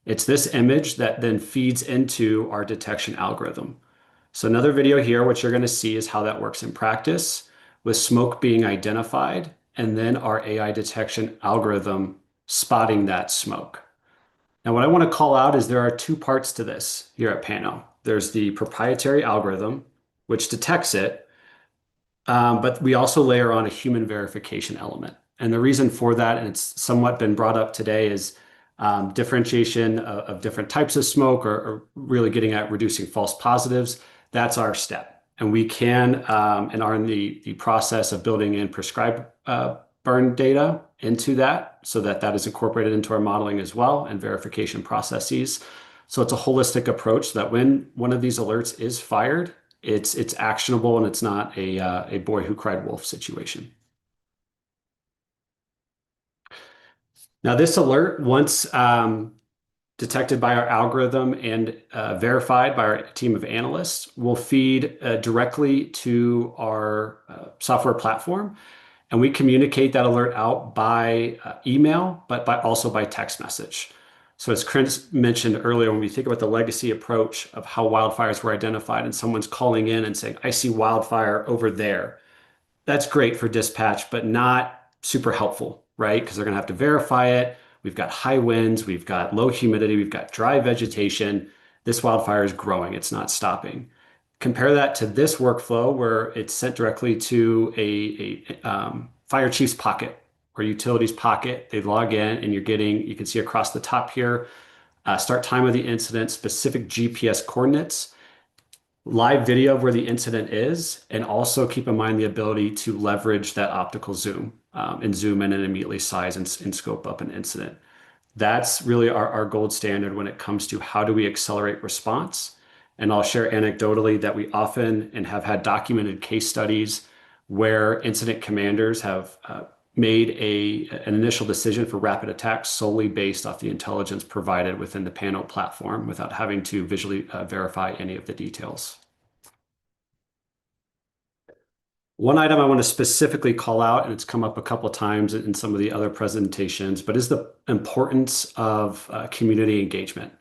Speaker 15: It's this image that then feeds into our detection algorithm. So another video here, what you're going to see is how that works in practice, with smoke being identified and then our AI detection algorithm spotting that smoke. Now, what I want to call out is there are 2 parts to this here at Pano. There's the proprietary algorithm, which detects it, but we also layer on a human verification element. And the reason for that, and it's somewhat been brought up today, is differentiation of different types of smoke, or really getting at reducing false positives. That's our step. And we can and are in the process of building in prescribed burn data into that, so that is incorporated into our modeling as well, and verification processes. So it's a holistic approach that when one of these alerts is fired, it's actionable, and it's not a boy who cried wolf situation. Now, this alert, once detected by our algorithm and verified by our team of analysts, will feed directly to our software platform. And we communicate that alert out by email, but also by text message. So as Chris mentioned earlier, when we think about the legacy approach of how wildfires were identified, and someone's calling in and saying, I see wildfire over there, that's great for dispatch, but not super helpful, right? Because they're going to have to verify it. We've got high winds, we've got low humidity, we've got dry vegetation. This wildfire is growing, it's not stopping. Compare that to this workflow where it's sent directly to a fire chief's pocket or utilities pocket. They log in and you can see across the top here, start time of the incident, specific GPS coordinates, live video of where the incident is, and also keep in mind the ability to leverage that optical zoom and zoom in and immediately size and scope up an incident. That's really our gold standard when it comes to how do we accelerate response. And I'll share anecdotally that we often and have had documented case studies where incident commanders have made an initial decision for rapid attacks solely based off the intelligence provided within the Pano platform without having to visually verify any of the details. One item I want to specifically call out, and it's come up a couple of times in some of the other presentations, but is the importance of community engagement.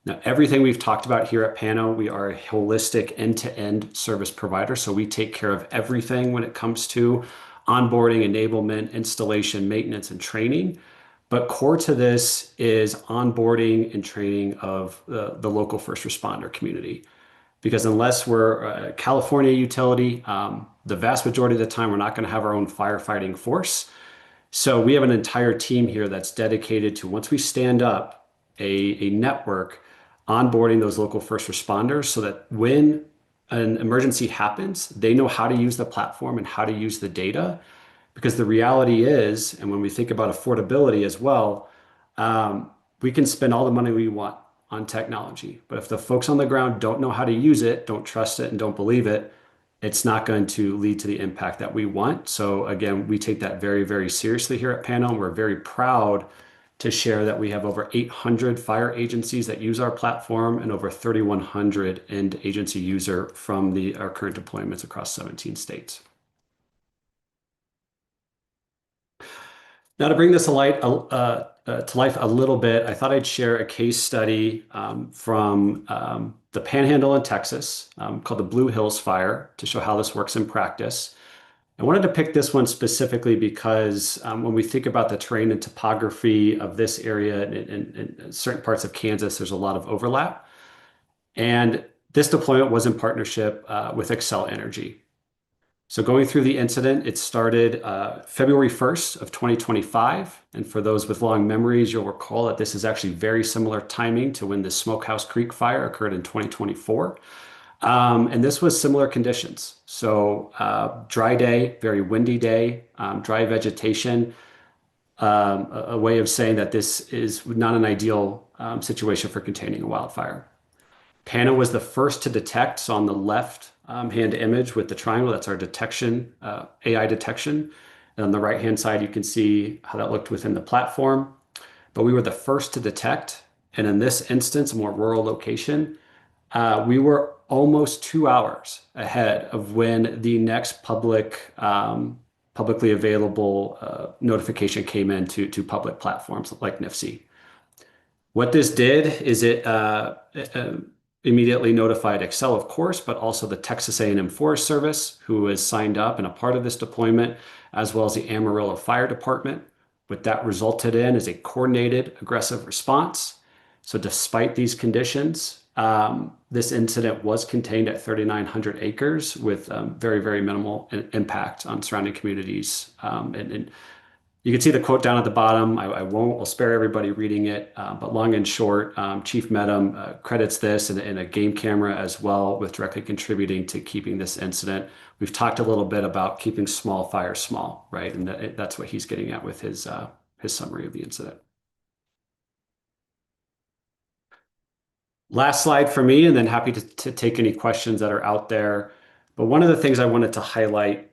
Speaker 15: Now, everything we've talked about here at Pano, we are a holistic end-to-end service provider. So we take care of everything when it comes to onboarding, enablement, installation, maintenance, and training. But core to this is onboarding and training of the local first responder community. Because unless we're a California utility, the vast majority of the time, we're not going to have our own firefighting force. So we have an entire team here that's dedicated to, once we stand up a network, onboarding those local first responders so that when an emergency happens, they know how to use the platform and how to use the data. Because the reality is, and when we think about affordability as well, we can spend all the money we want on technology. But if the folks on the ground don't know how to use it, don't trust it, and don't believe it, it's not going to lead to the impact that we want. So again, we take that very, very seriously here at Pano. And we're very proud to share that we have over 800 fire agencies that use our platform and over 3,100 end agency user from our current deployments across 17 states. Now to bring this to life a little bit, I thought I'd share a case study from the Panhandle in Texas called the Blue Hills Fire to show how this works in practice. I wanted to pick this one specifically because when we think about the terrain and topography of this area in certain parts of Kansas, there's a lot of overlap. And this deployment was in partnership with Xcel Energy. So going through the incident, it started February 1st of 2025. And for those with long memories, you'll recall that this is actually very similar timing to when the Smokehouse Creek fire occurred in 2024. And this was similar conditions. So dry day, very windy day, dry vegetation, a way of saying that this is not an ideal situation for containing a wildfire. Pano was the first to detect. So on the left hand image with the triangle, that's our detection, AI detection. And on the right-hand side, you can see how that looked within the platform. But we were the first to detect. And in this instance, a more rural location, we were almost 2 hours ahead of when the next publicly available notification came in to public platforms like NIFC. What this did is it immediately notified Xcel, of course, but also the Texas A&M Forest Service, who is signed up and a part of this deployment, as well as the Amarillo Fire Department. What that resulted in is a coordinated aggressive response. So despite these conditions, this incident was contained at 3,900 acres with very, very minimal impact on surrounding communities. And you can see the quote down at the bottom. I'll spare everybody reading it, but long and short, Chief Medham credits this and a game camera as well with directly contributing to keeping this incident. We've talked a little bit about keeping small fires small, right? And that's what he's getting at with his summary of the incident. Last slide for me, and then happy to take any questions that are out there. But one of the things I wanted to highlight,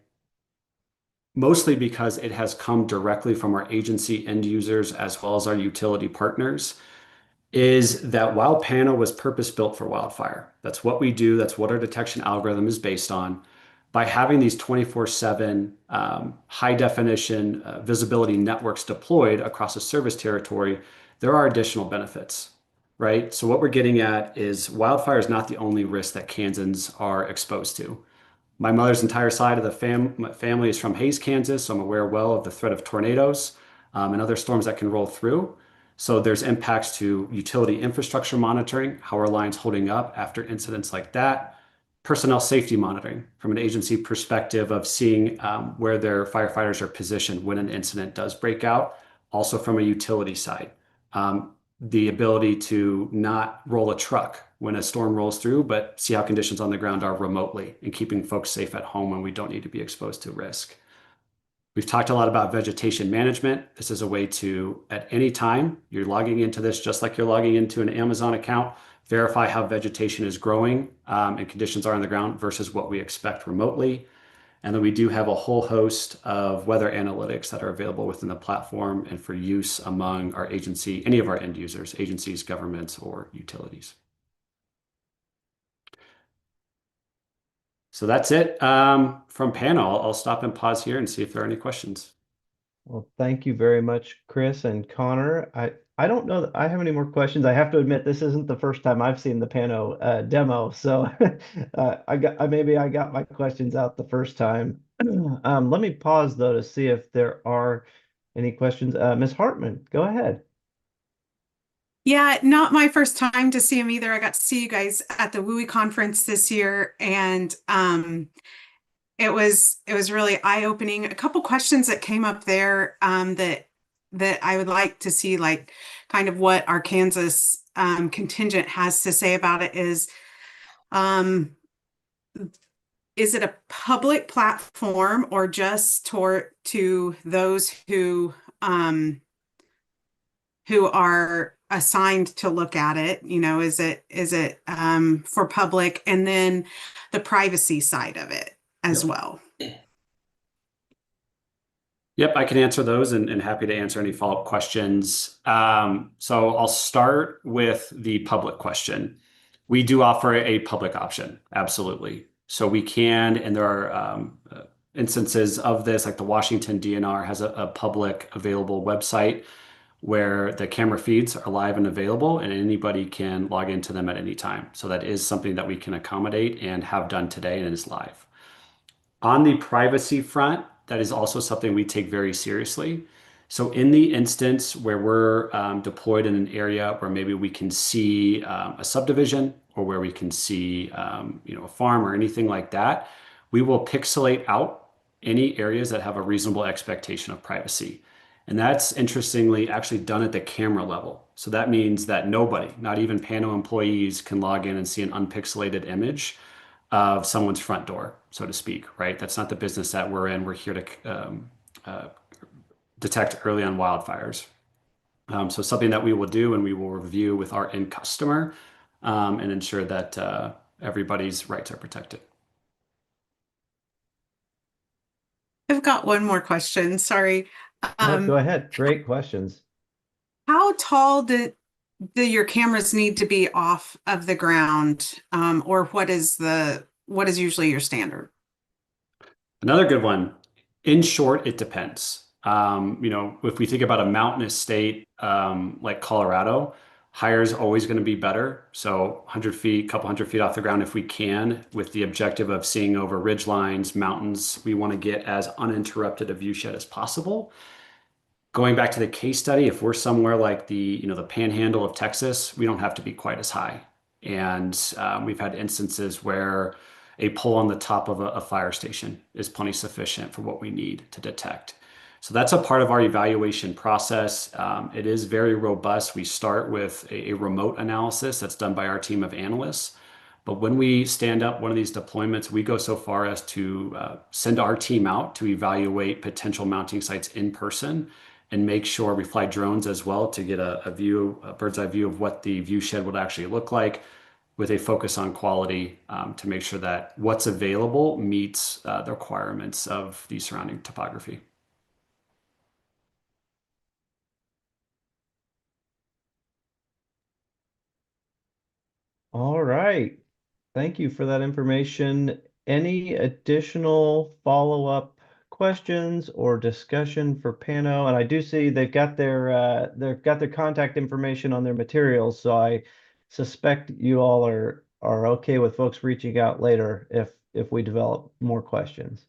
Speaker 15: mostly because it has come directly from our agency end users as well as our utility partners, is that while Pano was purpose-built for wildfire, that's what we do, that's what our detection algorithm is based on. By having these 24/7 high-definition visibility networks deployed across a service territory, there are additional benefits. Right? So what we're getting at is wildfire is not the only risk that Kansans are exposed to. My mother's entire side of the family is from Hays, Kansas, so I'm aware well of the threat of tornadoes and other storms that can roll through. So there's impacts to utility infrastructure monitoring, how are lines holding up after incidents like that, personnel safety monitoring from an agency perspective of seeing where their firefighters are positioned when an incident does break out, also from a utility side. The ability to not roll a truck when a storm rolls through, but see how conditions on the ground are remotely and keeping folks safe at home when we don't need to be exposed to risk. We've talked a lot about vegetation management. This is a way to, at any time, you're logging into this just like you're logging into an Amazon account, verify how vegetation is growing and conditions are on the ground versus what we expect remotely. And then we do have a whole host of weather analytics that are available within the platform and for use among our agency, any of our end users, agencies, governments, or utilities. So that's it from panel. I'll stop and pause here and see if there are any questions.
Speaker 1: Well, thank you very much, Chris and Connor. I don't know that I have any more questions. I have to admit this isn't the first time I've seen the Pano demo, so maybe I got my questions out the first time. Let me pause though to see if there are any questions. Ms. Hartman, go ahead.
Speaker 8: Yeah, not my first time to see him either. I got to see you guys at the WUI conference this year, and it was really eye-opening. A couple questions that came up there that I would like to see, like kind of what our Kansas contingent has to say about it is it a public platform or just to those who are assigned to look at it? You know, is it for public, and then the privacy side of it as well?
Speaker 15: Yep, I can answer those and happy to answer any follow-up questions. So I'll start with the public question. We do offer a public option, absolutely. So we can, and there are instances of this, like the Washington DNR has a public available website where the camera feeds are live and available and anybody can log into them at any time. So that is something that we can accommodate and have done today and is live. On the privacy front, that is also something we take very seriously. So in the instance where we're deployed in an area where maybe we can see a subdivision or where we can see a farm or anything like that, we will pixelate out any areas that have a reasonable expectation of privacy. And that's interestingly actually done at the camera level. So that means that nobody, not even Pano employees, can log in and see an unpixelated image of someone's front door, so to speak, right? That's not the business that we're in. We're here to detect early on wildfires. So something that we will do and we will review with our end customer and ensure that everybody's rights are protected.
Speaker 8: I've got one more question. Sorry.
Speaker 1: Go ahead. Great questions.
Speaker 8: How tall do your cameras need to be off of the ground, or what is usually your standard?
Speaker 15: Another good one. In short, it depends. If we think about a mountainous state like Colorado, higher is always going to be better. So 100 feet, couple hundred feet off the ground if we can, with the objective of seeing over ridge lines, mountains. We want to get as uninterrupted a view shed as possible. Going back to the case study, if we're somewhere like the panhandle of Texas, we don't have to be quite as high. And we've had instances where a pole on the top of a fire station is plenty sufficient for what we need to detect. So that's a part of our evaluation process. It is very robust. We start with a remote analysis that's done by our team of analysts. But when we stand up one of these deployments, we go so far as to send our team out to evaluate potential mounting sites in person and make sure we fly drones as well to get a bird's eye view of what the view shed would actually look like, with a focus on quality to make sure that what's available meets the requirements of the surrounding topography.
Speaker 1: All right. Thank you for that information. Any additional follow-up questions or discussion for Pano? And I do see they've got their contact information on their materials, so I suspect you all are okay with folks reaching out later if we develop more questions.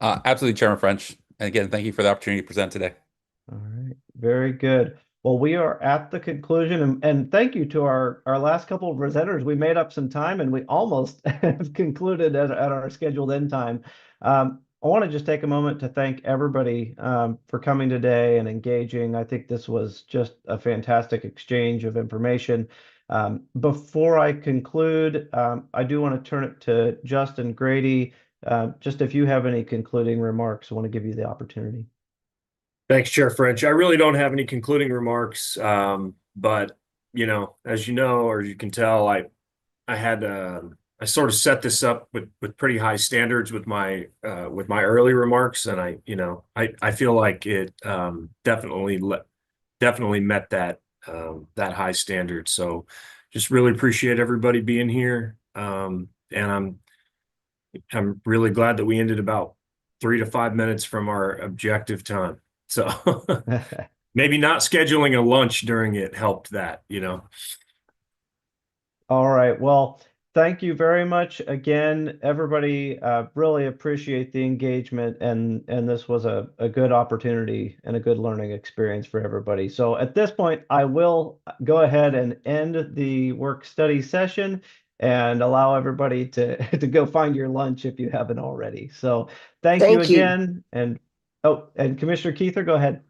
Speaker 14: Absolutely, Chairman French. And again, thank you for the opportunity to present today.
Speaker 1: All right, very good. Well, we are at the conclusion, and thank you to our last couple of presenters. We made up some time, and we almost have concluded at our scheduled end time. I want to just take a moment to thank everybody for coming today and engaging. I think this was just a fantastic exchange of information. Before I conclude, I do want to turn it to Justin Grady. Just if you have any concluding remarks, I want to give you the opportunity.
Speaker 2: Thanks, Chair French. I really don't have any concluding remarks, but you know, as you know, or you can tell, I sort of set this up with pretty high standards with my early remarks, and I feel like it definitely met that high standard. So just really appreciate everybody being here, and I'm really glad that we ended about 3 to 5 minutes from our objective time. So maybe not scheduling a lunch during it helped that, you know.
Speaker 1: All right. Well, thank you very much again, everybody. Really appreciate the engagement, and this was a good opportunity and a good learning experience for everybody. So at this point, I will go ahead and end the work study session and allow everybody to go find your lunch if you haven't already. So thank you again. And Commissioner Keither, go ahead.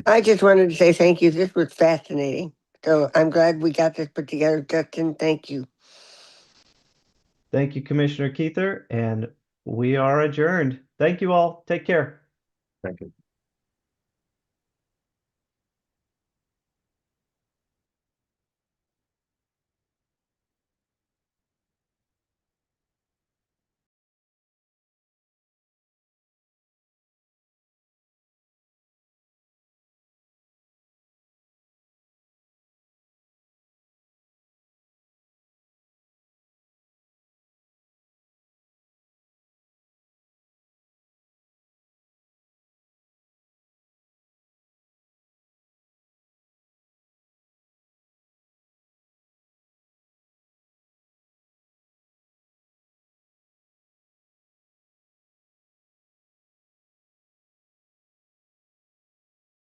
Speaker 16: I just wanted to say thank you. This was fascinating. So I'm glad we got this put together. Justin, thank you.
Speaker 1: Thank you, Commissioner Keither, and we are adjourned. Thank you all. Take care.
Speaker 2: Thank you.